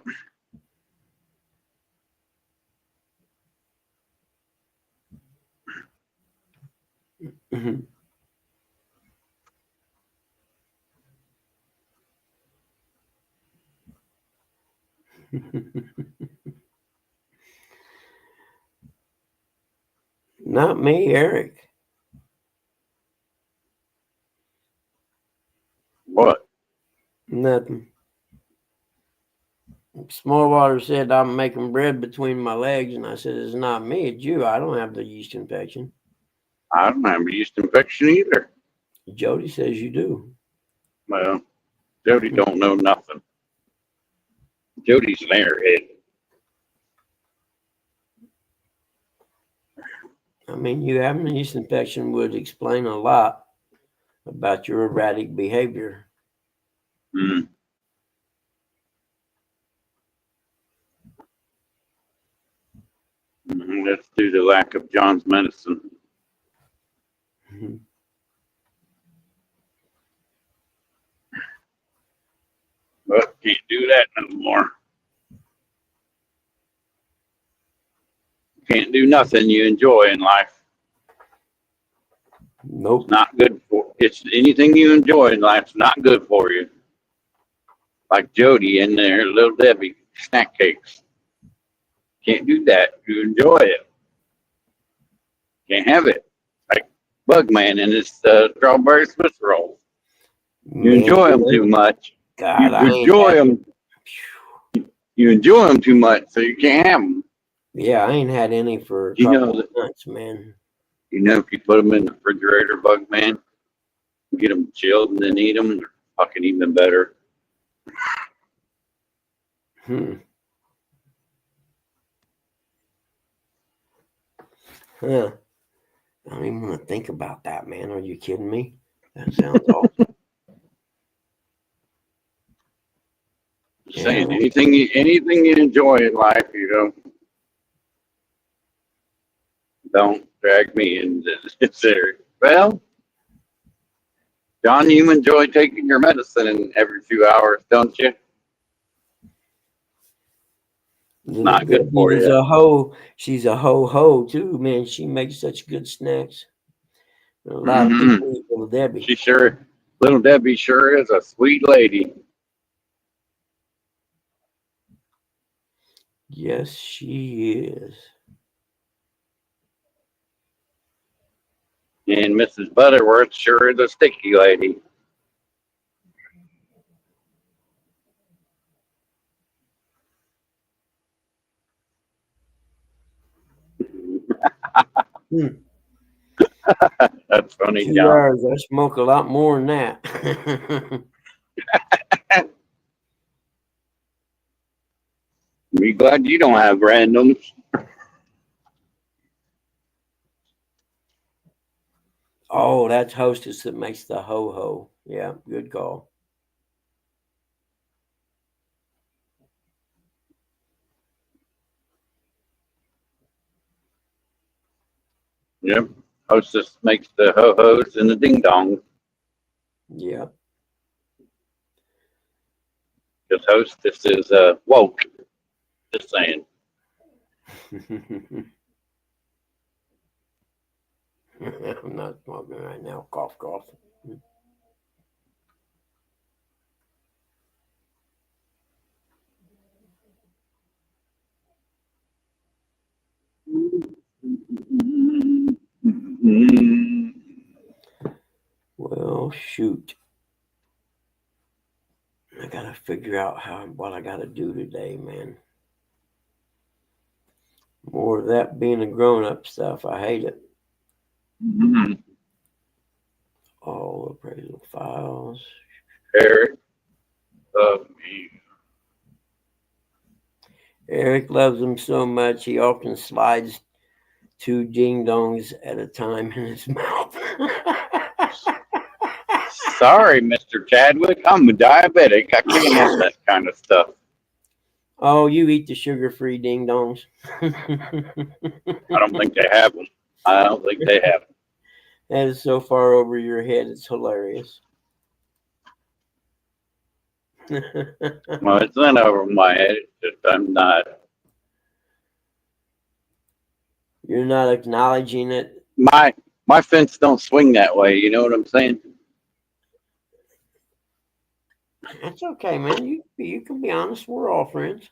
Not me, Eric. What? Nothing. Smallwater said I'm making bread between my legs, and I said it's not me, it's you. I don't have the yeast infection. I don't have a yeast infection either. Jody says you do. Well, Jody don't know nothing. Jody's an airhead. I mean, you having a yeast infection would explain a lot about your erratic behavior. Mm. That's due to lack of John's medicine. Mhm. But can't do that no more. Can't do nothing you enjoy in life. Nope. Not good for it's anything you enjoy in life's not good for you. Like Jody and their little Debbie snack cakes. Can't do that. You enjoy it. Can't have it. Like Bugman and his strawberry Swiss rolls. You enjoy them too much. God, I You ain't enjoy had, them. You enjoy them too much, so you can't have them. yeah, I ain't had any for a You couple know of months, man. You know, if you put them in the refrigerator, Bugman, get them chilled and then eat them, they're fucking even better. Hmm. Huh. I don't even want to think about that, man. Are you kidding me? That sounds awful. Just saying, anything you enjoy in life, don't drag me into this there. Well, John, you enjoy taking your medicine every few hours, don't you? Not good for She's you. a hoe. She's a ho too, man. She makes such good snacks. A lot of people eat Little Debbie. Little Debbie sure is a sweet lady. Yes, she is. And Mrs. Butterworth sure is a sticky lady. That's funny, 2 John. hours. I smoke a lot more than that. Be glad you don't have randoms. Oh, that's Hostess that makes the ho. Yeah, good call. Yep. Hostess makes the ho-hos and the ding-dongs. Yeah. Because Hostess is woke. Just saying. I'm not smoking right now. Cough, cough. Well, shoot. I gotta figure out what I gotta do today, man. More of that being a grown-up stuff. I hate it. All appraisal files. Eric, love you. Eric loves them so much he often slides 2 ding dongs at a time in his mouth. Sorry, Mr. Chadwick. I'm a diabetic. I can't have that kind of stuff. Oh, you eat the sugar-free ding dongs. I don't think they have them. I don't think they have them. That is so far over your head, it's hilarious. Well, it's not over my head. It's just I'm not. You're not acknowledging it. My fence don't swing that way. You know what I'm saying? That's okay, man. You can be honest. We're all friends.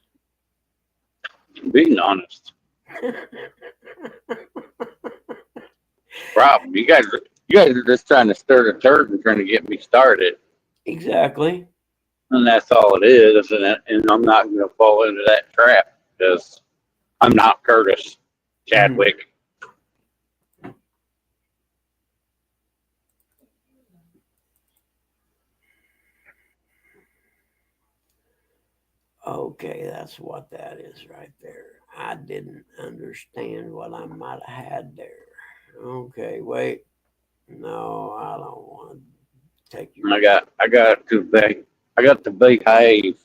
Being honest. Problem. You guys are just trying to stir the turd and trying to get me started. Exactly. And that's all it is. And I'm not going to fall into that trap because I'm not Curtis Chadwick. Okay, that's what that is right there. I didn't understand what I might have had there. Okay, wait. No, I don't want to take your. I got to behave.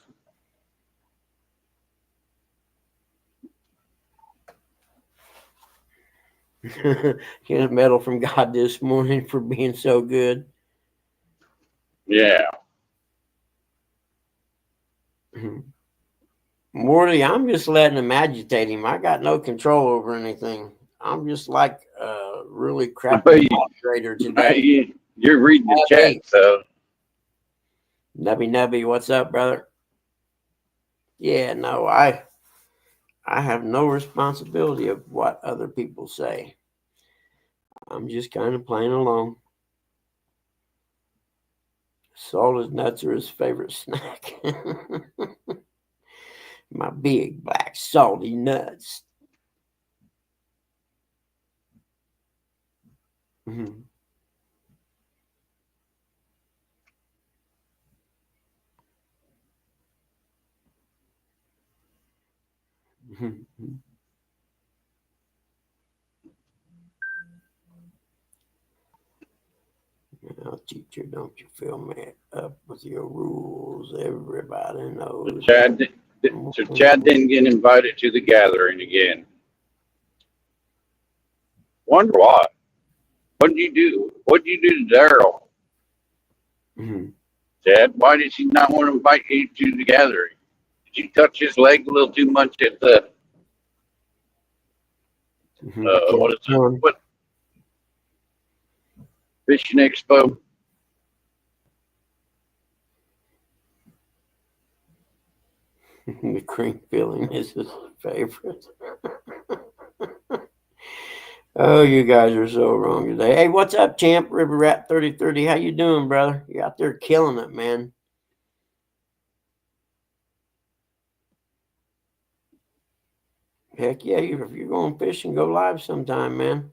Get a medal from God this morning for being so good. Yeah. Morty, I'm just letting him agitate him. I got no control over anything. I'm just like a really crappy moderator today. You're reading the chat, so. Nubby, what's up, brother? Yeah, no, I have no responsibility of what other people say. I'm just kind of playing along. Salted nuts are his favorite snack. My big black salty nuts. Mm-hmm. Mm-hmm. Now, teacher, don't you feel mad up with your rules? Everybody knows. So Chad didn't get invited to the gathering again. Wonder why. What did you do? What did you do to Daryl? Mm-hmm. Chad, why did she not want to invite you to the gathering? Did you touch his leg a little too much at the what is it? What Fishing Expo? The cream filling is his favorite. Oh, you guys are so wrong today. Hey, what's up, champ? River Rat 3030. How you doing, brother? You're out there killing it, man. Heck yeah, if you're going fishing, go live sometime, man.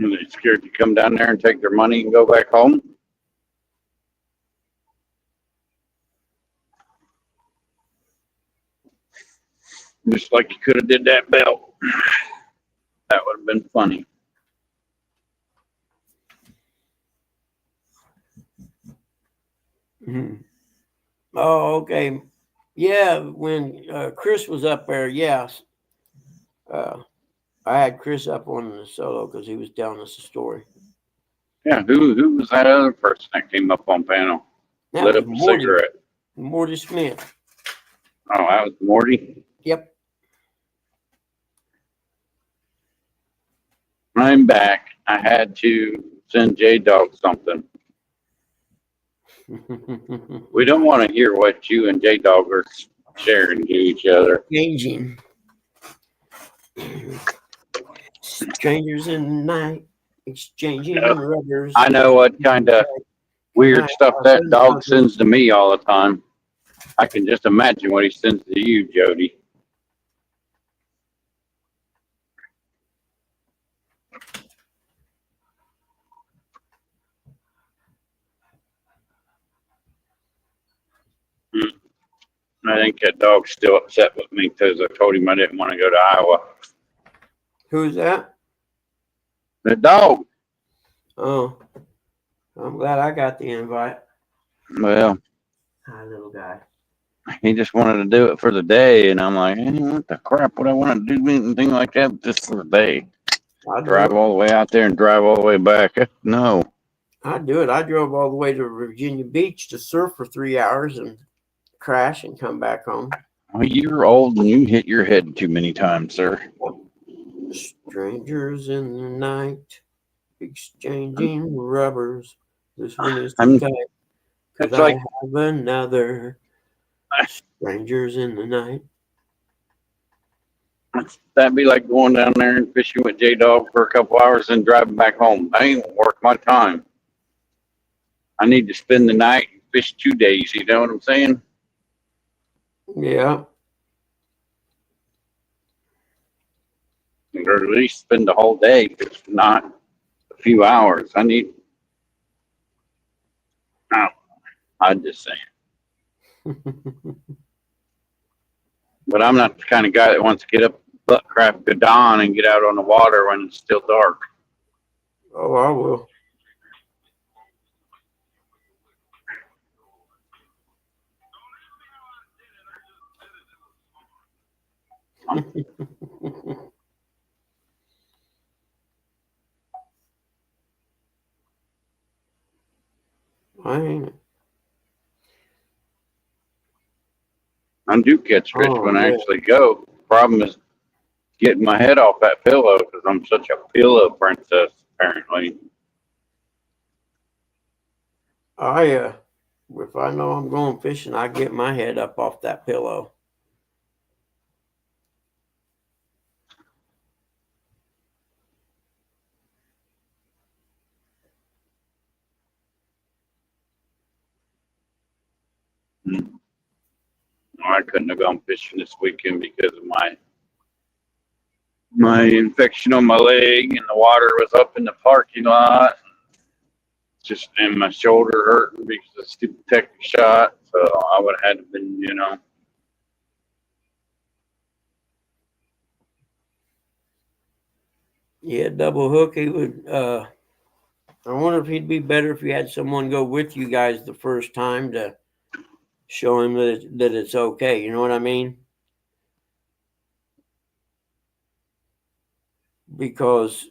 Are they scared to come down there and take their money and go back home? Just like you could have did that belt. That would have been funny. Mhm. Oh, okay. Yeah, when Chris was up there, yes. I had Chris up on the solo because he was telling us a story. Yeah, who was that other person that came up on panel? That Lit was up a Morty, cigarette. Morty Smith. Oh, that was Morty. Yep. I'm back. I had to send J Dog something. We don't want to hear what you and J Dog are sharing to each other. Changing. Strangers in the night, exchanging Yeah. rubbers. I know what kind of weird stuff that dog sends to me all the time. I can just imagine what he sends to you, Jody. I think that dog's still upset with me because I told him I didn't want to go to Iowa. Who's that? The dog. Oh, I'm glad I got the invite. Well, Hi, little guy. he just wanted to do it for the day, and I'm like, what the crap would I want to do anything like that just for the day? I'll Drive do it. all the way out there and drive all the way back? No. I'd do it. I drove all the way to Virginia Beach to surf for 3 hours and crash and come back home. Well, you're old and you hit your head too many times, sir. Strangers in the night, exchanging rubbers. This one is I'm- too tight. It's Cause I like have another. Strangers in the night. that'd be like going down there and fishing with J Dog for a couple hours and driving back home. I ain't worth my time. I need to spend the night and fish 2 days. You know what I'm saying? Yeah. Or at least spend the whole day, if not a few hours. I need. No, I'm just saying. But I'm not the kind of guy that wants to get up butt crap at dawn and get out on the water when it's still dark. Oh, I will. I ain't. I do catch fish Oh, when I yeah. actually go. Problem is getting my head off that pillow because I'm such a pillow princess, apparently. If I know I'm going fishing, I get my head up off that pillow. I couldn't have gone fishing this weekend because of my infection on my leg, and the water was up in the parking lot. Just and my shoulder hurting because of the stupid tech shot. So I would have had to been, Yeah, double hook. He would. I wonder if he'd be better if you had someone go with you guys the first time to show him that it's okay. You know what I mean? Because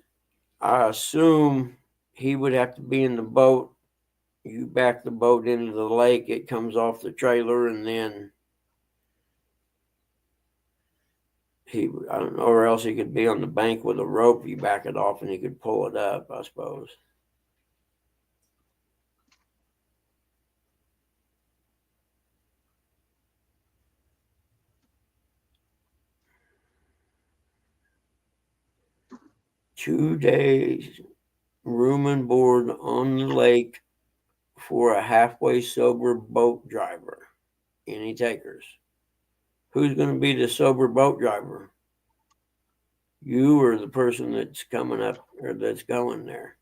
I assume he would have to be in the boat. You back the boat into the lake, it comes off the trailer, and then I don't know, or else he could be on the bank with a rope. You back it off, and he could pull it up, I suppose. Two days, room and board on the lake for a halfway sober boat driver. Any takers? Who's going to be the sober boat driver? You or the person that's coming up or that's going there?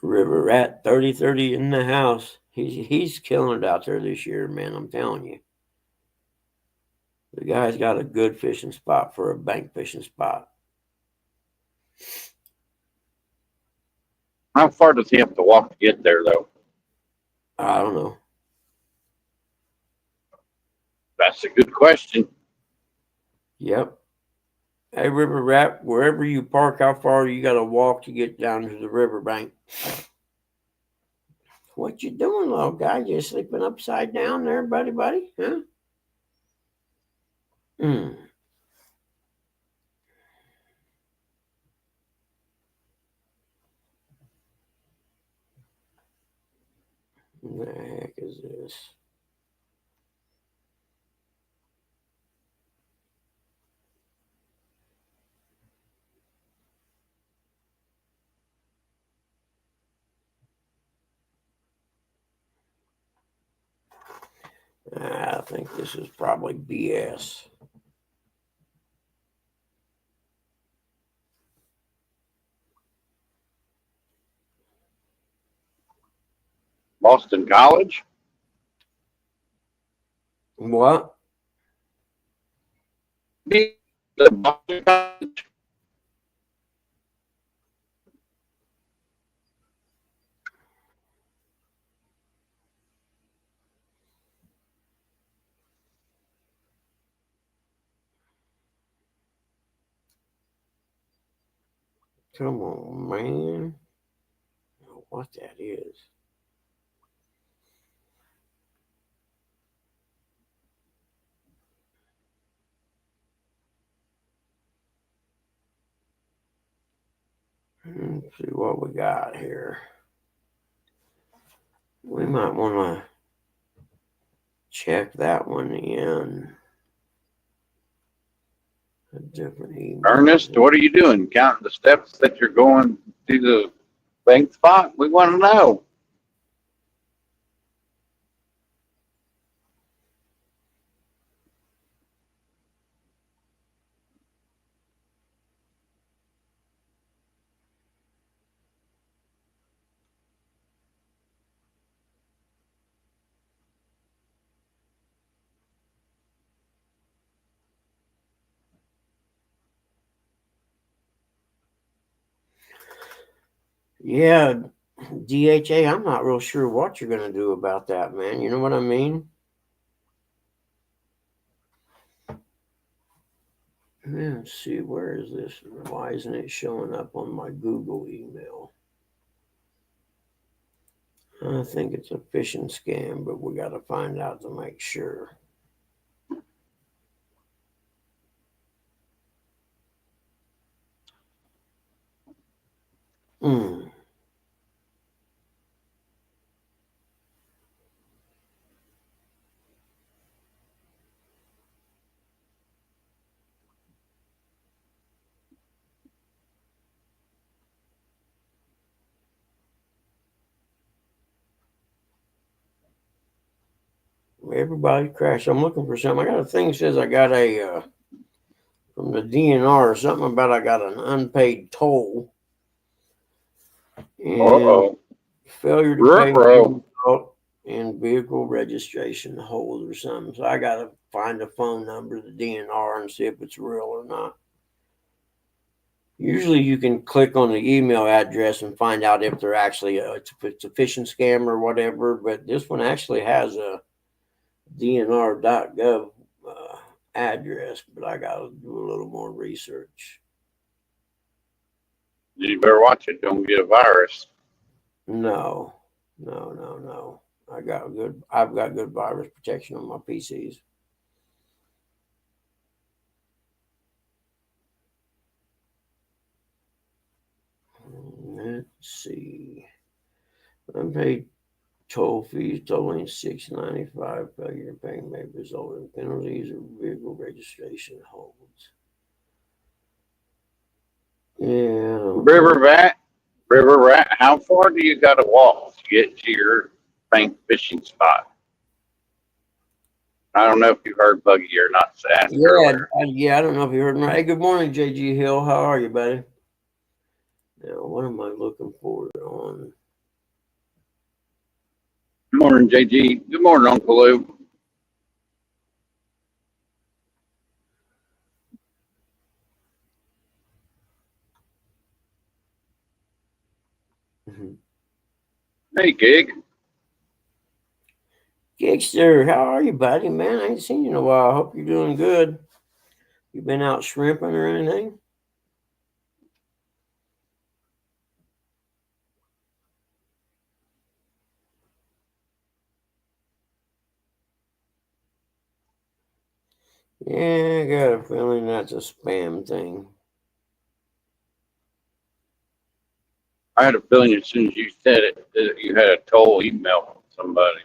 River Rat 3030 in the house. He's killing it out there this year, man. I'm telling you. The guy's got a good fishing spot for a bank fishing spot. How far does he have to walk to get there, though? I don't know. That's a good question. Yep. Hey, River Rat, wherever you park, how far you got to walk to get down to the riverbank? What you doing, little guy? You sleeping upside down there, buddy? Huh? What the heck is this? I think this is probably BS. Boston College? What? The Boston College? Come on, man. I don't know what that is. Let's see what we got here. We might want to check that one in. A different email. Ernest, what are you doing? Counting the steps that you're going to the bank spot? We want to know. Yeah, DHA, I'm not real sure what you're going to do about that, man. You know what I mean? Let's see, where is this? Why isn't it showing up on my Google email? I think it's a phishing scam, but we got to find out to make sure. Everybody crashed. I'm looking for something. I got a thing that says I got a from the DNR or something about I got an unpaid toll. And Uh-oh. failure to pay Ruh-roh. and vehicle registration hold or something. So I got to find the phone number of the DNR and see if it's real or not. Usually you can click on the email address and find out if they're actually if it's a phishing scam or whatever. But this one actually has a DNR.gov address, but I got to do a little more research. You better watch it. Don't get a virus. No. I've got good virus protection on my PCs. Let's see. Unpaid toll fees totaling $6.95. Failure to pay may result in penalties or vehicle registration holds. Yeah. River Rat, how far do you got to walk to get to your bank fishing spot? I don't know if you heard Buggy or not. I don't know if you heard me. Hey, good morning, JG Hill. How are you, buddy? Now, what am I looking for on Good morning, JG. Good morning, Uncle Lou. Mhm. Hey, Gig. Gigster, how are you, buddy? Man, I ain't seen you in a while. I hope you're doing good. You been out shrimping or anything? Yeah, I got a feeling that's a spam thing. I had a feeling as soon as you said it that you had a toll email from somebody.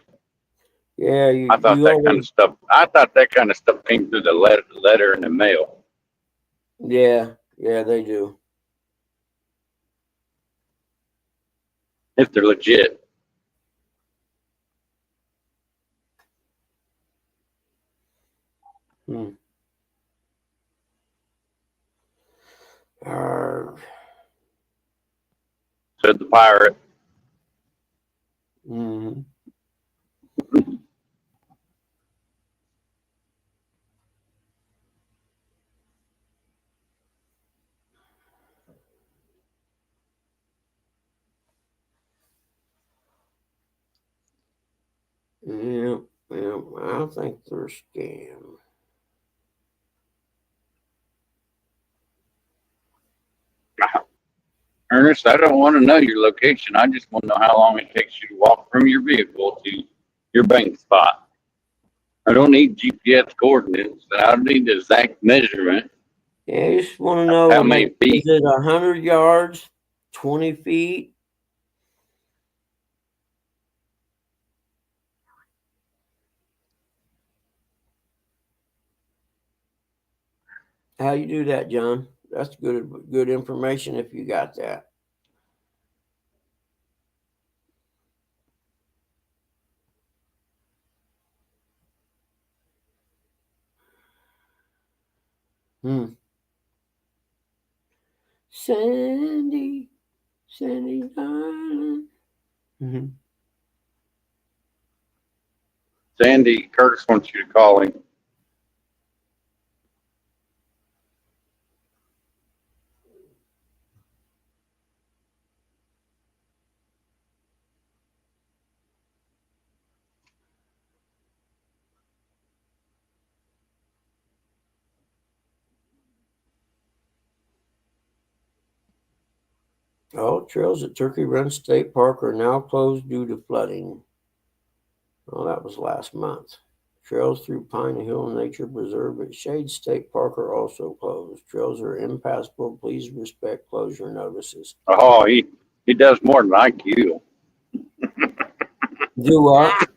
Yeah, I thought you that kind of always, stuff. I thought that kind of stuff came through the letter in the mail. yeah, they do. If they're legit. Hmm. Arr. Said the pirate. Mhm. Yeah, I think they're a scam. Ernest, I don't want to know your location. I just want to know how long it takes you to walk from your vehicle to your bank spot. I don't need GPS coordinates. I don't need the exact measurement Yeah, I just want to of know, how like, many is feet. it 100 yards, 20 feet? How you do that, John? That's good information if you got that. Hmm. Sandy, Sandy Island. Hmm. Sandy, Curtis wants you to call him. All trails at Turkey Run State Park are now closed due to flooding. Oh, that was last month. Trails through Pine Hill Nature Preserve at Shade State Park are also closed. Trails are impassable. Please respect closure notices. Oh, he does more than like you. Do what?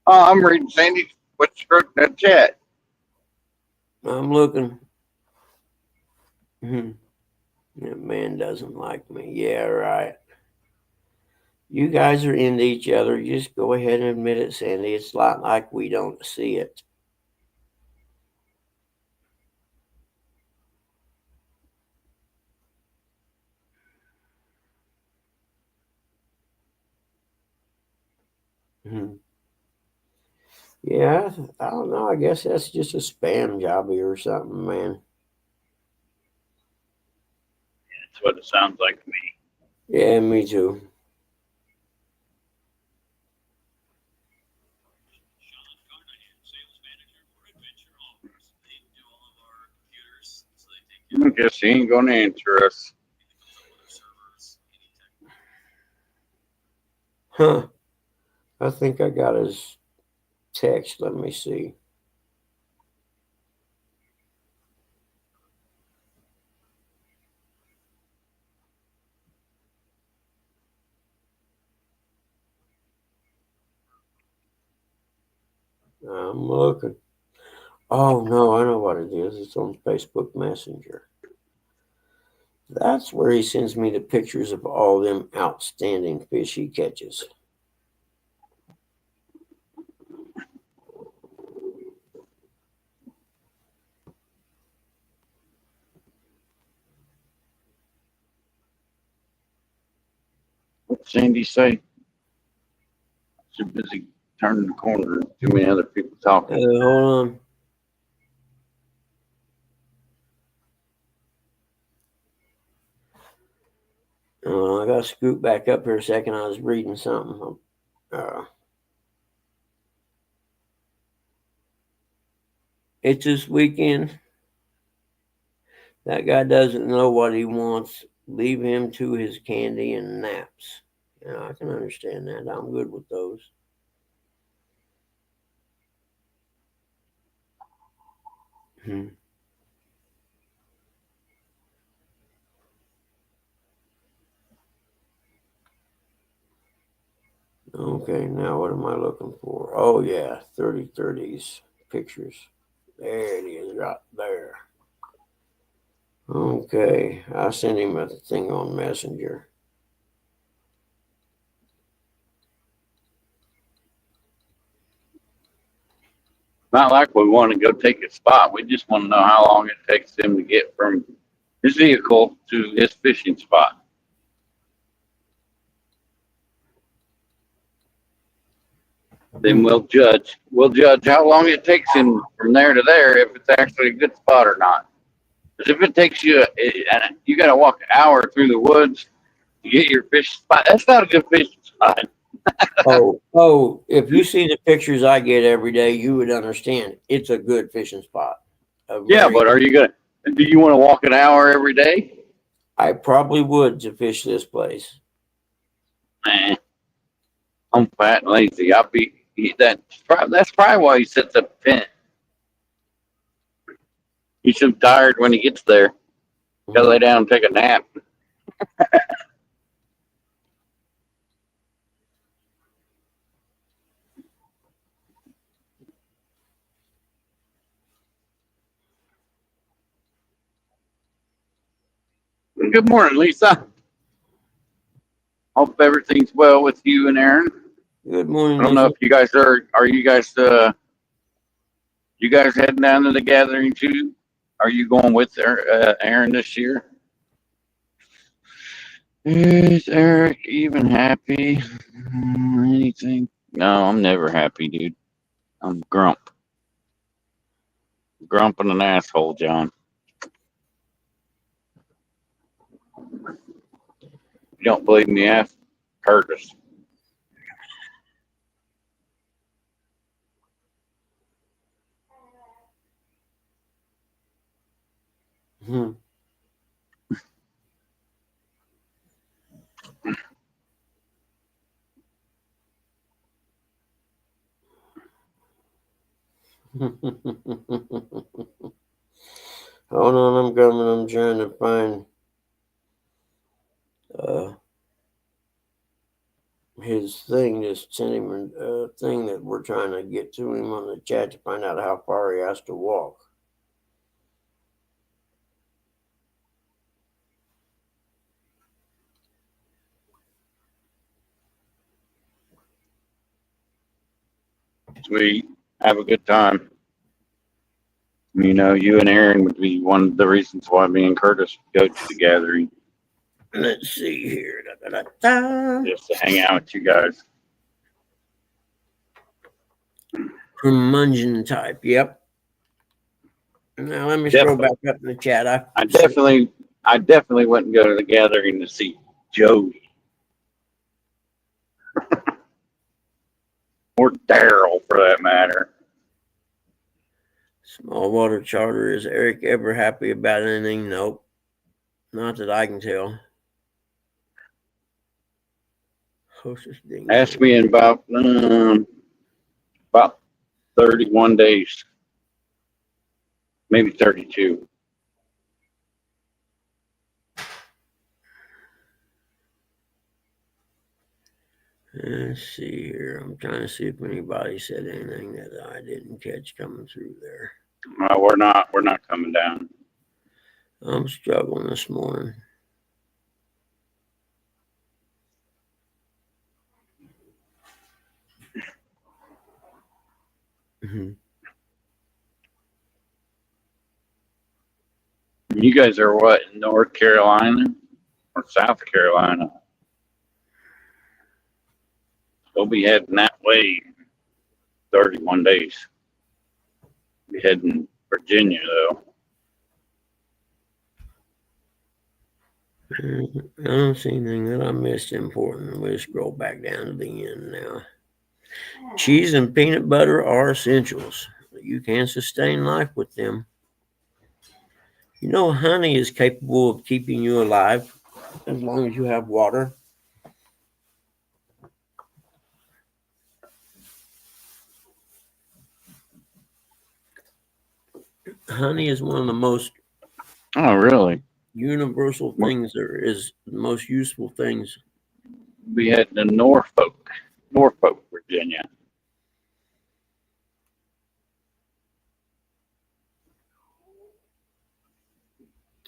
Oh, I'm reading Sandy. What's your in the chat? I'm looking. Hmm. That man doesn't like me. Yeah, right. You guys are into each other. Just go ahead and admit it, Sandy. It's not like we don't see it. Hmm. Yeah, I don't know. I guess that's just a spam jobby or something, man. That's what it sounds like to me. Yeah, me too. Sean Carnahan, sales manager for Adventure Offers. They do all of our computers, so they take care I of guess he ain't gonna answer us. anything that comes up with our servers, any tech. Huh. I think I got his text. Let me see. I'm looking. Oh, no, I know what it is. It's on Facebook Messenger. That's where he sends me the pictures of all them outstanding fish he catches. What's Sandy say? Too busy turning the corner. Too many other people talking. Hold on. I gotta scoot back up here a second. I was reading something. It's this weekend. That guy doesn't know what he wants. Leave him to his candy and naps. Yeah, I can understand that. I'm good with those. Okay, now what am I looking for? Oh yeah, 3030s pictures. There it is, right there. Okay, I sent him a thing on Messenger. Not like we want to go take a spot. We just want to know how long it takes him to get from his vehicle to his fishing spot. Then we'll judge. We'll judge how long it takes him from there to there, if it's actually a good spot or not. Because if it takes you, you got to walk an hour through the woods to get your fish spot. That's not a good fishing spot. Oh, if you see the pictures I get every day, you would understand it's a good fishing spot. Yeah, but are you gonna? Do you want to walk an hour every day? I probably would to fish this place. I'm fat and lazy. That's probably why he sets up a tent. He's so tired when he gets there. Gotta lay down and take a nap. Good morning, Lisa. Hope everything's well with you and Aaron. Good morning. I don't know if you guys are you guys heading down to the gathering too? Are you going with Aaron this year? Is Eric even happy or anything? No, I'm never happy, dude. I'm grump. Grump and an asshole, John. If you don't believe me, ask Curtis. Hold on, I'm coming. I'm trying to find his thing. Just sent him a thing that we're trying to get to him on the chat to find out how far he has to walk. Sweet. Have a good time. You know, you and Aaron would be one of the reasons why me and Curtis go to the gathering. Let's see here. Da, da, da, da. Just to hang out with you guys. Curmudgeon type. Yep. Now let me scroll back up in the chat. I definitely wouldn't go to the gathering to see Jody. Or Daryl, for that matter. Small water charter. Is Eric ever happy about anything? Nope. Not that I can tell. Hostess ding. Ask me in about 31 days. Maybe 32. Let's see here. I'm trying to see if anybody said anything that I didn't catch coming through there. We're not coming down. I'm struggling this morning. You guys are what, in North Carolina or South Carolina? We'll be heading that way 31 days. Be heading Virginia though. I don't see anything that I missed important. We'll scroll back down to the end now. Cheese and peanut butter are essentials. You can sustain life with them. You know, honey is capable of keeping you alive as long as you have water. Honey is one of the most Oh, really? universal things. There is the most useful things. Be heading to Norfolk, Virginia.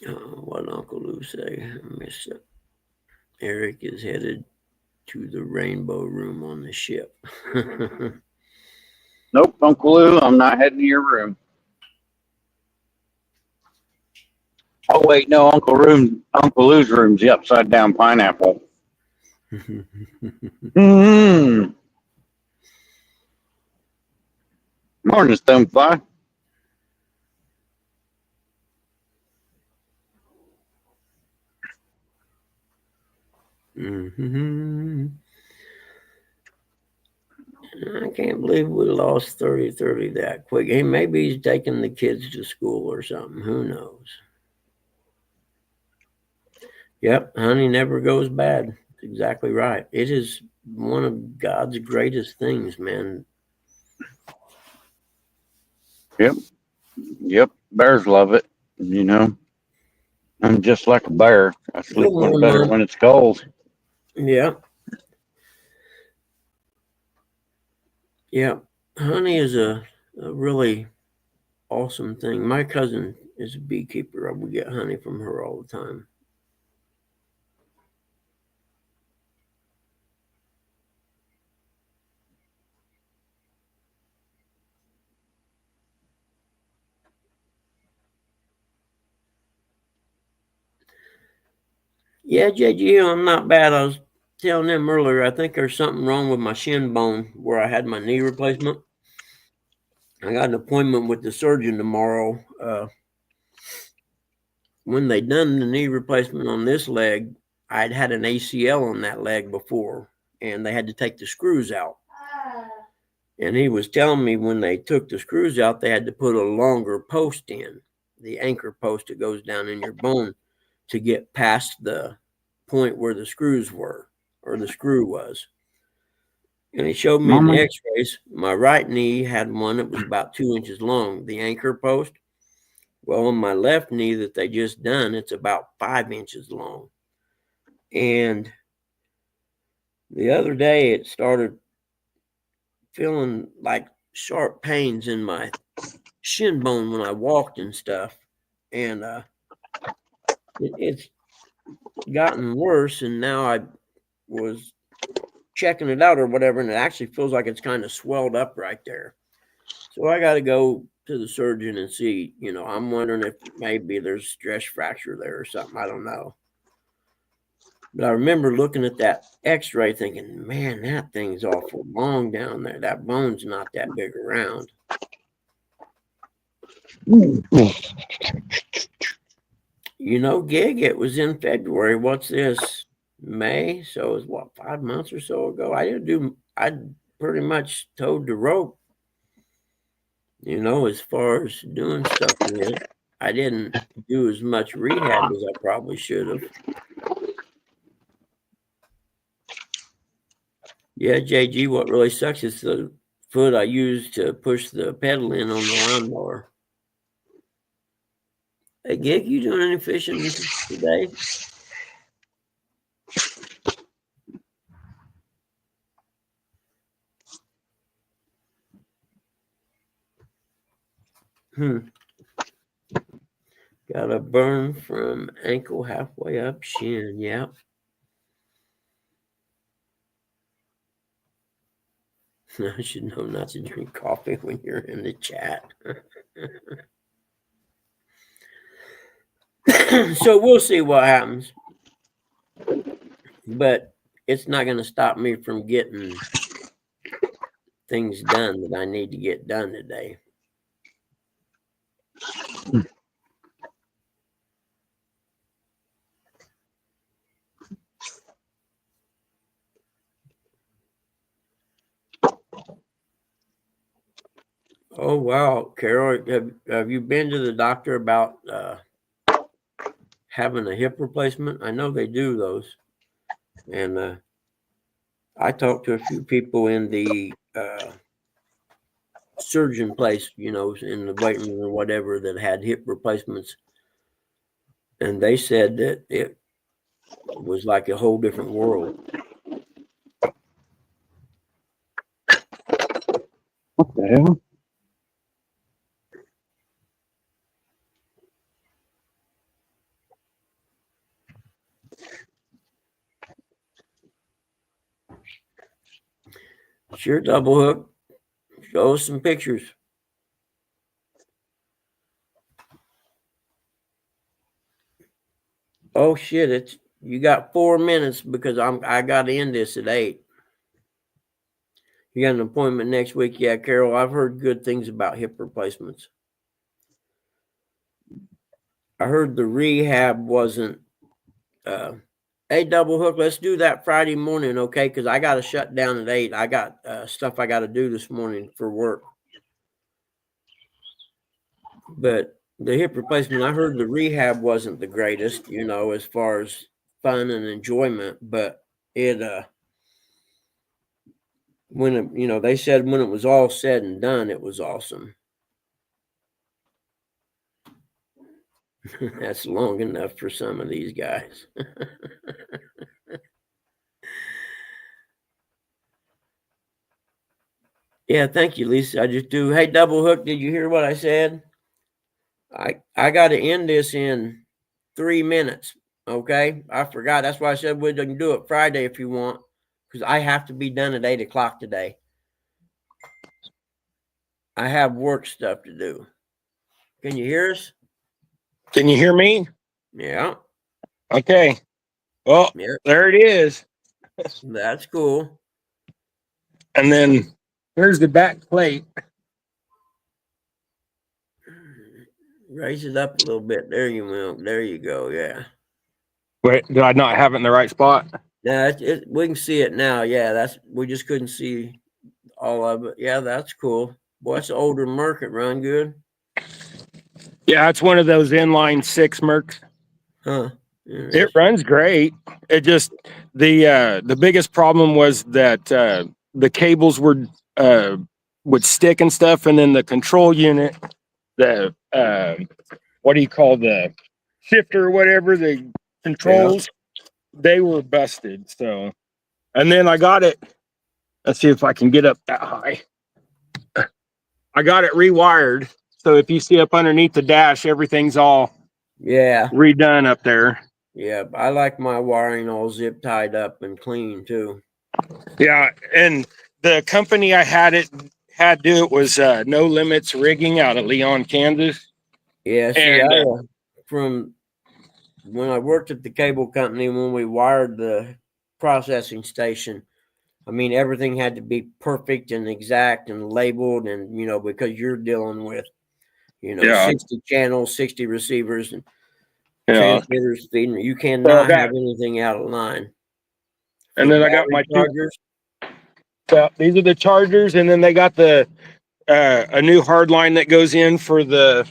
What did Uncle Lou say? I missed it. Eric is headed to the Rainbow Room on the ship. Nope, Uncle Lou, I'm not heading to your room. Oh wait, no, Uncle Lou's room's the upside down pineapple. Mm-hmm. Morning, Stonefly. Mm-hmm. I can't believe we lost 30-30 that quick. Hey, maybe he's taking the kids to school or something. Who knows? Yep, honey never goes bad. That's exactly right. It is one of God's greatest things, man. Yep, bears love it. You know, I'm just like a bear. I sleep better when it's cold. Yeah. Yeah. Honey is a really awesome thing. My cousin is a beekeeper. We get honey from her all the time. Yeah, JG, I'm not bad. I was telling them earlier, I think there's something wrong with my shin bone where I had my knee replacement. I got an appointment with the surgeon tomorrow. When they done the knee replacement on this leg, I'd had an ACL on that leg before, and they had to take the screws out. And he was telling me when they took the screws out, they had to put a longer post in, the anchor post that goes down in your bone, to get past the point where the screws were, or the screw was. And he showed me in the x-rays, my right knee had one that was about 2 inches long, the anchor post. Well, on my left knee that they just done, it's about 5 inches long. And the other day it started feeling like sharp pains in my shin bone when I walked and stuff. And it's gotten worse. And now I was checking it out or whatever, and it actually feels like it's kind of swelled up right there. So I got to go to the surgeon and see, you know, I'm wondering if maybe there's stress fracture there or something. I don't know. But I remember looking at that x-ray thinking, man, that thing's awful long down there. That bone's not that big around. You know, gig, it was in February. What's this? May? So it was what, 5 months or so ago? I pretty much towed the rope, you know, as far as doing stuff with it. I didn't do as much rehab as I probably should have. Yeah, JG, what really sucks is the foot I used to push the pedal in on the lawnmower. Hey, Gig, you doing any fishing today? Got a burn from ankle halfway up shin. Yep. I should know not to drink coffee when you're in the chat. So we'll see what happens. But it's not going to stop me from getting things done that I need to get done today. Oh wow, Carol, have you been to the doctor about having a hip replacement? I know they do those, and I talked to a few people in the surgeon place, you know, in the waiting room or whatever, that had hip replacements, and they said that it was like a whole different world. What the hell? Sure, Double Hook. Show us some pictures. Oh shit! It's you got 4 minutes because I got to end this at 8. You got an appointment next week, yeah, Carol. I've heard good things about hip replacements. I heard the rehab wasn't. Hey, Double Hook, let's do that Friday morning, okay? Because I got to shut down at 8. I got stuff I got to do this morning for work. But the hip replacement, I heard the rehab wasn't the greatest, you know, as far as fun and enjoyment. But it, when it, you know, they said when it was all said and done, it was awesome. That's long enough for some of these guys. Yeah, thank you, Lisa. I just do. Hey, Double Hook, did you hear what I said? I got to end this in 3 minutes. Okay, I forgot. That's why I said we can do it Friday if you want, because I have to be done at 8 o'clock today. I have work stuff to do. Can you hear us? Can you hear me? Yeah. Okay. Well, Yeah, there it is. that's cool. And then here's the back plate. Raise it up a little bit. There you will. There you go. Yeah. Wait, do I not have it in the right spot? Yeah, we can see it now. Yeah, we just couldn't see all of it. Yeah, that's cool. Boy, it's an older Merc. It run good. Yeah, it's one of those inline 6 Mercs. Huh. It runs great. It just the biggest problem was that the cables would stick and stuff, and then the control unit, the what do you call the shifter or whatever, the controls, they were busted. So, and then I got it. Let's see if I can get up that high. I got it rewired. So if you see up underneath the dash, everything's all redone up there. Yeah, I like my wiring all zip tied up and clean too. Yeah, and the company I had do it was No Limits Rigging out of Leon, Kansas. Yeah, see, And from when I worked at the cable company, when we wired the processing station, I mean, everything had to be perfect and exact and labeled, and you know, because you're dealing with, you know, 60 channels, 60 receivers, and transmitters feeding. You cannot have anything out of line. And then I got my chargers. So these are the chargers, and then they got the a new hard line that goes in for the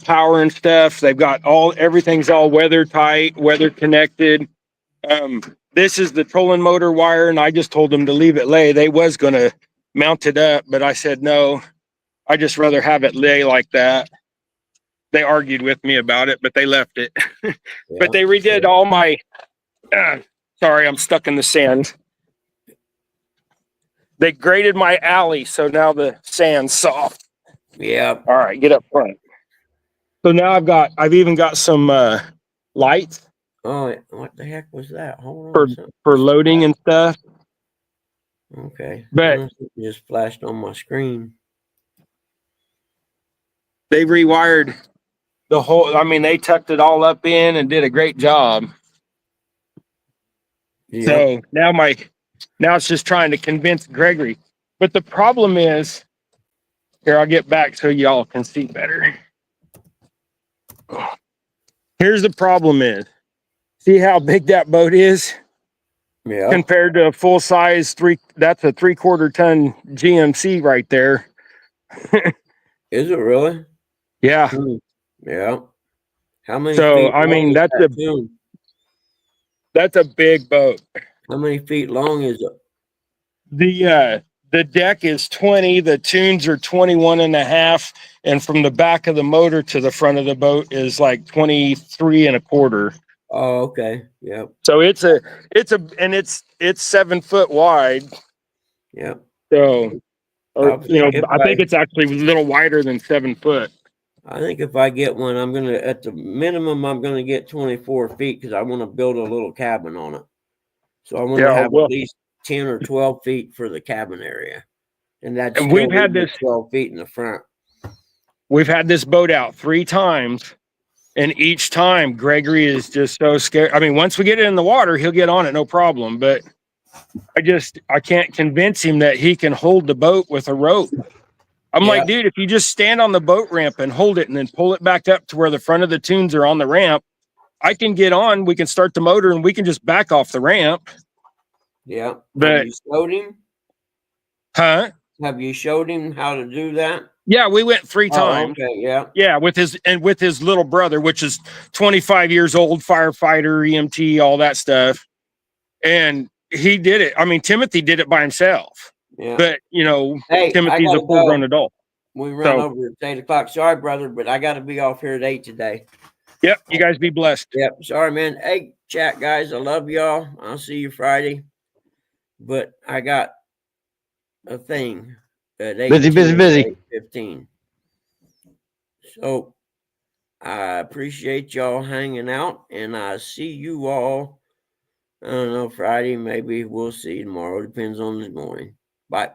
power and stuff. They've got everything's all weather tight, weather connected. This is the trolling motor wire, and I just told them to leave it lay. They was gonna mount it up, but I said no. I just rather have it lay like that. They argued with me about it, but they left it. But they redid all my. Sorry, I'm stuck in the sand. They graded my alley, so now the sand's soft. Yeah. All right, get up front. So now I've even got some lights. Oh, what the heck was that? Hold on. For loading and stuff. Okay. But it just flashed on my screen. They rewired the whole. I mean, they tucked it all up in and did a great job. Yep. So now it's just trying to convince Gregory. But the problem is, here, I'll get back so y'all can see better. Here's the problem is, see how big that boat is Yeah. compared to a full size that's a 3/4 ton GMC right there. Is it really? Yeah. Yeah. How many So, feet I long mean, is that's that tune? a big boat. How many feet long is it? The deck is 20, the tunes are 21.5, and from the back of the motor to the front of the boat is like 23.25. Oh, okay. Yep. So it's 7 foot wide. Yep. So, or, I'll see if I think it's actually a little wider than 7 foot. I think if I get one, I'm gonna at the minimum I'm gonna get 24 feet because I want to build a little cabin on it. So I want to Yeah, have well, at least 10 or 12 feet for the cabin area, and that's and we've had this 12 feet in the front. we've had this boat out 3 times, and each time Gregory is just so scared. I mean, once we get it in the water, he'll get on it, no problem. But I can't convince him that he can hold the boat with a rope. I'm like, dude, if you just stand on the boat ramp and hold it and then pull it back up to where the front of the tunes are on the ramp, I can get on, we can start the motor and we can just back off the ramp. Yeah. But, have you showed him? huh? Have you showed him how to do that? Yeah, we went 3 times. Okay. Yeah. Yeah, with his little brother, which is 25 years old, firefighter, EMT, all that stuff. And he did it. I mean, Timothy did it by himself. Yeah. But, Hey, Timothy's a full-grown adult. We run over at 8:00. Sorry, brother, but I got to be off here at 8 today. Yep. You guys be blessed. Yep. Sorry, man. Hey, chat guys, I love y'all. I'll see you Friday. But I got a thing at 8. Busy. 8:15. So I appreciate y'all hanging out, and I see you all. I don't know, Friday, maybe we'll see tomorrow. Depends on the morning. Bye.